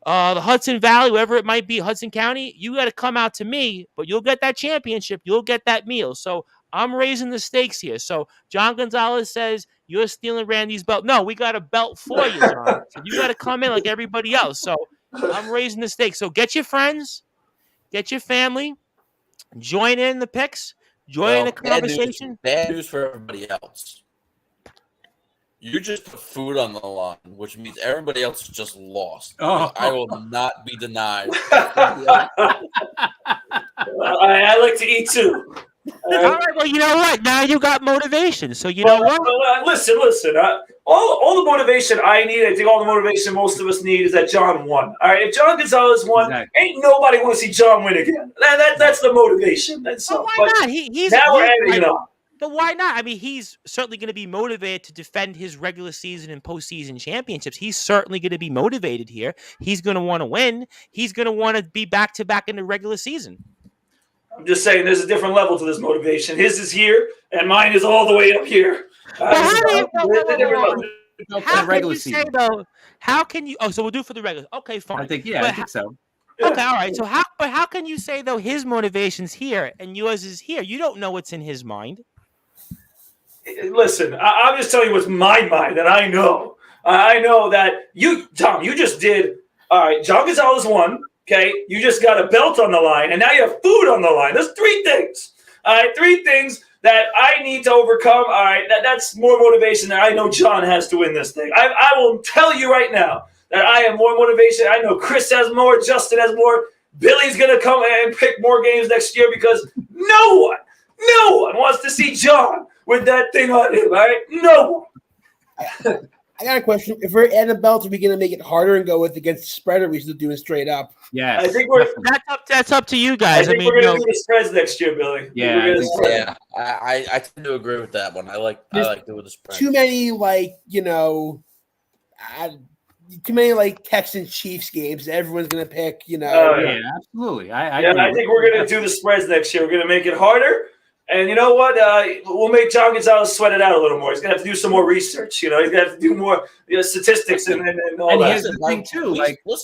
A: the Hudson Valley, wherever it might be, Hudson County, you got to come out to me, but you'll get that championship. You'll get that meal. So I'm raising the stakes here. So John Gonzalez says, you're stealing Randy's belt. No, we got a belt for you, John. So you got to come in like everybody else. So I'm raising the stakes. So get your friends, get your family, join in the picks, join in the conversation.
F: Bad news for everybody else. You just put food on the line, which means everybody else just lost.
C: Oh.
F: I will not be denied.
G: I like to eat too.
A: All right, well, you know what? Now you got motivation. So you know what?
G: Listen. All the motivation I need, I think all the motivation most of us need is that John won. All right, if John Gonzalez won, ain't nobody want to see John win again. That's the motivation. That's
A: why not? He's
G: now we're adding it up.
A: But why not? He's certainly going to be motivated to defend his regular season and postseason championships. He's certainly going to be motivated here. He's going to want to win. He's going to want to be back-to-back in the regular season.
G: I'm just saying there's a different level to this motivation. His is here, and mine is all the way up here.
A: How can you say, though, how can you – so we'll do it for the regular. Okay, fine.
E: I think so.
A: Okay, all right. So how can you say, though, his motivation's here and yours is here? You don't know what's in his mind.
G: Listen, I'm just telling you what's my mind that I know. I know that Tom, you just did. All right, John Gonzalez won. Okay, you just got a belt on the line, and now you have food on the line. There's 3 things. All right, 3 things that I need to overcome. All right, that's more motivation than I know John has to win this thing. I will tell you right now that I have more motivation. I know Chris has more. Justin has more. Billy's gonna come and pick more games next year because no one wants to see John with that thing on him, all right? No.
D: I got a question. If we're adding belts, are we going to make it harder and go with against the spread, or are we still doing straight up?
E: Yeah.
G: I think
A: that's up to you guys.
G: I think we're going to do the spreads next year, Billy.
E: Yeah.
F: I tend to agree with that one. I like doing the spread.
D: Too many, too many Texans Chiefs games. Everyone's going to pick,
E: Yeah, absolutely.
G: I think we're going to do the spreads next year. We're going to make it harder. And you know what? We'll make John Gonzalez sweat it out a little more. He's going to have to do some more research. He's going to have to do more statistics and all
E: and
G: that.
E: Here's the thing, too.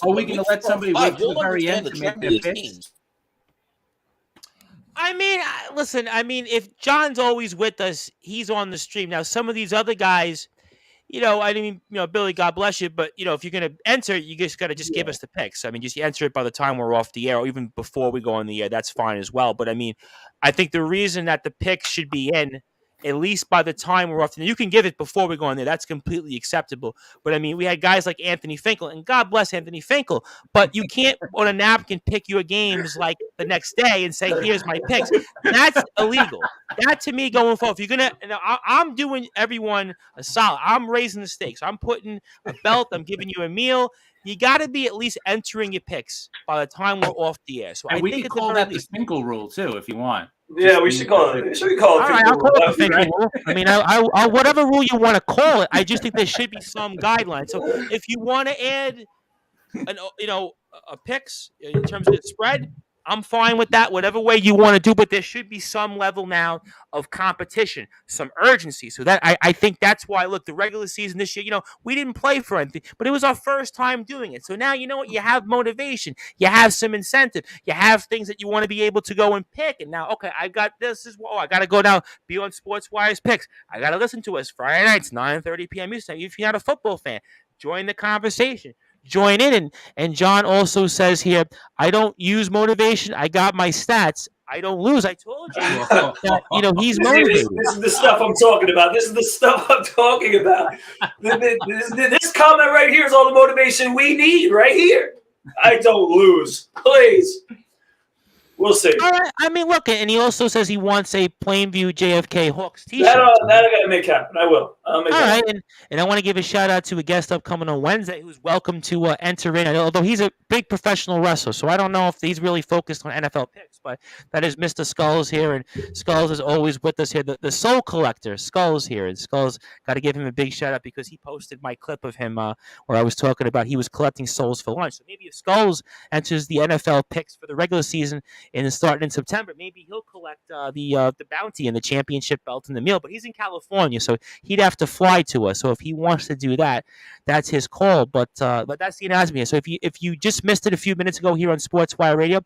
E: Are we going to let somebody wait to the very end to make their picks?
A: Listen, if John's always with us, he's on the stream. Now, some of these other guys, I mean, Billy, God bless you, but if you're gonna enter, you just gotta give us the picks. I mean, just enter it by the time we're off the air, or even before we go on the air. That's fine as well. But I mean, I think the reason that the picks should be in at least by the time we're off, you can give it before we go on there. That's completely acceptable. But I mean, we had guys like Anthony Finkel, and God bless Anthony Finkel, but you can't on a napkin pick your games like the next day and say, "Here's my picks." That's illegal. That to me, going forward, if you're gonna, I'm doing everyone a solid. I'm raising the stakes. I'm putting a belt. I'm giving you a meal. You got to be at least entering your picks by the time we're off the air. So
E: And
A: I
E: we
A: think
E: could
A: at the
E: call
A: very
E: that the
A: least,
E: Finkel rule too, if you want.
G: Yeah, we should call it. Should we call it?
A: all right, I'll call it the Finkel rule. I mean, I whatever rule you want to call it. I just think there should be some guidelines. So if you want to add a picks in terms of the spread, I'm fine with that, whatever way you want to do, but there should be some level now of competition, some urgency. So that I think that's why, look, the regular season this year, we didn't play for anything, but it was our first time doing it. So now, you know what, you have motivation, you have some incentive, you have things that you want to be able to go and pick. And now, okay, I got this as well. I got to go now, be on Sportswire's picks. I got to listen to us Friday nights, 9:30 p.m. Eastern. If you're not a football fan, join the conversation. Join in. And John also says here, I don't use motivation. I got my stats. I don't lose. I told you that, he's motivated.
G: This is the stuff I'm talking about. This is the stuff I'm talking about. This comment right here is all the motivation we need right here. I don't lose. Please. We'll see.
A: All right. I mean, look, and he also says he wants a Plainview JFK Hawks t-shirt.
G: That I got to make happen. I will. I'll make
A: All
G: that
A: right, and I want to give a shout out to a guest upcoming on Wednesday who's welcome to enter in. Although he's a big professional wrestler, so I don't know if he's really focused on NFL picks. But that is Mr. Skulls here, and Skulls is always with us here. The Soul Collector, Skulls here, and Skulls got to give him a big shout out because he posted my clip of him where I was talking about he was collecting souls for lunch. So maybe if Skulls enters the NFL picks for the regular season and starting in September, maybe he'll collect the bounty and the championship belt and the meal. But he's in California, so he'd have to fly to us. So if he wants to do that, that's his call. But that's the announcement. So if you just missed it a few minutes ago here on Sportswire Radio,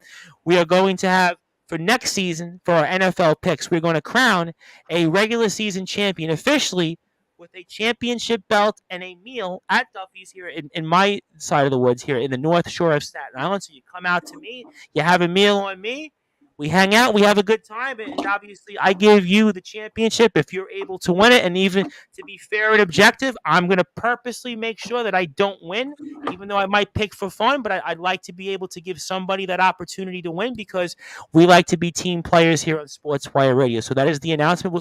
A: we are going to have for next season for our NFL picks, we're going to crown a regular season champion officially with a championship belt and a meal at Duffy's here in my side of the woods here in the North Shore of Staten Island. So you come out to me, you have a meal on me. We hang out, we have a good time, and obviously I give you the championship if you're able to win it. And even to be fair and objective, I'm going to purposely make sure that I don't win, even though I might pick for fun, but I'd like to be able to give somebody that opportunity to win because we like to be team players here on Sportswire Radio. So that is the announcement.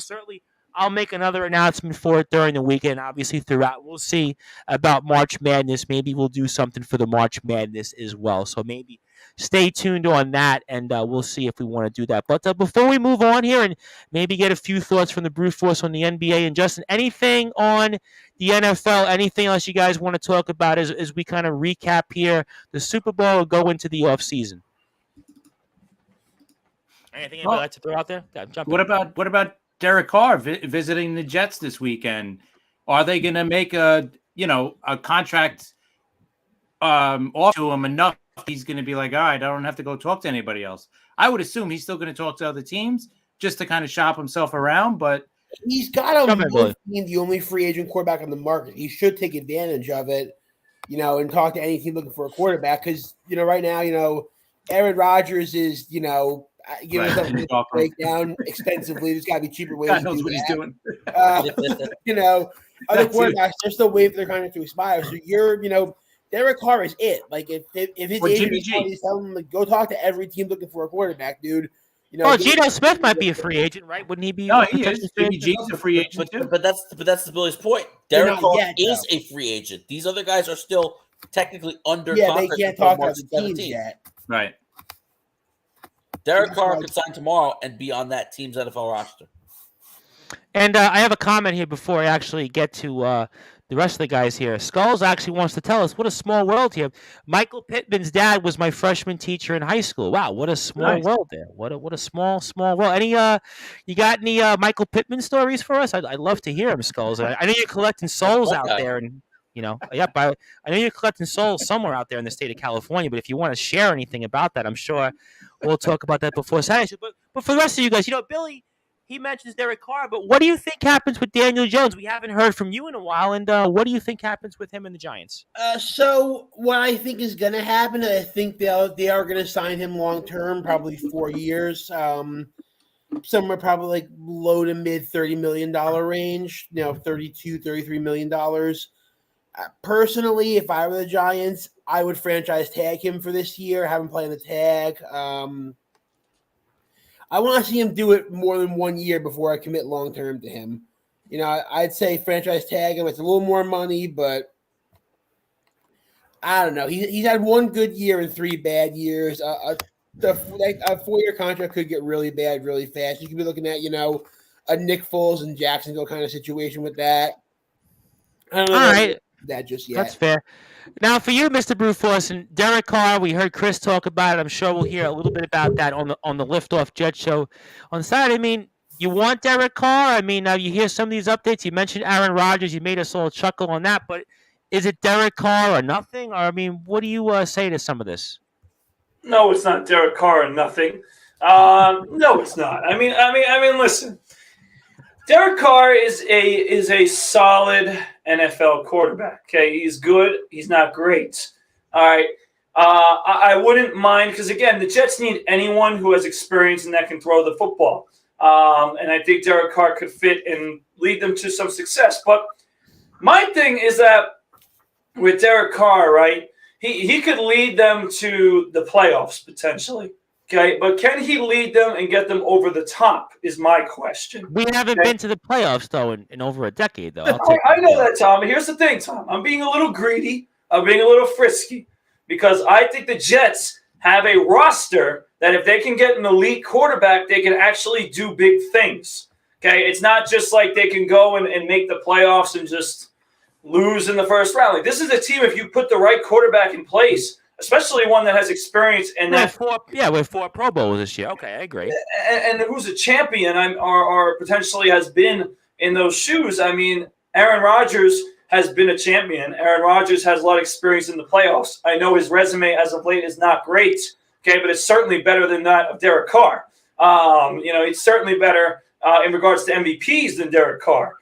A: I'll make another announcement for it during the weekend, obviously throughout. We'll see about March Madness. Maybe we'll do something for the March Madness as well. So maybe stay tuned on that, and we'll see if we want to do that. But before we move on here and maybe get a few thoughts from the Brute Force on the NBA, and Justin, anything on the NFL, anything else you guys want to talk about as we kind of recap here the Super Bowl or go into the offseason? Anything anybody like to throw out there?
E: What about Derek Carr visiting the Jets this weekend? Are they going to make a contract off to him enough? He's going to be like, all right, I don't have to go talk to anybody else. I would assume he's still going to talk to other teams just to kind of shop himself around, but
D: he's got to be the only free agent quarterback on the market. He should take advantage of it, and talk to any team looking for a quarterback. Because, right now, Aaron Rodgers is, giving something to break down expensively. There's got to be cheaper ways.
E: God knows what he's doing.
D: Other quarterbacks, they're still waiting for their contract to expire. So you're, Derek Carr is it. Like if his agent is telling him, like, go talk to every team looking for a quarterback, dude.
A: Geno Smith might be a free agent, right? Wouldn't he be?
E: No, he is. Jimmy G's a free agent too.
F: But that's Billy's point. Derek Carr is a free agent. These other guys are still technically under contract.
D: They can't talk to the teams yet.
E: Right.
F: Derek Carr could sign tomorrow and be on that team's NFL roster.
A: And I have a comment here before I actually get to the rest of the guys here. Skulls actually wants to tell us what a small world here. Michael Pittman's dad was my freshman teacher in high school. Wow, what a small world there. What a small world. Any you got any Michael Pittman stories for us? I'd love to hear them, Skulls. I know you're collecting souls out there, and I know you're collecting souls somewhere out there in the state of California. But if you want to share anything about that, I'm sure we'll talk about that before Saturday. But for the rest of you guys, Billy, he mentions Derek Carr, but what do you think happens with Daniel Jones? We haven't heard from you in a while, and what do you think happens with him and the Giants?
D: So what I think is going to happen, I think they are going to sign him long term, probably 4 years. Somewhere probably like low to mid $30 million range, $32-33 million. Personally, if I were the Giants, I would franchise tag him for this year, have him play in the tag. I want to see him do it more than 1 year before I commit long term to him. I'd say franchise tag him. It's a little more money, but I don't know. He's had 1 good year and 3 bad years. A 4-year contract could get really bad really fast. You could be looking at, a Nick Foles and Jacksonville kind of situation with that. I don't know.
A: All right.
D: That just yet.
A: That's fair. Now, for you, Mr. Brufors, and Derek Carr, we heard Chris talk about it. I'm sure we'll hear a little bit about that on the Liftoff Jet Show on Saturday. I mean, you want Derek Carr? I mean, now you hear some of these updates. You mentioned Aaron Rodgers. You made us all chuckle on that. But is it Derek Carr or nothing? Or, I mean, what do you say to some of this?
G: No, it's not Derek Carr or nothing. No, it's not. I mean, listen. Derek Carr is a solid NFL quarterback. Okay, he's good. He's not great. All right. I wouldn't mind because again, the Jets need anyone who has experience and that can throw the football. And I think Derek Carr could fit and lead them to some success. But my thing is that with Derek Carr, right, he could lead them to the playoffs potentially. Okay, but can he lead them and get them over the top is my question.
A: We haven't been to the playoffs, though, in over a decade, though.
G: I know that, Tom. But here's the thing, Tom. I'm being a little greedy. I'm being a little frisky because I think the Jets have a roster that if they can get an elite quarterback, they can actually do big things. Okay, it's not just like they can go and make the playoffs and just lose in the first round. Like, this is a team, if you put the right quarterback in place, especially one that has experience and that
A: with 4 Pro Bowls this year. Okay, I agree.
G: And who's a champion or potentially has been in those shoes. I mean, Aaron Rodgers has been a champion. Aaron Rodgers has a lot of experience in the playoffs. I know his resume as of late is not great, okay, but it's certainly better than that of Derek Carr. It's certainly better in regards to MVPs than Derek Carr.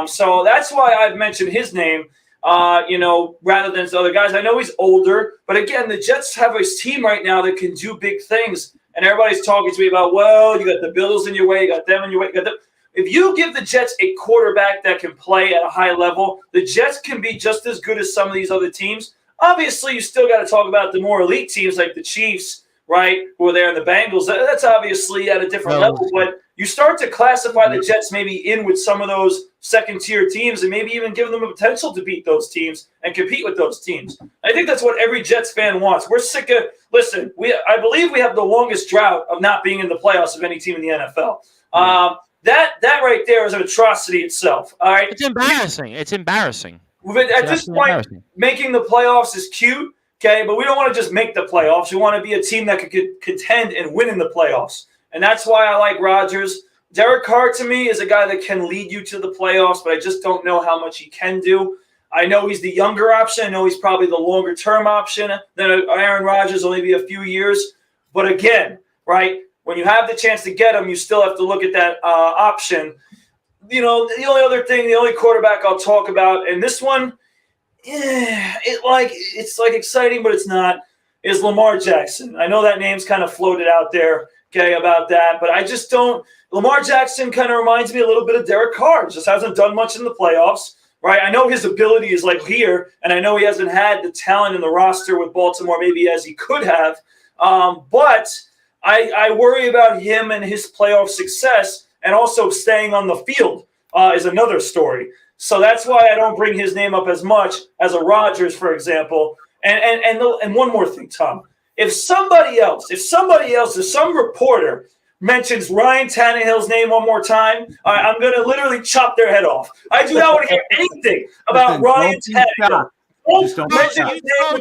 G: So that's why I've mentioned his name. Rather than the other guys. I know he's older, but again, the Jets have a team right now that can do big things. And everybody's talking to me about, well, you got the Bills in your way, you got them in your way. If you give the Jets a quarterback that can play at a high level, the Jets can be just as good as some of these other teams. Obviously, you still got to talk about the more elite teams like the Chiefs, right, who are there in the Bengals. That's obviously at a different level, but you start to classify the Jets maybe in with some of those second-tier teams and maybe even give them a potential to beat those teams and compete with those teams. I think that's what every Jets fan wants. We're sick of – listen, I believe we have the longest drought of not being in the playoffs of any team in the NFL. That right there is an atrocity itself. All right,
A: it's embarrassing.
G: At this point, making the playoffs is cute, okay, but we don't want to just make the playoffs. We want to be a team that could contend and win in the playoffs. And that's why I like Rodgers. Derek Carr, to me, is a guy that can lead you to the playoffs, but I just don't know how much he can do. I know he's the younger option. I know he's probably the longer-term option than Aaron Rodgers, only be a few years. But again, right, when you have the chance to get him, you still have to look at that option. The only quarterback I'll talk about, and this one, it's exciting, but it's not, is Lamar Jackson. I know that name's kind of floated out there, okay, about that, but I just don't. Lamar Jackson kind of reminds me a little bit of Derek Carr. Just hasn't done much in the playoffs, right? I know his ability is like here, and I know he hasn't had the talent in the roster with Baltimore maybe as he could have, but I worry about him and his playoff success, and also staying on the field is another story. So that's why I don't bring his name up as much as a Rodgers, for example. And one more thing, Tom. If some reporter mentions Ryan Tannehill's name one more time, I'm going to literally chop their head off. I do not want to hear anything about Ryan Tannehill.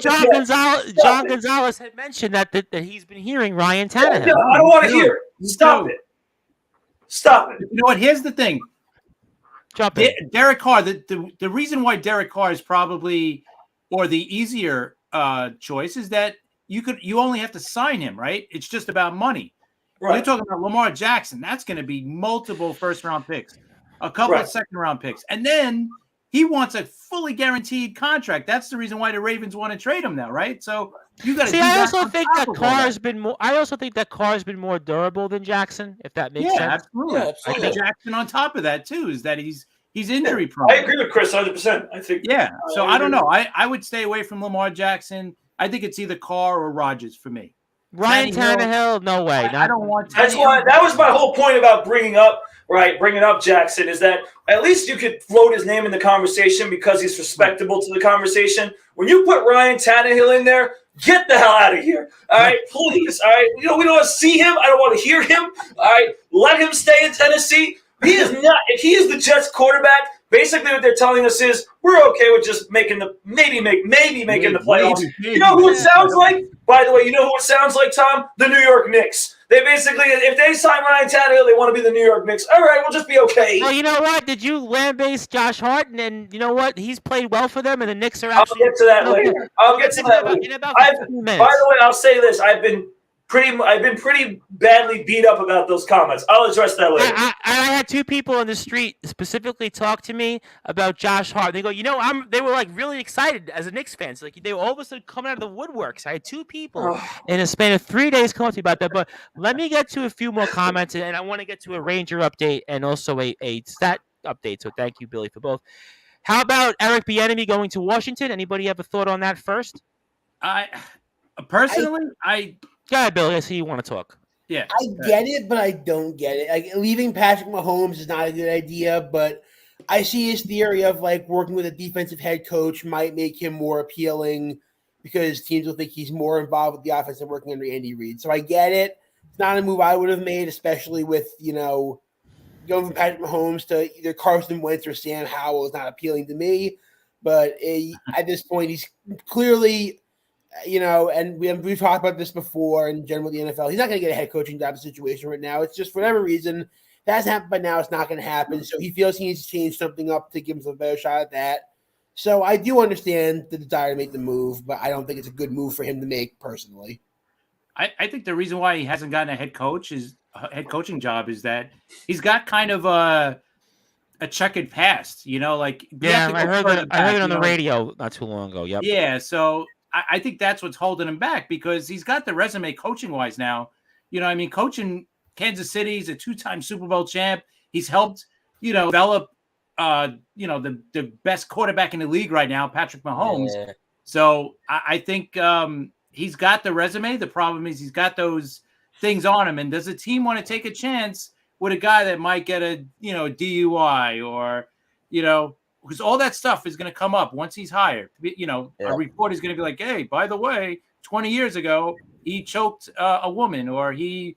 A: John Gonzalez had mentioned that he's been hearing Ryan Tannehill.
G: I don't want to hear it. Stop it.
E: You know what? Here's the thing. Derek Carr, the reason why Derek Carr is probably or the easier choice is that you only have to sign him, right? It's just about money. Right. You're talking about Lamar Jackson. That's going to be multiple first-round picks, a couple of second-round picks. And then he wants a fully guaranteed contract. That's the reason why the Ravens want to trade him now, right? So you got to
A: I also think that Carr's been more. I also think that Carr's been more durable than Jackson, if that makes sense.
E: Absolutely. Yeah, absolutely. I think Jackson on top of that too is that he's injury prone.
G: I agree with Chris 100%. I think.
E: Yeah. So I don't know. I would stay away from Lamar Jackson. I think it's either Carr or Rodgers for me.
A: Ryan Tannehill, no way.
E: I don't want.
G: That's why. That was my whole point about bringing up Jackson, is that at least you could float his name in the conversation because he's respectable to the conversation. When you put Ryan Tannehill in there, get the hell out of here. All right, please. All right, we don't want to see him. I don't want to hear him. All right, let him stay in Tennessee. He is not. If he is the Jets quarterback, basically what they're telling us is we're okay with just making the maybe making the playoffs. You know who it sounds like? By the way, you know who it sounds like, Tom? The New York Knicks. They basically, if they sign Ryan Tannehill, they want to be the New York Knicks. All right, we'll just be okay.
A: Well, you know what? Did you lambaste Josh Hart? And you know what? He's played well for them, and the Knicks are actually.
G: I'll get to that later. In about 15 minutes. By the way, I'll say this: I've been pretty badly beat up about those comments. I'll address that later.
A: I had two people on the street specifically talk to me about Josh Hart. They go, they were like really excited as a Knicks fan. So, like they were all of a sudden coming out of the woodworks. I had two people in a span of 3 days calling me about that. But let me get to a few more comments, and I want to get to a Ranger update and also a stat update. So thank you, Billy, for both. How about Eric Bieniemy going to Washington? Anybody have a thought on that first?
E: Personally,
A: Go ahead, Billy. I see you want to talk.
E: Yeah,
D: I get it, but I don't get it. Like leaving Patrick Mahomes is not a good idea, but I see his theory of like working with a defensive head coach might make him more appealing because teams will think he's more involved with the offense than working under Andy Reid. So I get it. It's not a move I would have made, especially with going from Patrick Mahomes to either Carson Wentz or Sam Howell is not appealing to me. But at this point, he's clearly. And we've talked about this before in general with the NFL. He's not going to get a head coaching job situation right now. It's just for whatever reason that hasn't happened by now. It's not going to happen. So he feels he needs to change something up to give himself a better shot at that. So I do understand the desire to make the move, but I don't think it's a good move for him to make personally.
E: I think the reason why he hasn't gotten a head coaching job is that he's got kind of a checkered past. I
A: heard it on the radio not too long ago. Yep.
E: Yeah. So. I think that's what's holding him back because he's got the resume coaching-wise now. Coaching Kansas City, he's a 2-time Super Bowl champ. He's helped, develop, the best quarterback in the league right now, Patrick Mahomes. Yeah. So I think he's got the resume. The problem is he's got those things on him. And does a team want to take a chance with a guy that might get a, DUI or, because all that stuff is going to come up once he's hired. A report is going to be like, hey, by the way, 20 years ago, he choked a woman or he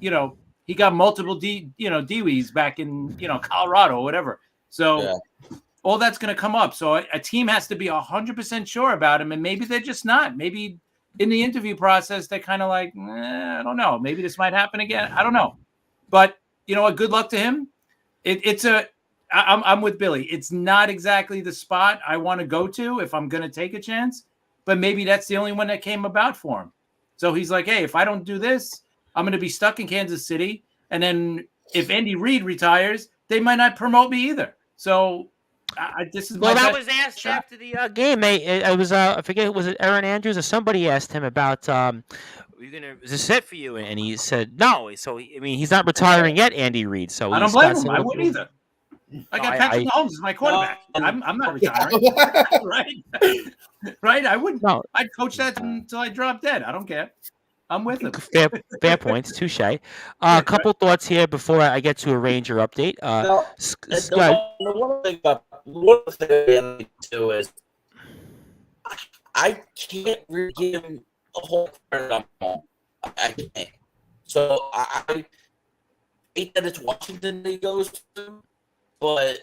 E: got multiple DUIs back in, Colorado or whatever. So all that's going to come up. So a team has to be 100% sure about him. And maybe they're just not. Maybe in the interview process, they're kind of like, I don't know. Maybe this might happen again. I don't know. But, good luck to him. I'm with Billy. It's not exactly the spot I want to go to if I'm going to take a chance, but maybe that's the only one that came about for him. So he's like, hey, if I don't do this, I'm going to be stuck in Kansas City. And then if Andy Reid retires, they might not promote me either. So this is
A: that was asked shot. After the game. It was I forget, was it Aaron Andrews or somebody asked him about is this it for you? And he said no. So he's not retiring yet, Andy Reid. So
E: I don't blame him. I wouldn't either. I got Patrick Mahomes as my quarterback. I'm not retiring. Right? I wouldn't. No. I'd coach that until I drop dead. I don't care. I'm with him.
A: Fair points. Touche. A couple thoughts here before I get to a Ranger update.
F: One thing I do is I can't really give him a whole credit. I can't. So I hate that it's Washington that he goes to. But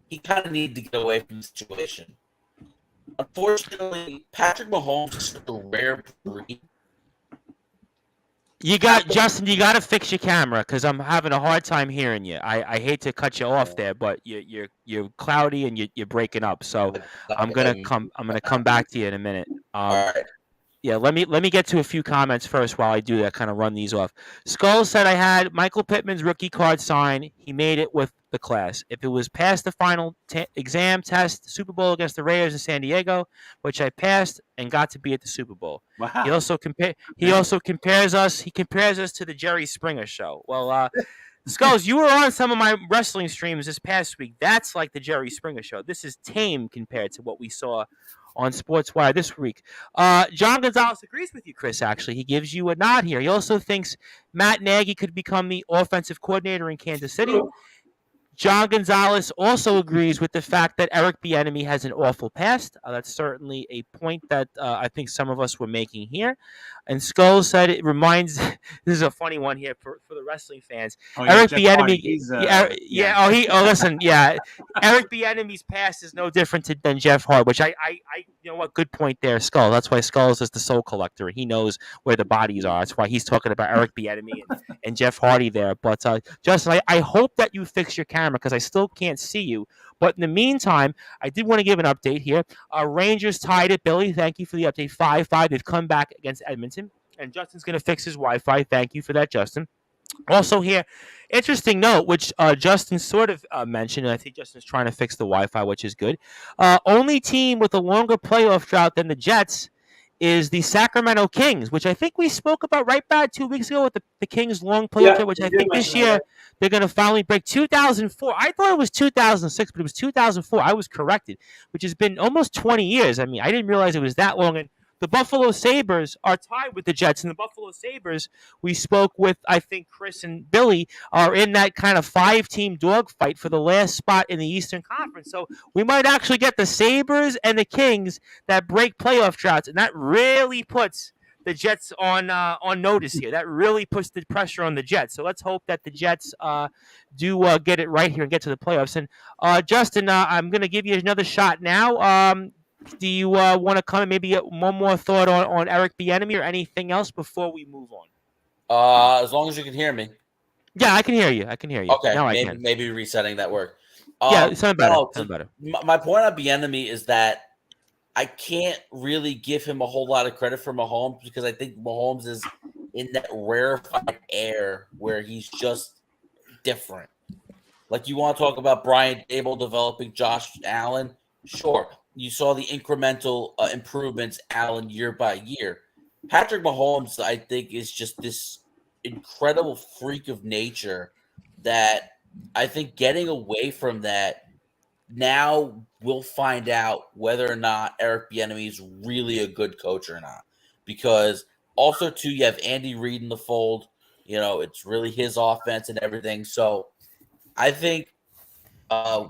F: he kind of needed to get away from the situation. Unfortunately, Patrick Mahomes is such a rare breed.
A: Justin, you got to fix your camera because I'm having a hard time hearing you. I hate to cut you off there, but you're cloudy and you're breaking up. So I'm gonna come back to you in a minute.
F: All right.
A: Yeah, let me get to a few comments first while I do that. Kind of run these off. Skull said I had Michael Pittman's rookie card signed. He made it with the class. If it was past the final exam test, Super Bowl against the Raiders in San Diego, which I passed and got to be at the Super Bowl.
E: Wow.
A: He also compares us. He compares us to the Jerry Springer show. Well, Skulls, you were on some of my wrestling streams this past week. That's like the Jerry Springer show. This is tame compared to what we saw on Sportswire this week. John Gonzalez agrees with you, Chris, actually. He gives you a nod here. He also thinks Matt Nagy could become the offensive coordinator in Kansas City. John Gonzalez also agrees with the fact that Eric Bieniemy has an awful past. That's certainly a point that I think some of us were making here. And Skull said it reminds. This is a funny one here for the wrestling fans. Eric Bieniemy. Listen, yeah. Eric Bieniemy's past is no different than Jeff Hart, which I you know what? Good point there, Skull. That's why Skulls is the soul collector. He knows where the bodies are. That's why he's talking about Eric Bieniemy and Jeff Hardy there. But Justin, I hope that you fix your camera because I still can't see you. But in the meantime, I did want to give an update here. Rangers tied it. Billy, thank you for the update. 5-5. They've come back against Edmonton. And Justin's going to fix his Wi-Fi. Thank you for that, Justin. Also here, interesting note, which Justin sort of mentioned, and I think Justin's trying to fix the Wi-Fi, which is good. Only team with a longer playoff drought than the Jets is the Sacramento Kings, which I think we spoke about right back 2 weeks ago with the Kings' long playoff drought, which I think this year they're going to finally break. 2004. I thought it was 2006, but it was 2004. I was corrected, which has been almost 20 years. I mean, I didn't realize it was that long. And the Buffalo Sabres are tied with the Jets, and the Buffalo Sabres, we spoke with, I think, Chris and Billy, are in that kind of 5-team dogfight for the last spot in the Eastern Conference. So we might actually get the Sabres and the Kings that break playoff droughts, and that really puts the Jets on notice here. That really puts the pressure on the Jets. So let's hope that the Jets do get it right here and get to the playoffs. And Justin, I'm going to give you another shot now. Do you want to come maybe one more thought on Eric Bieniemy or anything else before we move on?
F: As long as you can hear me.
A: Yeah, I can hear you.
F: Okay,
A: now
F: maybe resetting that work.
A: Yeah, something better.
F: My point on Bieniemy is that I can't really give him a whole lot of credit for Mahomes because I think Mahomes is in that rarefied air where he's just different. Like you want to talk about Brian Dable developing Josh Allen? Sure. You saw the incremental improvements, Allen, year by year. Patrick Mahomes, I think, is just this incredible freak of nature that I think getting away from that, now we'll find out whether or not Eric Bieniemy is really a good coach or not. Because also, too, you have Andy Reid in the fold. You know, it's really his offense and everything. So I think I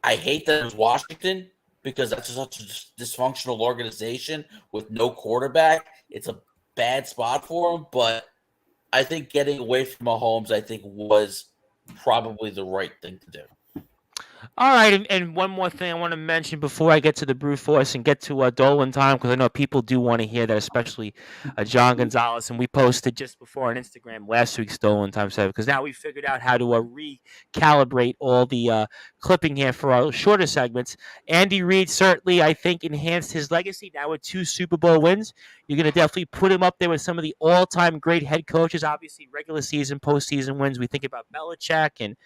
F: hate that it was Washington, because that's such a dysfunctional organization with no quarterback. It's a bad spot for him, but I think getting away from Mahomes, I think, was probably the right thing to do.
A: All right, and one more thing I want to mention before I get to the Brew Force and get to Dolan time, because I know people do want to hear that, especially John Gonzalez. And we posted just before on Instagram last week's Dolan time set, because now we figured out how to recalibrate all the clipping here for our shorter segments. Andy Reid certainly, I think, enhanced his legacy now with 2 Super Bowl wins. You're going to definitely put him up there with some of the all-time great head coaches. Obviously, regular season, postseason wins. We think about Belichick, and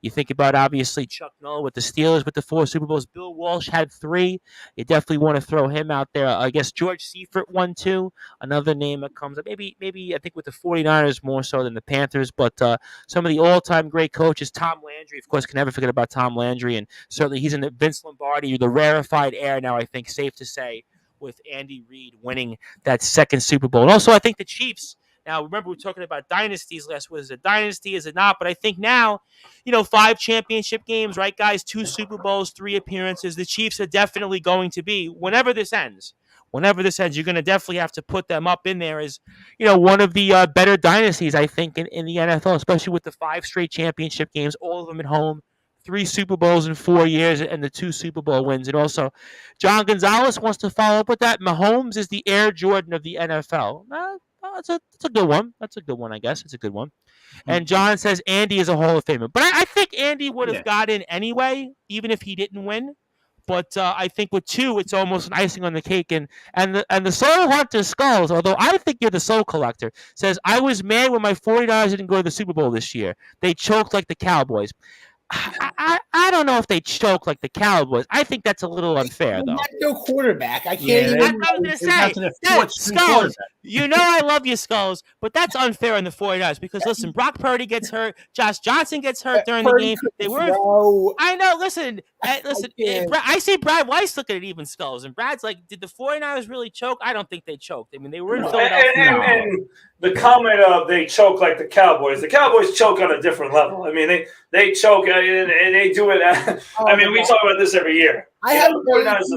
A: you think about, obviously, Chuck Noll with the Steelers with the 4 Super Bowls. Bill Walsh had 3. You definitely want to throw him out there. I guess George Seifert won 2. Another name that comes up. Maybe I think with the 49ers more so than the Panthers. But some of the all-time great coaches, Tom Landry, of course, can never forget about Tom Landry. And certainly he's in the Vince Lombardi, the rarefied air now, I think, safe to say, with Andy Reid winning that 2nd Super Bowl. And also, I think the Chiefs. Now, remember, we were talking about dynasties last week. Is it a dynasty? Is it not? But I think now, 5 championship games, right, guys? 2 Super Bowls, 3 appearances. The Chiefs are definitely going to be, whenever this ends, you're going to definitely have to put them up in there as, one of the better dynasties, I think, in the NFL, especially with the 5 straight championship games, all of them at home. 3 Super Bowls in 4 years and the 2 Super Bowl wins. And also, John Gonzalez wants to follow up with that. Mahomes is the Air Jordan of the NFL. That's a good one. That's a good one, I guess. It's a good one. And John says Andy is a Hall of Famer. But I think Andy would have got in anyway, even if he didn't win. But I think with 2, it's almost an icing on the cake. And the Soul Hunter Skulls, although I think you're the Soul Collector, says, I was mad when my 49ers didn't go to the Super Bowl this year. They choked like the Cowboys. I don't know if they choke like the Cowboys. I think that's a little unfair, though.
D: No quarterback. I
E: Yeah,
D: can't
A: That's
D: even.
A: what I'm going to
E: They got to
A: say.
E: the
A: That,
E: fourth string
A: Skulls,
E: quarterback.
A: you know I love you, Skulls, but that's unfair on the 49ers because, listen, Brock Purdy gets hurt. Josh Johnson gets hurt during the game. They weren't. I know. Listen,
D: can't.
A: I see Brad Weiss looking at even Skulls, and Brad's like, did the 49ers really choke? I don't think they choked. I mean, they were in Philadelphia.
G: And the comment of they choke like the Cowboys choke on a different level. I mean, they choke and they do it. I mean, we talk about this every year.
D: I have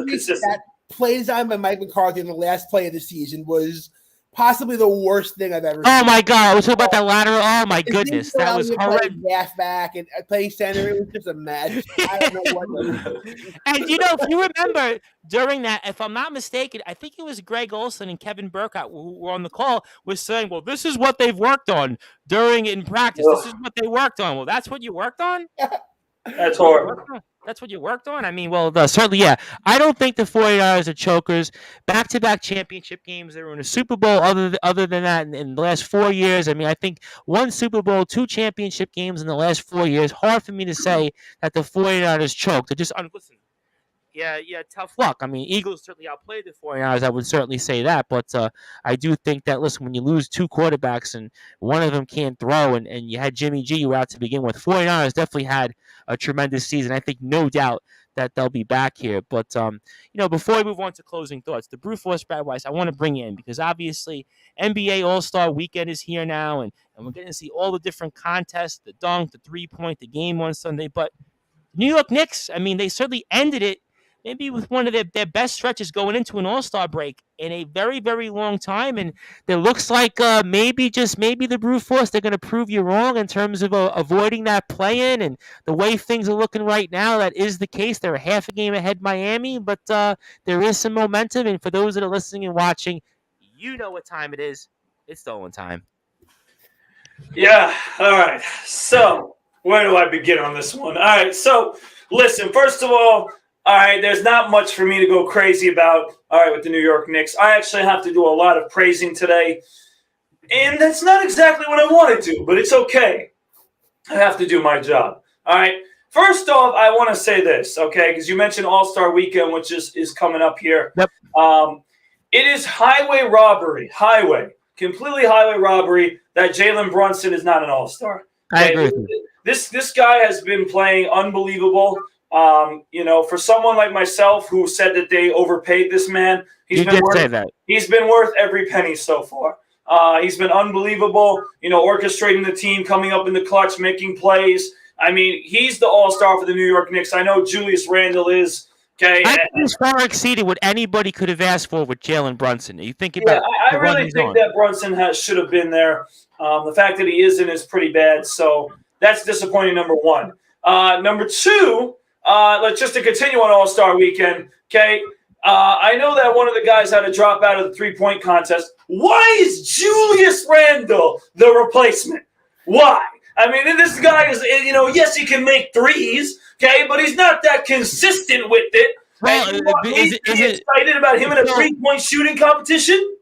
G: consistent.
D: that play design by Mike McCarthy in the last play of the season was possibly the worst thing I've ever seen.
A: Oh my God! I was talking about that lateral. Oh my goodness, that was horrendous.
D: Halfback and playing center, it was just a mess. I don't know what.
A: And if you remember during that, if I'm not mistaken, I think it was Greg Olson and Kevin Burkott who were on the call was saying, "Well, this is what they've worked on in practice. This is what they worked on." Well, that's what you worked on.
G: That's horrible.
A: That's what you worked on? I mean, well, certainly, yeah. I don't think the 49ers are chokers. Back-to-back championship games. They were in a Super Bowl other than that in the last 4 years. I mean, I think 1 Super Bowl, 2 championship games in the last 4 years. Hard for me to say that the 49ers choked. They're just listen. Yeah, tough luck. I mean, Eagles certainly outplayed the 49ers. I would certainly say that. But I do think that, listen, when you lose 2 quarterbacks and one of them can't throw and you had Jimmy G, you were out to begin with, 49ers definitely had a tremendous season. I think no doubt that they'll be back here. But, before we move on to closing thoughts, the Brute Force Brad Weiss, I want to bring you in because obviously NBA All-Star Weekend is here now, and we're getting to see all the different contests, the dunk, the three-point, the game on Sunday. But New York Knicks, I mean, they certainly ended it maybe with one of their best stretches going into an All-Star break in a very, very long time. And it looks like maybe the Brute Force, they're going to prove you wrong in terms of avoiding that play-in. And the way things are looking right now, that is the case. They're a half a game ahead Miami, but there is some momentum. And for those that are listening and watching, you know what time it is. It's Dolan time.
G: Yeah, all right. So where do I begin on this one? All right, so listen, first of all right, there's not much for me to go crazy about, all right, with the New York Knicks. I actually have to do a lot of praising today, and that's not exactly what I wanted to, but it's okay. I have to do my job, all right? First off, I want to say this, okay, because you mentioned All-Star Weekend, which is coming up here.
A: Yep.
G: It is completely highway robbery that Jalen Brunson is not an All-Star.
A: I agree with you.
G: This guy has been playing unbelievable. For someone like myself who said that they overpaid this man, he's been worth every penny so far. He's been unbelievable, orchestrating the team, coming up in the clutch, making plays. I mean, he's the all-star for the New York Knicks. I know Julius Randle is. Okay,
A: I think he's far exceeded what anybody could have asked for with Jalen Brunson. You think about
G: I really think that Brunson should have been there. The fact that he isn't is pretty bad. So that's disappointing, number one. Number two, let's just to continue on All-Star Weekend, okay? I know that one of the guys had to drop out of the three-point contest. Why is Julius Randle the replacement? Why? I mean, this guy is, yes, he can make threes, okay, but he's not that consistent with it.
A: Well,
G: is it excited about him in a three-point shooting competition?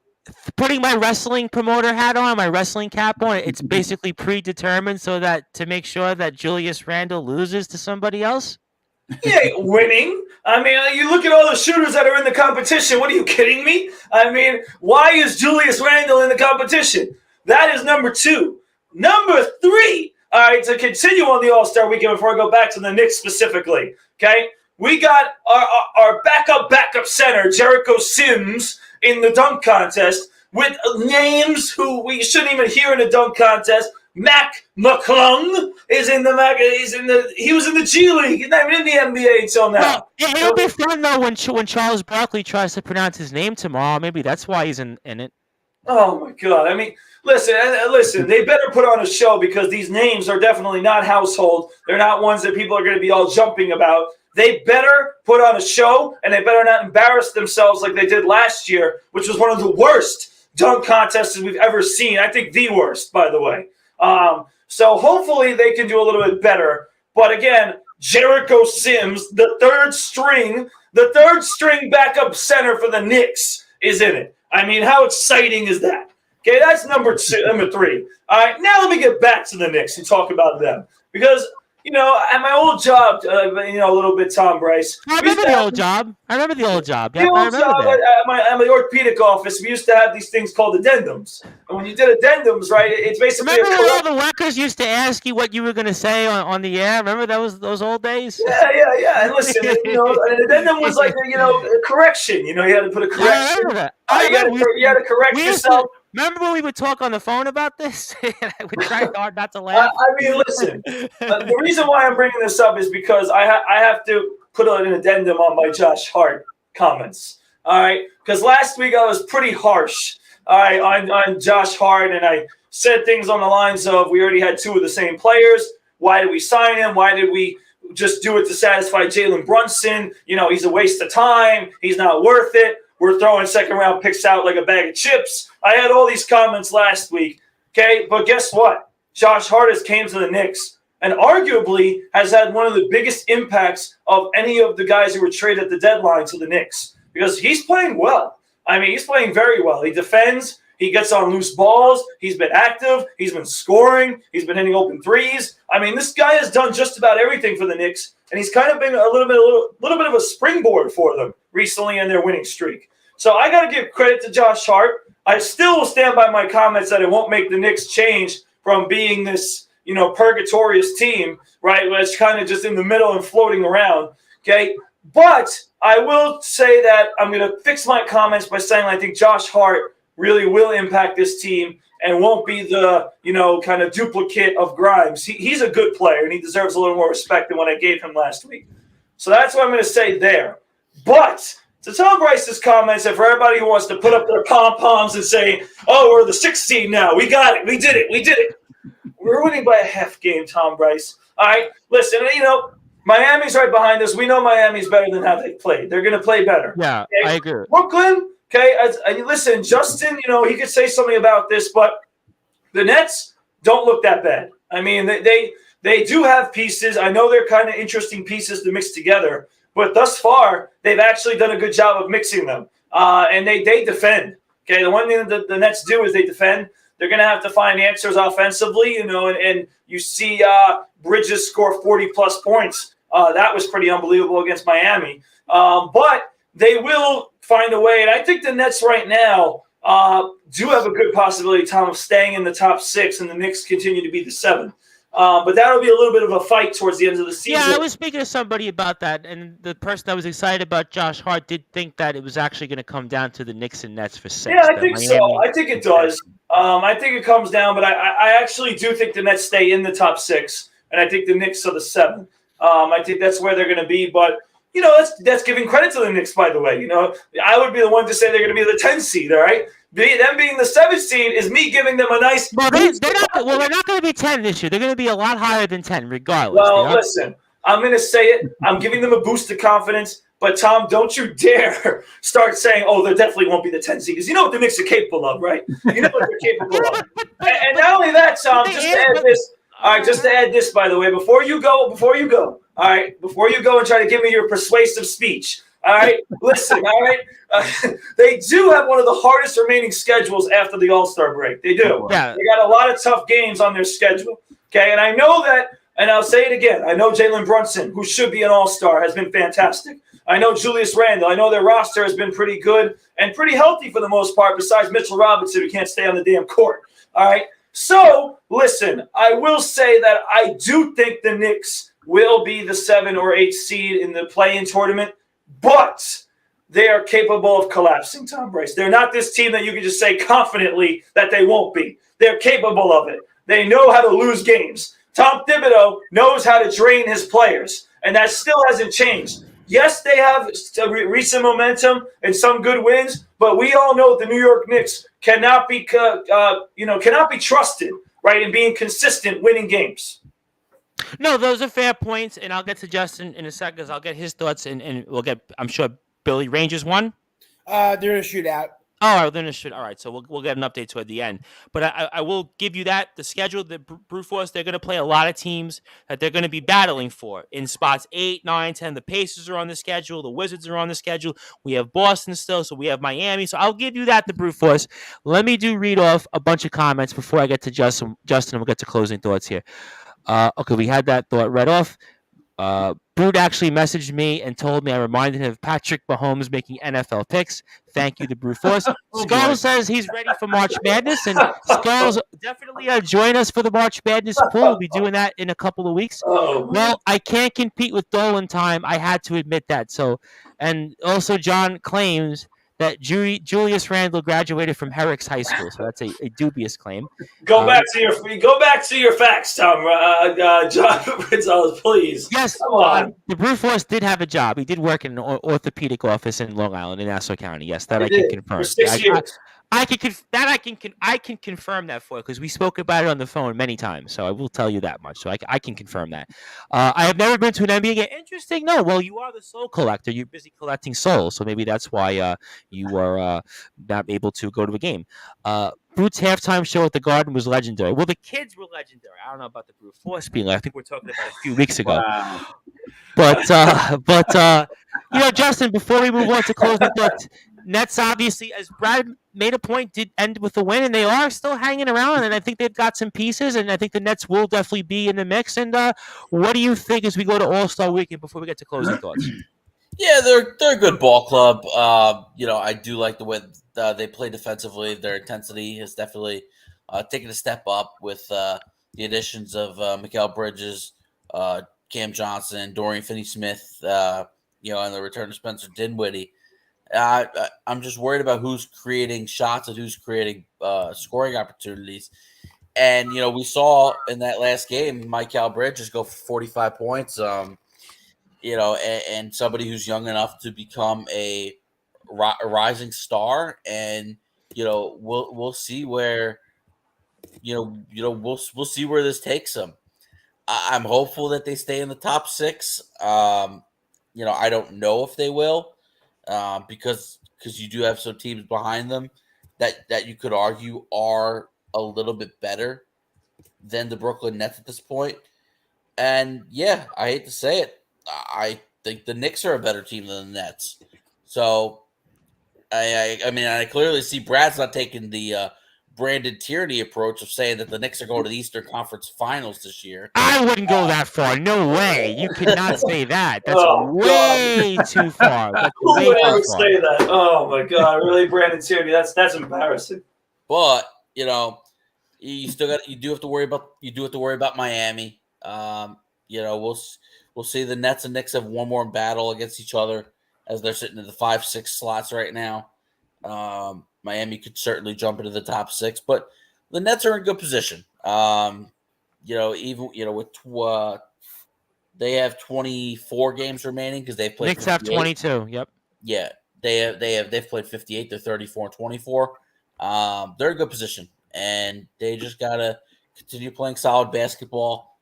A: Putting my wrestling promoter hat on, my wrestling cap on, it's basically predetermined so that to make sure that Julius Randle loses to somebody else?
G: He ain't winning. I mean, you look at all the shooters that are in the competition. What are you kidding me? I mean, why is Julius Randle in the competition? That is number two. Number three, all right, to continue on the All-Star Weekend before I go back to the Knicks specifically, okay? We got our backup center, Jericho Sims, in the dunk contest with names who we shouldn't even hear in a dunk contest. Mac McClung is in the he was in the G League. He's not even in the NBA until now.
A: Well, it'll be fun though when Charles Barkley tries to pronounce his name tomorrow. Maybe that's why he's in it.
G: Oh my God! I mean, listen. They better put on a show because these names are definitely not household. They're not ones that people are going to be all jumping about. They better put on a show, and they better not embarrass themselves like they did last year, which was one of the worst dunk contests we've ever seen. I think the worst, by the way. So hopefully they can do a little bit better. But again, Jericho Sims, the third string backup center for the Knicks is in it. I mean, how exciting is that? Okay, that's number 3. All right, now let me get back to the Knicks and talk about them. Because, at my old job, a little bit, Tom Bryce.
A: I remember the old job. Yep,
G: The
A: I
G: old
A: remember
G: job
A: that.
G: at my orthopedic office, we used to have these things called addendums. And when you did addendums, right, it's basically
A: Remember when all the workers used to ask you what you were going to say on the air? Remember those old days?
G: Yeah. And listen, an addendum was like, a correction. You had to put a correction.
A: I remember that.
G: You had to correct yourself.
A: Remember when we would talk on the phone about this? I would try hard not to laugh.
G: I mean, listen, the reason why I'm bringing this up is because I have to put an addendum on my Josh Hart comments. All right, because last week I was pretty harsh. All right, on Josh Hart, and I said things on the lines of, we already had 2 of the same players. Why did we sign him? Why did we just do it to satisfy Jalen Brunson? He's a waste of time. He's not worth it. We're throwing second-round picks out like a bag of chips. I had all these comments last week, okay? But guess what? Josh Hart has came to the Knicks and arguably has had one of the biggest impacts of any of the guys who were traded at the deadline to the Knicks because he's playing well. I mean, he's playing very well. He defends. He gets on loose balls. He's been active. He's been scoring. He's been hitting open threes. I mean, this guy has done just about everything for the Knicks, and he's kind of been a little bit of a springboard for them recently in their winning streak. So I got to give credit to Josh Hart. I still will stand by my comments that it won't make the Knicks change from being this, purgatorious team, right? Where it's kind of just in the middle and floating around, okay? But I will say that I'm going to fix my comments by saying I think Josh Hart really will impact this team and won't be the, kind of duplicate of Grimes. He's a good player, and he deserves a little more respect than what I gave him last week. So that's what I'm going to say there. But to Tom Bryce's comments, and for everybody who wants to put up their pom-poms and say, oh, we're the 6th seed now. We got it. We did it. We're winning by a half game, Tom Bryce. All right, listen, Miami's right behind us. We know Miami's better than how they played. They're going to play better.
A: Yeah,
G: okay?
A: I agree.
G: Brooklyn, okay, listen, Justin, he could say something about this, but the Nets don't look that bad. I mean, they do have pieces. I know they're kind of interesting pieces to mix together, but thus far, they've actually done a good job of mixing them. And they defend. Okay, the one thing that the Nets do is they defend. They're going to have to find answers offensively, and you see Bridges score 40-plus points. That was pretty unbelievable against Miami. But they will find a way, and I think the Nets right now do have a good possibility, Tom, of staying in the top 6, and the Knicks continue to be the 7. But that'll be a little bit of a fight towards the end of the season.
A: Yeah, I was speaking to somebody about that, and the person that was excited about Josh Hart did think that it was actually going to come down to the Knicks and Nets for 6.
G: Yeah, I think so. I think it does. I think it comes down, but I actually do think the Nets stay in the top 6, and I think the Knicks are the 7. I think that's where they're going to be, but that's giving credit to the Knicks, by the way. I would be the one to say they're going to be the 10 seed, all right? Them being the 7th seed is me giving them a nice.
A: Well, they're not going to be 10 this year. They're going to be a lot higher than 10, regardless.
G: Well, listen, I'm going to say it. I'm giving them a boost of confidence. But, Tom, don't you dare start saying, oh, they definitely won't be the 10 seed. Because you know what the Knicks are capable of, right? You know what they're capable of. And not only that, Tom, just to add this. All right, just to add this, by the way, before you go, all right, before you go and try to give me your persuasive speech, all right, listen, all right, they do have one of the hardest remaining schedules after the All-Star break. They do.
A: Yeah.
G: They got a lot of tough games on their schedule, okay? And I know that, and I'll say it again, I know Jalen Brunson, who should be an All-Star, has been fantastic. I know Julius Randle. I know their roster has been pretty good and pretty healthy for the most part, besides Mitchell Robinson, who can't stay on the damn court, all right? So, listen, I will say that I do think the Knicks will be the 7 or 8 seed in the play-in tournament, but they are capable of collapsing, Tom Bryce. They're not this team that you can just say confidently that they won't be. They're capable of it. They know how to lose games. Tom Thibodeau knows how to drain his players, and that still hasn't changed. Yes, they have recent momentum and some good wins, but we all know the New York Knicks cannot be trusted, right, in being consistent, winning games.
A: No, those are fair points, and I'll get to Justin in a second. I'll get his thoughts, and we'll get, I'm sure, Billy. Rangers won?
D: They're in a shootout.
A: Oh, then it should. All right, so we'll get an update toward the end. But I will give you that the schedule. The Brute Force, they're going to play a lot of teams that they're going to be battling for in spots 8, 9, 10. The Pacers are on the schedule. The Wizards are on the schedule. We have Boston still, so we have Miami. So I'll give you that the Brute Force. Let me read off a bunch of comments before I get to Justin. Justin, we'll get to closing thoughts here. Okay, we had that thought read off. Brute actually messaged me and told me I reminded him of Patrick Mahomes making NFL picks. Thank you, the Brute Force. Skull says he's ready for March Madness, and Skulls definitely join us for the March Madness pool. We'll be doing that in a couple of weeks. Well, I can't compete with Dolan time. I had to admit that. So, and also John claims that Julius Randle graduated from Herrick's High School, so that's a dubious claim.
G: Go back to your facts, Tom. John Gonzalez, please.
A: Yes,
G: come on.
A: The Brute Force did have a job. He did work in an orthopedic office in Long Island, in Nassau County. Yes, that I can confirm.
G: For 6 years.
A: I can confirm that for you because we spoke about it on the phone many times. So I will tell you that much. So I can confirm that. I have never been to an NBA game. Interesting. No, well, you are the soul collector. You're busy collecting souls, so maybe that's why you are not able to go to a game. Brute's halftime show at the Garden was legendary. Well, the kids were legendary. I don't know about the Brute Force being. I think we're talking about a few weeks ago.
G: Wow.
A: But Justin, before we move on to closing thoughts, Nets obviously, as Brad made a point, did end with a win, and they are still hanging around, and I think they've got some pieces, and I think the Nets will definitely be in the mix. And what do you think as we go to All-Star Weekend before we get to closing thoughts?
F: Yeah, they're a good ball club. I do like the way they play defensively. Their intensity has definitely taken a step up with the additions of Mikal Bridges, Cam Johnson, Dorian Finney-Smith, and the return of Spencer Dinwiddie. I'm just worried about who's creating shots and who's creating scoring opportunities. And, we saw in that last game, Mikal Bridges go for 45 points, and somebody who's young enough to become a rising star. And, we'll see where, we'll see where this takes them. I'm hopeful that they stay in the top 6. I don't know if they will. Because you do have some teams behind them that you could argue are a little bit better than the Brooklyn Nets at this point. And yeah, I hate to say it, I think the Knicks are a better team than the Nets. So I clearly see Brad's not taking the Brandon Tierney approach of saying that the Knicks are going to the Eastern Conference Finals this year.
A: I wouldn't go that far. No way. You cannot say that. That's way too far.
G: Who would ever say that? Oh my God! Really, Brandon Tierney? That's embarrassing.
F: But you do have to worry about Miami. We'll see the Nets and Knicks have one more battle against each other as they're sitting in the 5-6 slots right now. Miami could certainly jump into the top 6, but the Nets are in good position. They have 24 games remaining because they've played.
A: Knicks have 22. Yep.
F: Yeah, they've played 58. They're 34-24. They're in good position, and they just gotta continue playing solid basketball.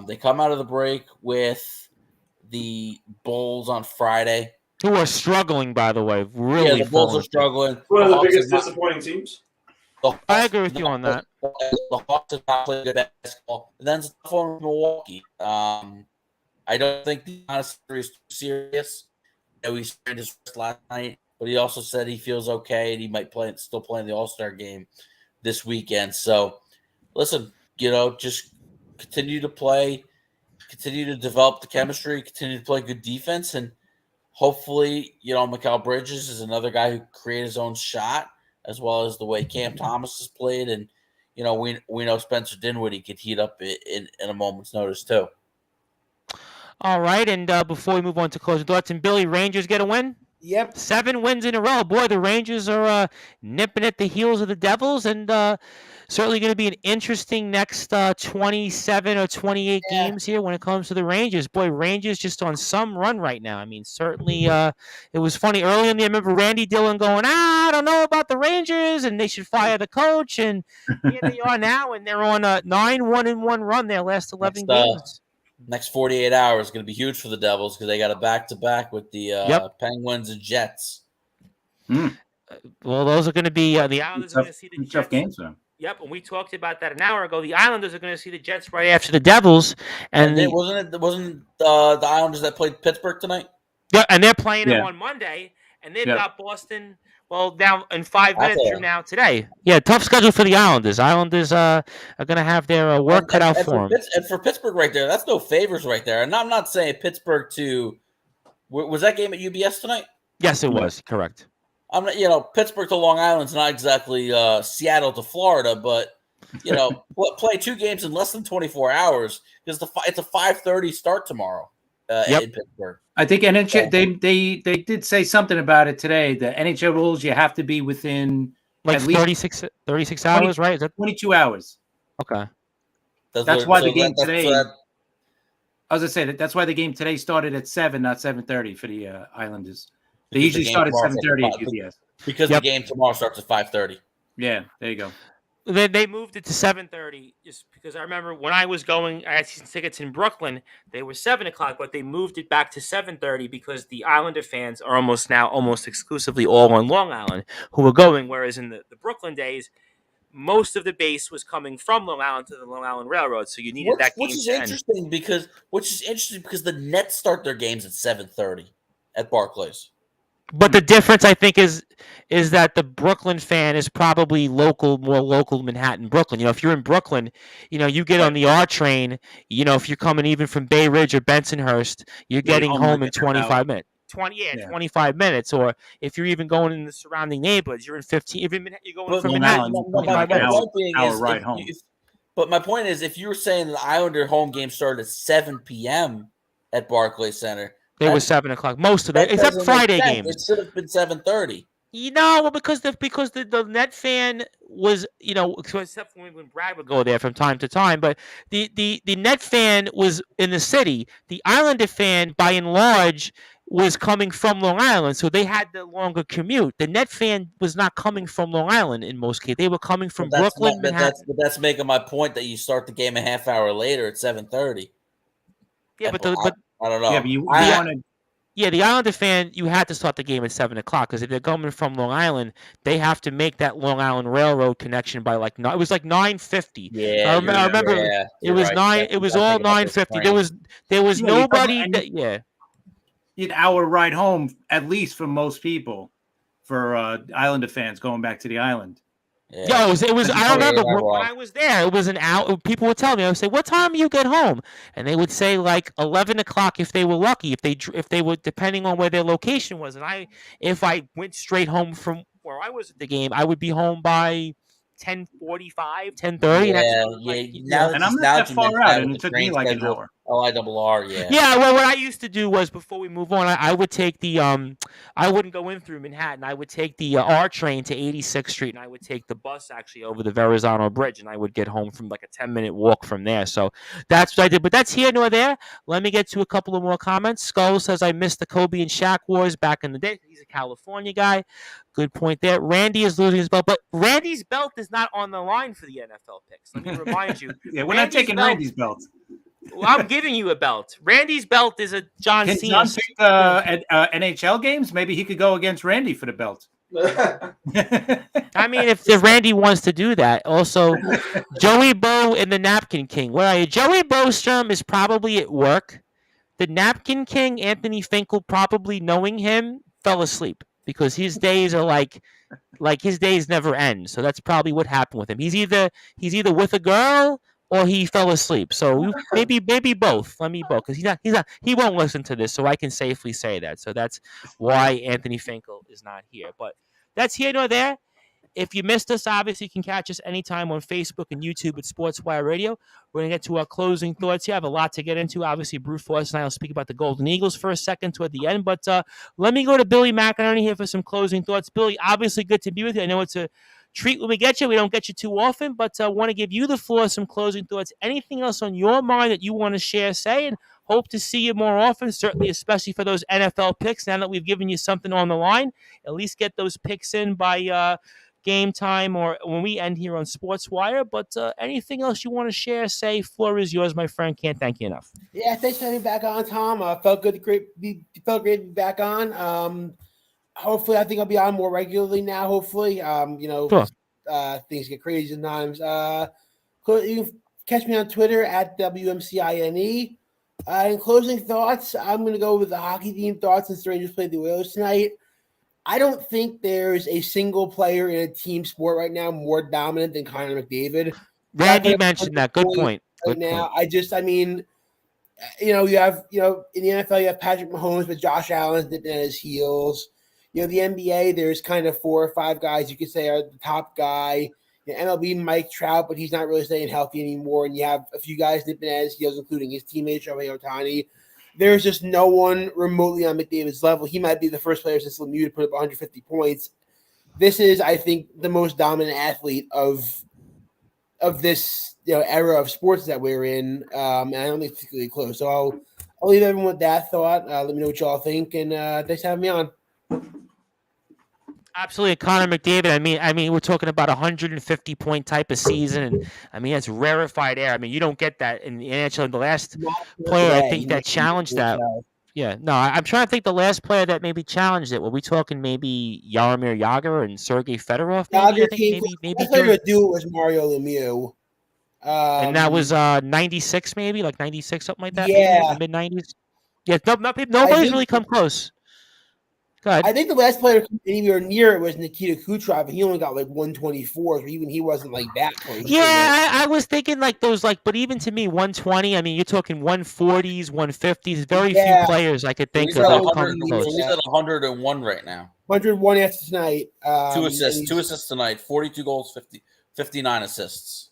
F: They come out of the break with the Bulls on Friday.
A: Who are struggling, by the way. Really,
F: yeah, the Bulls are struggling.
G: One of the biggest disappointing teams.
A: I agree with you on that.
F: The Hawks have not played good basketball. And then it's tough on Milwaukee. I don't think the honest series is too serious. He started his first last night, but he also said he feels okay and he might still play in the All-Star game this weekend. So, listen, just continue to play, continue to develop the chemistry, continue to play good defense, and hopefully, Mikal Bridges is another guy who created his own shot, as well as the way Cam Thomas has played. And, we know Spencer Dinwiddie could heat up in a moment's notice, too.
A: All right. And before we move on to closing thoughts, and Billy, Rangers get a win?
D: Yep.
A: 7 wins in a row. Boy, the Rangers are nipping at the heels of the Devils, and certainly going to be an interesting next 27 or 28 games here when it comes to the Rangers. Boy, Rangers just on some run right now. I mean, certainly it was funny early in the. I remember Randy Dillon going, I don't know about the Rangers, and they should fire the coach. And here they are now, and they're on a 9-1-1 run their last 11 games.
F: Next 48 hours is going to be huge for the Devils because they got a back-to-back with the Penguins and Jets.
A: Well, those are going to be the Islanders are going to see the
E: Tough
A: Jets.
E: games, though.
A: Yep, and we talked about that an hour ago. The Islanders are going to see the Jets right after the Devils,
F: And
A: and
F: wasn't the Islanders that played Pittsburgh tonight?
A: yeah, and they're playing them
E: Yeah.
A: on Monday, and they've
E: Yep.
A: got Boston. Well, now in 5
F: That's
A: minutes
F: a-
A: from now today. Yeah, tough schedule for the Islanders. Islanders are going to have their work cut out for them.
F: And for Pittsburgh right there, that's no favors right there. And I'm not saying Pittsburgh to was that game at UBS tonight?
A: Yes, it was correct.
F: I'm not, Pittsburgh to Long Island's not exactly Seattle to Florida, but play 2 games in less than 24 hours because it's a 5:30 start tomorrow in Pittsburgh.
E: I think NHL they did say something about it today. The NHL rules you have to be within
A: Like
E: at least
A: 36 hours, right? Is that
E: 22 hours.
A: okay?
E: That's why the game today. I was gonna say that's why the game today started at 7, not 7:30 for the Islanders. They usually start at 7:30 at UBS.
F: Because the game tomorrow starts at 5:30.
E: Yeah, there you go.
A: They moved it to 7:30 just because I remember when I was going. I had season tickets in Brooklyn. They were 7:00, but they moved it back to 7:30 because the Islander fans are almost exclusively all on Long Island who were going. Whereas in the Brooklyn days, most of the base was coming from Long Island to the Long Island Railroad, so you needed that game
F: Which is
A: to end.
F: interesting because the Nets start their games at 7:30 at Barclays.
A: But the difference, I think, is that the Brooklyn fan is probably more local Manhattan, Brooklyn. If you're in Brooklyn, you get on the R train. If you're coming even from Bay Ridge or Bensonhurst, you're getting home in 25 minutes. 25 minutes. Or if you're even going in the surrounding neighborhoods, you're in 15. Even you're going from Manhattan, 25 minutes.
F: But my point is, if you were saying the Islander home game started at 7 p.m. at Barclays Center.
A: It was 7:00. Most of that, except Friday games.
F: It should have been 7:30.
A: Because the net fan was, except for when Brad would go there from time to time, but the net fan was in the city. The Islander fan, by and large, was coming from Long Island, so they had the longer commute. The net fan was not coming from Long Island in most cases; they were coming from Brooklyn, Manhattan.
F: But that's making my point that you start the game a half hour later at 7:30.
A: Yeah, but
F: I don't know.
A: Yeah, the Islander fan, you had to start the game at 7:00 because if they're coming from Long Island, they have to make that Long Island Railroad connection by it was like 9:50.
F: Yeah,
A: I remember it was 9. It was all 9:50. There was nobody.
E: An hour ride home at least for most people, for Islander fans going back to the island.
A: Yeah, it was. I remember when I was there. It was an hour. People would tell me, I would say, "What time do you get home?" And they would say like 11:00 if they were lucky. If they were depending on where their location was. And if I went straight home from where I was at the game, I would be home by 10:45, 10:30.
E: And I'm not that far out, and it took me like an hour.
F: LIRR, yeah.
A: Yeah, well, what I used to do was before we move on, I would take the I wouldn't go in through Manhattan. I would take the R train to 86th Street, and I would take the bus actually over the Verrazano Bridge, and I would get home from like a 10-minute walk from there. So that's what I did. But that's here nor there. Let me get to a couple of more comments. Skull says I missed the Kobe and Shaq wars back in the day. He's a California guy. Good point there. Randy is losing his belt, but Randy's belt is not on the line for the NFL picks. Let me remind you.
E: Yeah, we're not taking Randy's belt.
A: Well, I'm giving you a belt. Randy's belt is a John Cena.
E: John pick NHL games? Maybe he could go against Randy for the belt.
A: I mean, if Randy wants to do that. Also, Joey Bow and the Napkin King. Where are you? Joey Bostrom is probably at work. The Napkin King, Anthony Finkel, probably knowing him, fell asleep because his days are like his days never end. So that's probably what happened with him. He's either with a girl or he fell asleep. So maybe both. Let me both, because he won't listen to this, so I can safely say that. So that's why Anthony Finkel is not here. But that's here nor there. If you missed us, obviously you can catch us anytime on Facebook and YouTube at Sportswire Radio. We're going to get to our closing thoughts here. I have a lot to get into. Obviously, Bruce Forrest and I will speak about the Golden Eagles for a second toward the end. But let me go to Billy McInerney here for some closing thoughts. Billy, obviously good to be with you. I know it's a treat when we get you. We don't get you too often, but I want to give you the floor, some closing thoughts. Anything else on your mind that you want to share, say, and hope to see you more often, certainly especially for those NFL picks. Now that we've given you something on the line, at least get those picks in by game time or when we end here on Sportswire. But anything else you want to share, say, floor is yours, my friend. Can't thank you enough.
D: Yeah, thanks for having me back on, Tom. Felt great to be back on. hopefully, I think I'll be on more regularly now. Hopefully,
A: Sure.
D: Things get crazy sometimes. You can catch me on Twitter at WMCINE. In closing thoughts, I'm going to go with the hockey team thoughts since the Rangers played the Oilers tonight. I don't think there's a single player in a team sport right now more dominant than Connor McDavid.
A: Randy mentioned that. Good point.
D: Right now, you have, in the NFL, you have Patrick Mahomes, but Josh Allen's dipping at his heels. The NBA, there's kind of 4 or 5 guys you could say are the top guy. MLB, Mike Trout, but he's not really staying healthy anymore. And you have a few guys nipping at his heels, including his teammate, Shohei Ohtani. There's just no one remotely on McDavid's level. He might be the first player since Lemieux to put up 150 points. This is, I think, the most dominant athlete of this era of sports that we're in. And I don't think it's particularly close. So I'll leave everyone with that thought. Let me know what y'all think. And thanks for having me on.
A: Absolutely, Connor McDavid. I mean, we're talking about 150-point type of season, and I mean that's rarefied air. I mean, you don't get that in the NHL. The last player I think that challenged that. Yeah, no, I'm trying to think the last player that maybe challenged it. Were we talking maybe Jaromir Jagr and Sergei Fedorov? Maybe
D: I think the dude was Mario Lemieux.
A: And that was 96, maybe like 96, something like that.
D: Yeah,
A: mid 90s. Yeah, nobody's really come close.
D: I think the last player anywhere near it was Nikita Kucherov, and he only got like 124, so even he wasn't like that close.
A: Yeah, I was thinking like those, but even to me, 120. I mean, you're talking 140s, 150s. Very few players I could think of that come close.
F: He's at 101 right now.
D: 101 after tonight.
F: 2 assists tonight. 42 goals, 59 assists.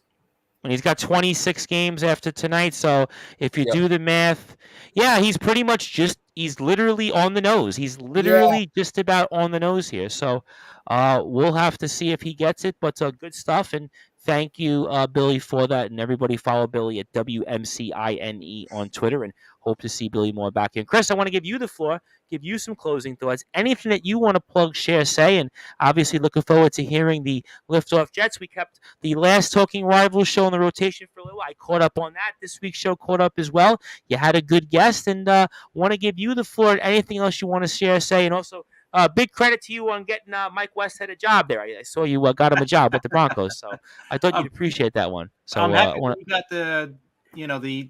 A: And he's got 26 games after tonight. So if you do the math, yeah, he's pretty much he's literally on the nose. He's literally just about on the nose here. So we'll have to see if he gets it. But good stuff. And thank you, Billy, for that. And everybody follow Billy at WMCINE on Twitter. And hope to see Billy more back in. Chris, I want to give you the floor, give you some closing thoughts. Anything that you want to plug, share, say. And obviously looking forward to hearing the Liftoff Jets. We kept the last Talking Rivals show in the rotation for a little. I caught up on that. This week's show caught up as well. You had a good guest, and want to give you the floor. Anything else you want to share, say, and also big credit to you on getting Mike Westhead a job there. I saw you got him a job with the Broncos, so I thought you'd appreciate that one. So
E: I'm happy we got the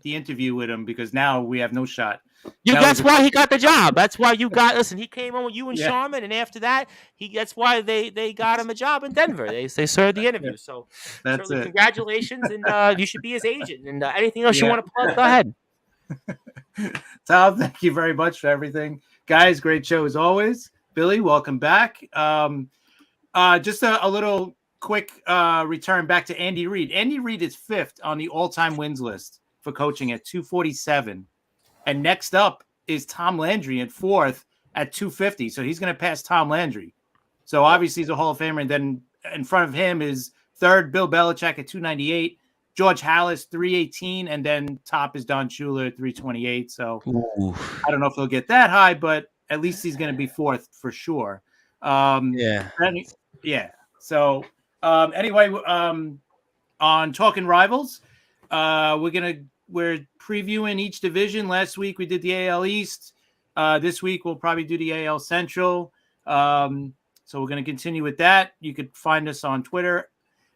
E: interview with him, because now we have no shot.
A: That's why he got the job. That's why you got. Listen, he came on with you and Sharman, and after that, that's why they got him a job in Denver. They served the interview. So
E: that's it.
A: Congratulations, and you should be his agent. And anything else you want to plug, go ahead.
E: Tom, thank you very much for everything, guys. Great show as always. Billy, welcome back. Just a little quick return back to Andy Reid. Andy Reid is 5th on the all-time wins list for coaching at 247. And next up is Tom Landry at 4th at 250. So he's going to pass Tom Landry. So obviously he's a Hall of Famer. And then in front of him is 3rd, Bill Belichick at 298. George Halas, 318. And then top is Don Shula at 328. So I don't know if he'll get that high, but at least he's going to be 4th for sure. So anyway, on Talking Rivals, we're previewing each division. Last week we did the AL East. This week we'll probably do the AL Central. So we're going to continue with that. You could find us on Twitter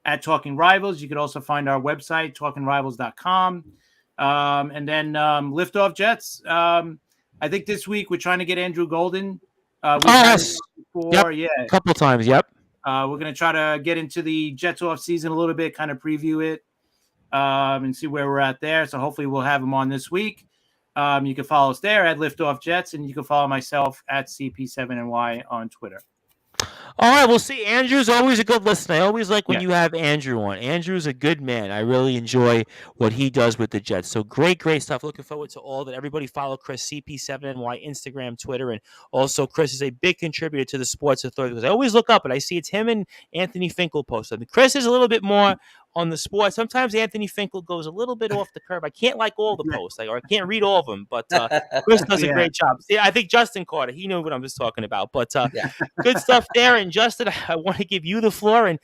E: at Talking Rivals. You could also find our website, talkingrivals.com. And then Liftoff Jets. I think this week we're trying to get Andrew Golden.
A: Yes.
E: Before,
A: a couple times. Yep.
E: We're going to try to get into the Jets off season a little bit, kind of preview it, and see where we're at there. So hopefully we'll have him on this week. You can follow us there at Liftoff Jets, and you can follow myself at CP7NY on Twitter.
A: All right, we'll see. Andrew's always a good listener. I always like when you have Andrew on. Andrew's a good man. I really enjoy what he does with the Jets. So great stuff. Looking forward to all that. Everybody follow Chris, CP7NY, Instagram, Twitter, and also Chris is a big contributor to the Sports Authority, because I always look up and I see it's him and Anthony Finkel post. I mean, Chris is a little bit more on the sports. Sometimes Anthony Finkel goes a little bit off the curve. I can't like all the posts, or I can't read all of them, but Chris does a great job. See, I think Justin Carter, he knew what I was talking about, but good stuff there. And Justin, I want to give you the floor, and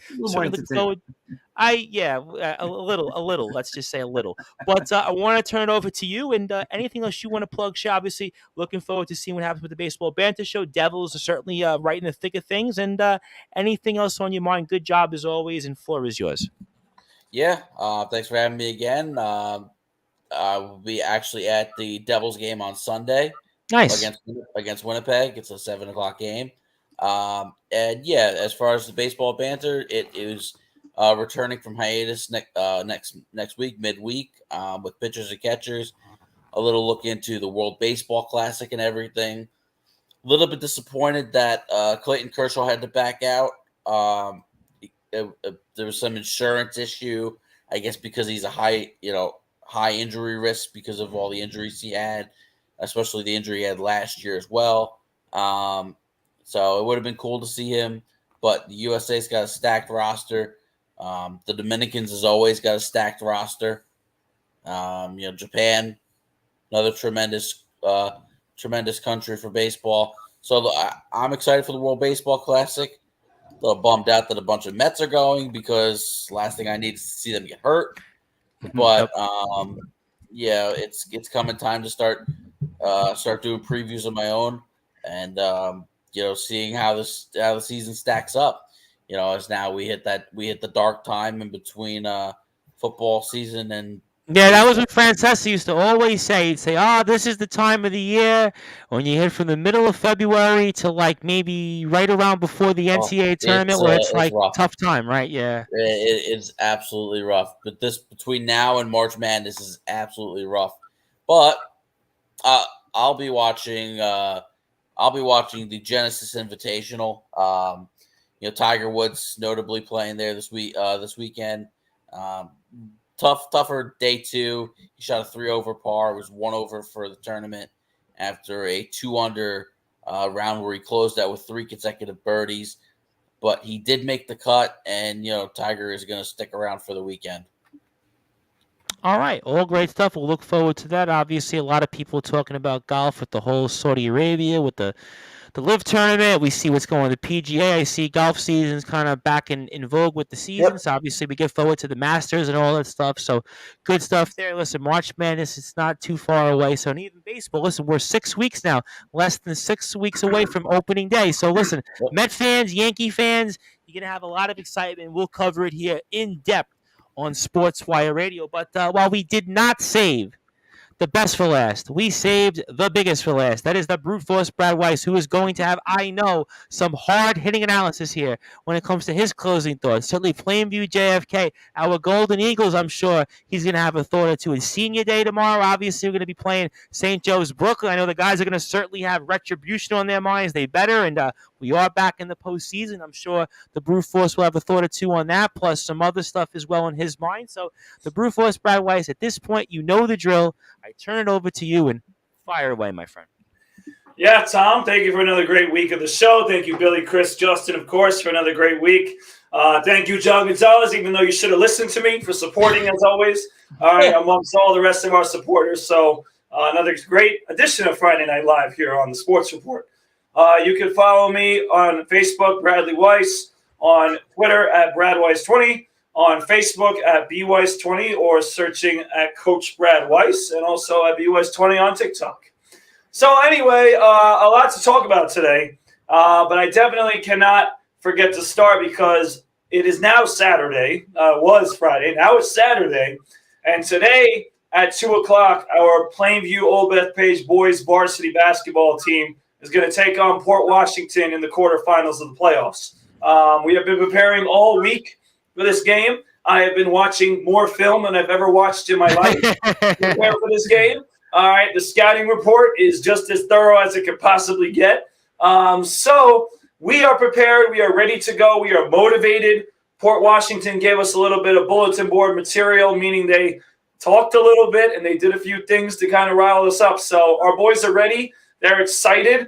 A: A little. Let's just say a little. But I want to turn it over to you. And anything else you want to plug? Shay? Obviously, looking forward to seeing what happens with the baseball banter show. Devils are certainly right in the thick of things. And anything else on your mind? Good job as always. And floor is yours.
F: Yeah. Thanks for having me again. We'll be actually at the Devils game on Sunday.
A: Nice.
F: Against Winnipeg. It's a 7:00 game. And yeah, as far as the baseball banter, it is returning from hiatus next week, midweek, with pitchers and catchers. A little look into the World Baseball Classic and everything. A little bit disappointed that Clayton Kershaw had to back out. There was some insurance issue, I guess, because he's a high injury risk because of all the injuries he had, especially the injury he had last year as well. So it would have been cool to see him, but the USA's got a stacked roster. The Dominicans has always got a stacked roster. Japan, another tremendous country for baseball. So I'm excited for the World Baseball Classic. A little bummed out that a bunch of Mets are going because last thing I need is to see them get hurt. But it's coming time to start doing previews of my own and seeing how the season stacks up. As now we hit the dark time in between football season and
A: that was what Francesca used to always say. He'd say, this is the time of the year when you hit from the middle of February to like maybe right around before the NCAA tournament where it's like rough. Tough time, right? Yeah.
F: It's absolutely rough. But this between now and March Madness is absolutely rough. But I'll be watching the Genesis Invitational. Tiger Woods notably playing there this weekend. Tougher day 2. He shot a 3 over par. It was 1 over for the tournament after a 2 under round where he closed out with 3 consecutive birdies. But he did make the cut, and Tiger is going to stick around for the weekend.
A: All right, all great stuff. We'll look forward to that. Obviously, a lot of people talking about golf with the whole Saudi Arabia, with the LIV tournament. We see what's going on the PGA. I see golf season's kind of back in vogue with the season. Yep. So obviously we get forward to the Masters and all that stuff. So good stuff there. Listen, March Madness, it's not too far away. So even baseball, listen, we're 6 weeks now, less than 6 weeks away from opening day. So listen, Met fans, Yankee fans, you're going to have a lot of excitement. We'll cover it here in depth on Sportswire Radio. But while we did not save the best for last, we saved the biggest for last. That is the brute force Brad Weiss, who is going to have, I know, some hard-hitting analysis here when it comes to his closing thoughts. Certainly Plainview JFK, our Golden Eagles, I'm sure he's going to have a thought or two. And Senior Day tomorrow, obviously we're going to be playing St. Joe's Brooklyn. I know the guys are going to certainly have retribution on their minds. They better, and we are back in the postseason. I'm sure the brute force will have a thought or two on that, plus some other stuff as well in his mind. So the brute force Brad Weiss, at this point, you know the drill. I turn it over to you and fire away, my friend.
G: Yeah, Tom, thank you for another great week of the show. Thank you, Billy, Chris, Justin, of course, for another great week. Thank you, John Gonzalez, even though you should have listened to me, for supporting as always. All right, amongst all the rest of our supporters. So another great edition of Friday Night Live here on the Sports Report. You can follow me on Facebook, Bradley Weiss, on Twitter at BradWeiss20, on Facebook at BWeiss20, or searching at Coach Brad Weiss, and also at BWeiss20 on TikTok. So anyway, a lot to talk about today, but I definitely cannot forget to start because it is now Saturday. Was Friday. Now it's Saturday. And today at 2 o'clock, our Plainview Old Bethpage boys varsity basketball team is going to take on Port Washington in the quarterfinals of the playoffs. We have been preparing all week for this game. I have been watching more film than I've ever watched in my life to prepare for this game. All right, the scouting report is just as thorough as it could possibly get. So we are prepared. We are ready to go. We are motivated. Port Washington gave us a little bit of bulletin board material, meaning they talked a little bit and they did a few things to kind of rile us up. So our boys are ready. They're excited.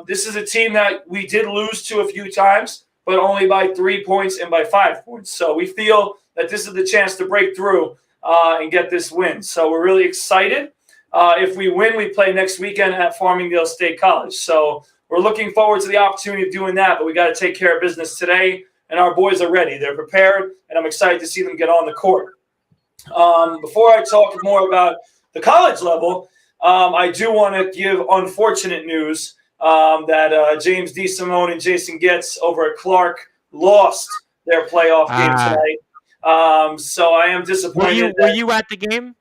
G: This is a team that we did lose to a few times, but only by 3 points and by 5 points. So we feel that this is the chance to break through and get this win. So we're really excited. If we win, we play next weekend at Farmingdale State College. So we're looking forward to the opportunity of doing that, but we got to take care of business today and our boys are ready. They're prepared, and I'm excited to see them get on the court. Before I talk more about the college level, I do want to give unfortunate news that James DeSimone and Jason Getz over at Clark lost their playoff game tonight. So I am disappointed.
A: Were you at the game?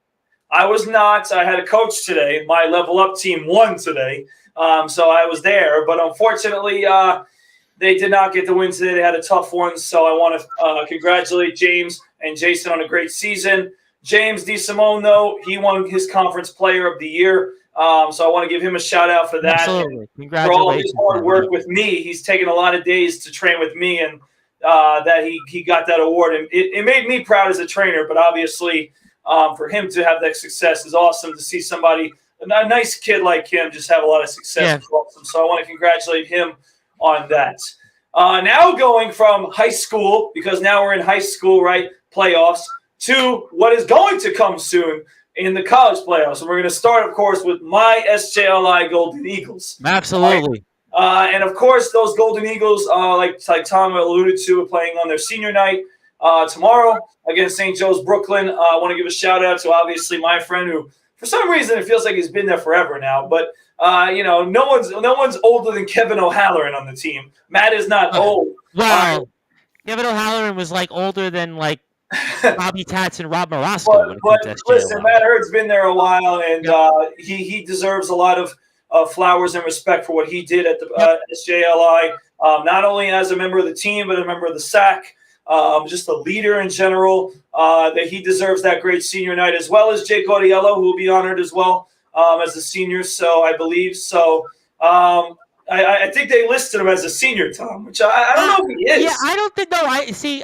G: I was not. I had a coach today. My level up team won today. So I was there. But unfortunately, they did not get the win today. They had a tough one. So I want to congratulate James and Jason on a great season. James DeSimone, though, he won his conference player of the year. So I want to give him a shout out for that.
A: Absolutely. Congratulations.
G: For all his hard work with me. He's taken a lot of days to train with me, and that he got that award. And it made me proud as a trainer, but obviously for him to have that success is awesome. To see somebody, a nice kid like him, just have a lot of success is awesome. So I want to congratulate him on that. Now going from high school, because now we're in high school, right, playoffs, to what is going to come soon in the college playoffs. And we're going to start, of course, with my SJLI Golden Eagles.
A: Absolutely.
G: And, of course, those Golden Eagles, like Tom alluded to, are playing on their senior night tomorrow against St. Joe's Brooklyn. I want to give a shout-out to, obviously, my friend who, for some reason, it feels like he's been there forever now. But, no one's older than Kevin O'Halloran on the team. Matt is not old.
A: Wow. Kevin O'Halloran was, older than, Bobby Tats and Rob Morosco.
G: But listen, Matt Hurd's been there a while, and he deserves a lot of flowers and respect for what he did at the SJLI, not only as a member of the team, but a member of the SAC, just a leader in general, that he deserves that great senior night, as well as Jake Audiello, who will be honored as well as a senior, so I believe. So I think they listed him as a senior, Tom, which I don't know if he is.
A: Yeah, I don't think. No,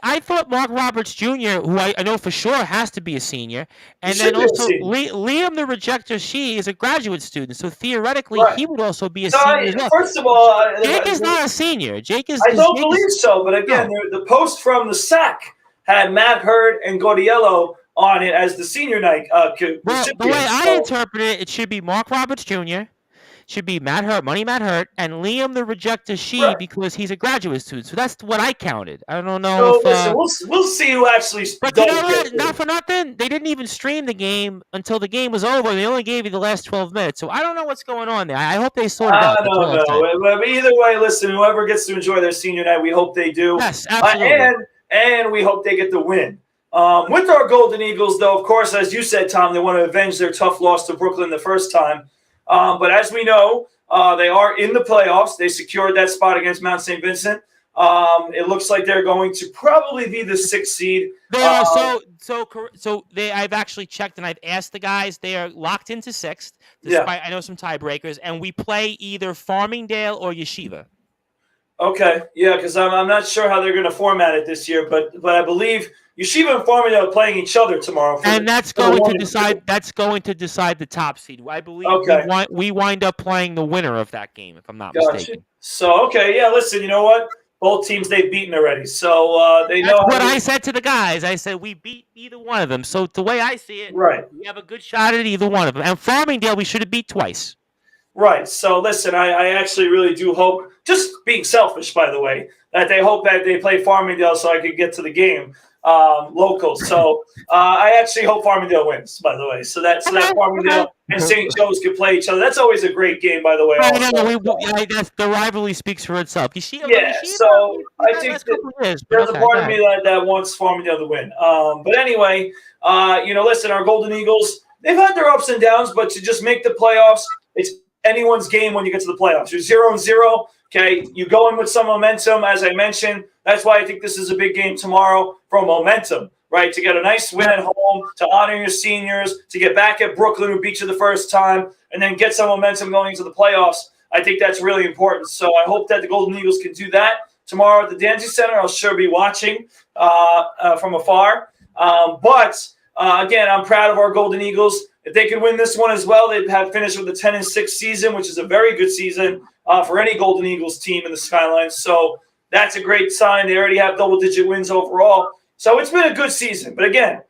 A: I thought Mark Roberts Jr., who I know for sure has to be a senior, and then also Liam the Rejecter She is a graduate student, so theoretically he would also be a senior as well.
G: First of all,
A: Jake is not a senior. Jake is.
G: I don't believe so, but again, the post from the SAC had Matt Hurd and Gaudiello on it as the senior night.
A: The way I interpret it, it should be Mark Roberts Jr., should be Matt Hurt, Matt Hurt, and Liam the Rejecter She because he's a graduate student. So that's what I counted. I don't know
G: listen, we'll see who actually.
A: But you know what? Not for nothing. They didn't even stream the game until the game was over. They only gave you the last 12 minutes. So I don't know what's going on there. I hope they sort it out.
G: I don't know. But either way, listen, whoever gets to enjoy their senior night, we hope they do.
A: Yes, absolutely.
G: And we hope they get the win. With our Golden Eagles, though, of course, as you said, Tom, they want to avenge their tough loss to Brooklyn the first time. But as we know, they are in the playoffs. They secured that spot against Mount St. Vincent. It looks like they're going to probably be the 6th seed.
A: They are I've actually checked and I've asked the guys. They are locked into 6th. Despite I know some tiebreakers, and we play either Farmingdale or Yeshiva.
G: Okay, yeah, because I'm not sure how they're going to format it this year, but I believe Yeshiva and Farmingdale are playing each other tomorrow.
A: And that's going to decide. That's going to decide the top seed. I believe we wind up playing the winner of that game, if I'm not mistaken.
G: So listen, you know what? Both teams they've beaten already, so they know.
A: That's what I said to the guys. I said we beat either one of them. So the way I see it, we have a good shot at either one of them. And Farmingdale, we should have beat twice.
G: Right. So listen, I actually really do hope, just being selfish, by the way, that they hope that they play Farmingdale so I could get to the game local. So I actually hope Farmingdale wins, by the way. So that Farmingdale and St. Joe's could play each other. That's always a great game, by the way.
A: The rivalry speaks for itself.
G: I think there's a part of me that wants Farmingdale to win. But anyway, listen, our Golden Eagles, they've had their ups and downs, but to just make the playoffs, it's anyone's game when you get to the playoffs. You're 0-0. Okay, you go in with some momentum, as I mentioned. That's why I think this is a big game tomorrow for momentum, right? To get a nice win at home, to honor your seniors, to get back at Brooklyn, who beat you the first time, and then get some momentum going into the playoffs. I think that's really important. So I hope that the Golden Eagles can do that tomorrow at the Danzy Center. I'll sure be watching from afar. Again, I'm proud of our Golden Eagles. If they could win this one as well, they'd have finished with a 10-6 season, which is a very good season for any Golden Eagles team in the Skyline. So that's a great sign. They already have double-digit wins overall. So it's been a good season. But again,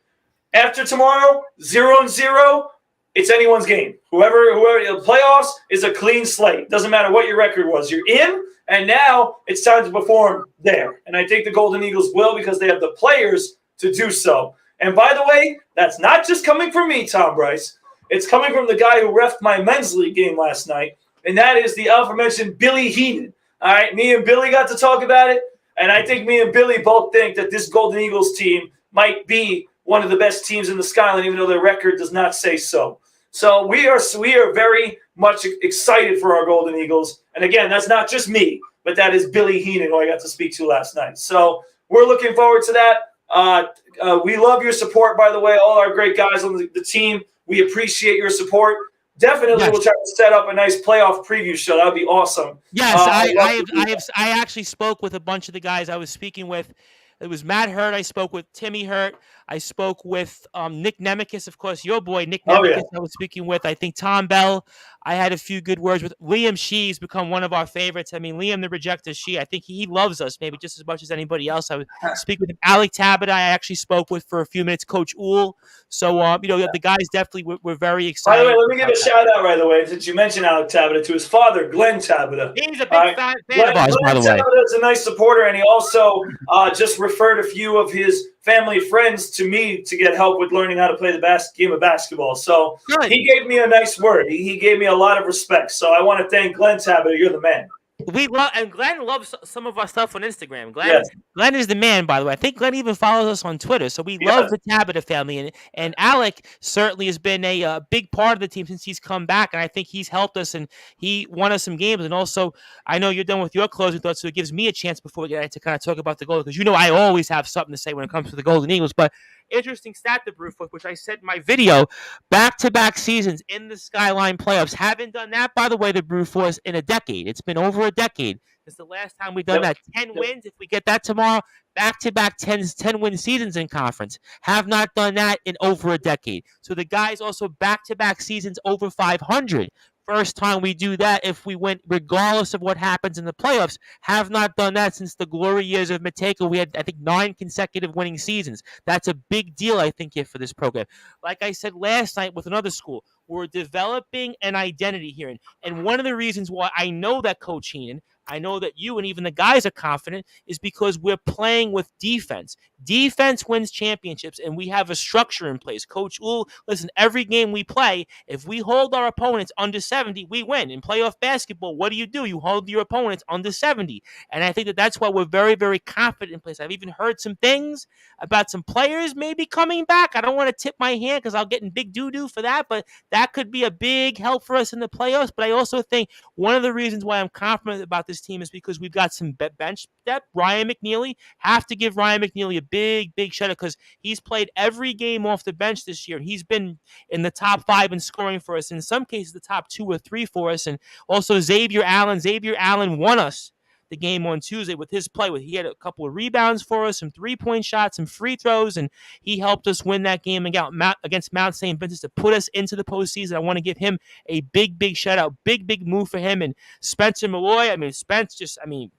G: after tomorrow, 0-0, it's anyone's game. Whoever the playoffs is a clean slate. Doesn't matter what your record was. You're in, And now it's time to perform there. And I think the Golden Eagles will because they have the players to do so. And by the way, that's not just coming from me, Tom Bryce. It's coming from the guy who reffed my men's league game last night, and that is the aforementioned Billy Heenan. All right, me and Billy got to talk about it, and I think me and Billy both think that this Golden Eagles team might be one of the best teams in the Skyline, even though their record does not say so. So we are very much excited for our Golden Eagles. And again, that's not just me, but that is Billy Heenan, who I got to speak to last night. So we're looking forward to that. We love your support, by the way, all our great guys on the team. We appreciate your support. Definitely,
A: Yes.
G: We'll try to set up a nice playoff preview show. That would be awesome.
A: Yes, I actually spoke with a bunch of the guys I was speaking with. It was Matt Hurt. I spoke with Timmy Hurt. I spoke with Nick Nemekis, of course, your boy Nick Nemekis. I was speaking with. I think Tom Bell. I had a few good words with Liam Shee's become one of our favorites. I mean, Liam the Rejector Shee. I think he loves us maybe just as much as anybody else. I was speaking with Alec Tabata. I actually spoke with for a few minutes Coach Uhl. So the guys definitely were very excited.
G: By the way, let me give a shout out right away since you mentioned Alec Tabata to his father, Glenn Tabata.
A: He's a big fan of ours, by the way.
G: Glenn Tabata is a nice supporter, and he also just referred a few of his family friends to me to get help with learning how to play the game of basketball. So
A: Good.
G: He gave me a nice word. He gave me a lot of respect. So I want to thank Glenn Tabata. You're the man.
A: And Glenn loves some of our stuff on Instagram. Glenn is the man, by the way. I think Glenn even follows us on Twitter. So we love the Tabata family. And Alec certainly has been a big part of the team since he's come back. And I think he's helped us and he won us some games. And also, I know you're done with your closing thoughts, so it gives me a chance before we get to kind of talk about the Golden, because I always have something to say when it comes to the Golden Eagles. But interesting stat to Brewfoot, which I said in my video, back-to-back seasons in the Skyline playoffs. Haven't done that, by the way, the Brewforce in a decade. It's been over a decade since the last time we've done that. 10 wins, if we get that tomorrow, back-to-back 10-win seasons in conference. Have not done that in over a decade. So the guys also back-to-back seasons over 500. First time we do that if we win, regardless of what happens in the playoffs. Have not done that since the glory years of Matejko. We had, I think, 9 consecutive winning seasons. That's a big deal, I think, here for this program. Like I said last night with another school, we're developing an identity here. And one of the reasons why I know that Coach Heenan, I know that you and even the guys are confident, is because we're playing with defense. Defense wins championships, and we have a structure in place. Coach Uhl, listen, every game we play, if we hold our opponents under 70, we win. In playoff basketball, what do? You hold your opponents under 70. And I think that's why we're very, very confident in place. I've even heard some things about some players maybe coming back. I don't want to tip my hand because I'll get in big doo-doo for that, but that could be a big help for us in the playoffs. But I also think one of the reasons why I'm confident about this team is because we've got some bench depth. Ryan McNeely, have to give Ryan McNeely a big shout out because he's played every game off the bench this year. He's been in the top 5 in scoring for us. In some cases, the top 2 or 3 for us. And also Xavier Allen. Xavier Allen won us the game on Tuesday with his play. He had a couple of rebounds for us, some 3-point shots, some free throws, and he helped us win that game against Mount St. Vincent to put us into the postseason. I want to give him a big shout out. Big move for him. And Spencer Malloy,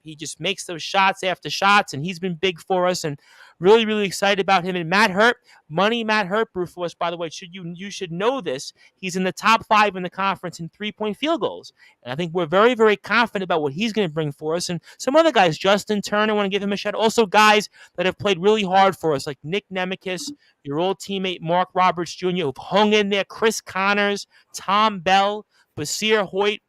A: he just makes those shots after shots, and he's been big for us. And really excited about him. And Matt Hurt, Matt Hurt, Brewforce, by the way, you should know this. He's in the top 5 in the conference in 3-point field goals. And I think we're very confident about what he's going to bring for us. And some other guys, Justin Turner, I want to give him a shout out. Also guys that have played really hard for us, like Nick Nemekis, your old teammate Mark Roberts Jr., who've hung in there, Chris Connors, Tom Bell, Basir Hoyt.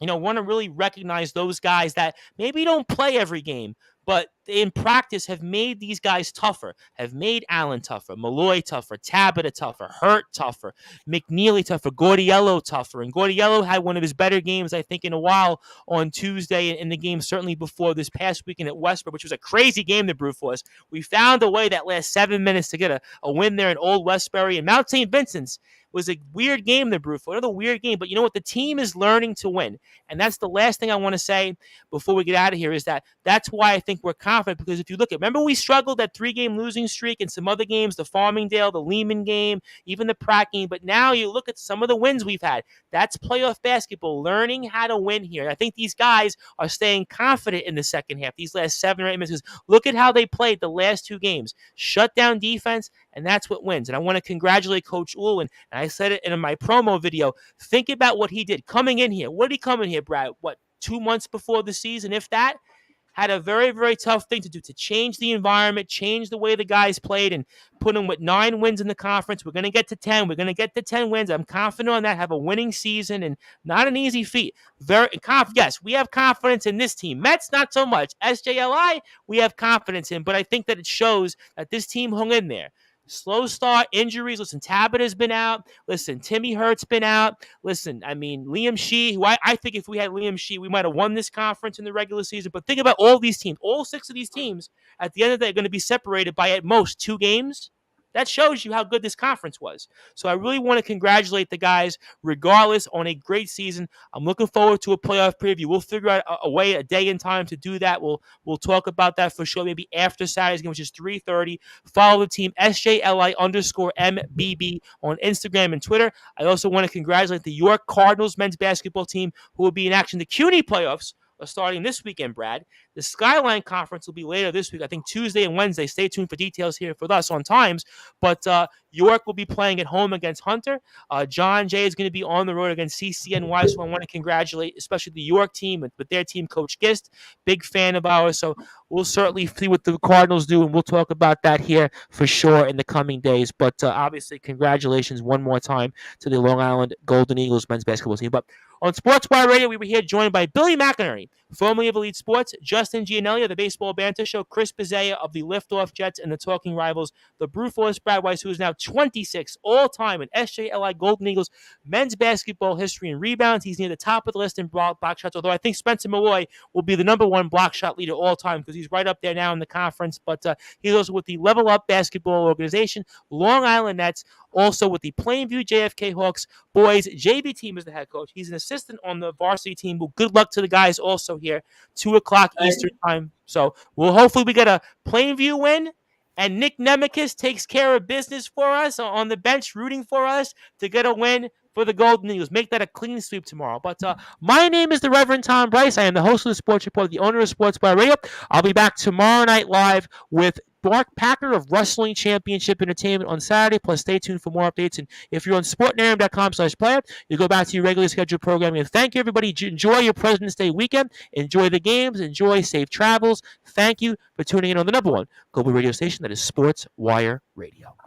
A: Want to really recognize those guys that maybe don't play every game, but in practice have made these guys tougher, have made Allen tougher, Malloy tougher, Tabata tougher, Hurt tougher, McNeely tougher, Gordiello tougher. And Gordiello had one of his better games, I think, in a while on Tuesday in the game, certainly before this past weekend at Westbrook, which was a crazy game to Brewforce. We found a way that last 7 minutes to get a win there in Old Westbury. And Mount St. Vincent's was a weird game to Brewforce, another weird game. But you know what? The team is learning to win. And that's the last thing I want to say before we get out of here is that's why I think we're confident, because if you look at, remember we struggled that 3-game losing streak in some other games, the Farmingdale, the Lehman game, even the Pratt game, but now you look at some of the wins we've had. That's playoff basketball, learning how to win here. And I think these guys are staying confident in the second half, these last 7 or 8 minutes. Look at how they played the last 2 games. Shut down defense, and that's what wins. And I want to congratulate Coach Uhl, and I said it in my promo video. Think about what he did coming in here. What did he come in here, Brad? 2 months before the season, if that. Had a very, very tough thing to do to change the environment, change the way the guys played, and put them with 9 wins in the conference. We're going to get to 10. We're going to get to 10 wins. I'm confident on that. Have a winning season, and not an easy feat. Yes, we have confidence in this team. Mets, not so much. SJLI, we have confidence in, but I think that it shows that this team hung in there. Slow start, injuries. Listen, Tabitha's been out. Listen, Timmy Hurt's been out. Listen, I mean, Liam Shee, who I think if we had Liam Shee, we might have won this conference in the regular season. But think about all these teams. All 6 of these teams, at the end of the day, are going to be separated by at most 2 games. That shows you how good this conference was. So I really want to congratulate the guys, regardless, on a great season. I'm looking forward to a playoff preview. We'll figure out a way, a day and time to do that. We'll talk about that for sure, maybe after Saturday's game, which is 3:30. Follow the team, SJLI_MBB on Instagram and Twitter. I also want to congratulate the York Cardinals men's basketball team, who will be in action. The CUNY playoffs are starting this weekend, Brad. The Skyline Conference will be later this week, I think Tuesday and Wednesday. Stay tuned for details here for us on times. But York will be playing at home against Hunter. John Jay is going to be on the road against CCNY, so I want to congratulate especially the York team with their team, Coach Gist, big fan of ours. So we'll certainly see what the Cardinals do, and we'll talk about that here for sure in the coming days. But obviously, congratulations one more time to the Long Island Golden Eagles men's basketball team. But on Sportswire Radio, we were here joined by Billy McInerney, formerly of Elite Sports, Justin Gianelli of the Baseball Banter Show, Chris Bizzea of the Liftoff Jets and the Talking Rivals, the Brufors Brad Weiss, who is now 26 all-time in SJLI Golden Eagles men's basketball history and rebounds. He's near the top of the list in block shots, although I think Spencer Malloy will be the #1 block shot leader all-time because he's right up there now in the conference. But he's also with the Level Up Basketball Organization, Long Island Nets, also with the Plainview JFK Hawks boys JV team as the head coach. He's an assistant on the varsity team. Well, good luck to the guys also here, 2 o'clock Eastern time. So hopefully we get a Plainview win, and Nick Nemekis takes care of business for us on the bench, rooting for us to get a win for the Golden Eagles. Make that a clean sweep tomorrow. But my name is the Reverend Tom Bryce. I am the host of the Sports Report, the owner of Sportswire Radio. I'll be back tomorrow night live with Mark Packer of Wrestling Championship Entertainment on Saturday. Plus, stay tuned for more updates. And if you're on sportnarium.com/player, you go back to your regularly scheduled programming. And thank you, everybody. Enjoy your President's Day weekend. Enjoy the games. Enjoy safe travels. Thank you for tuning in on the #1 global radio station that is Sportswire Radio.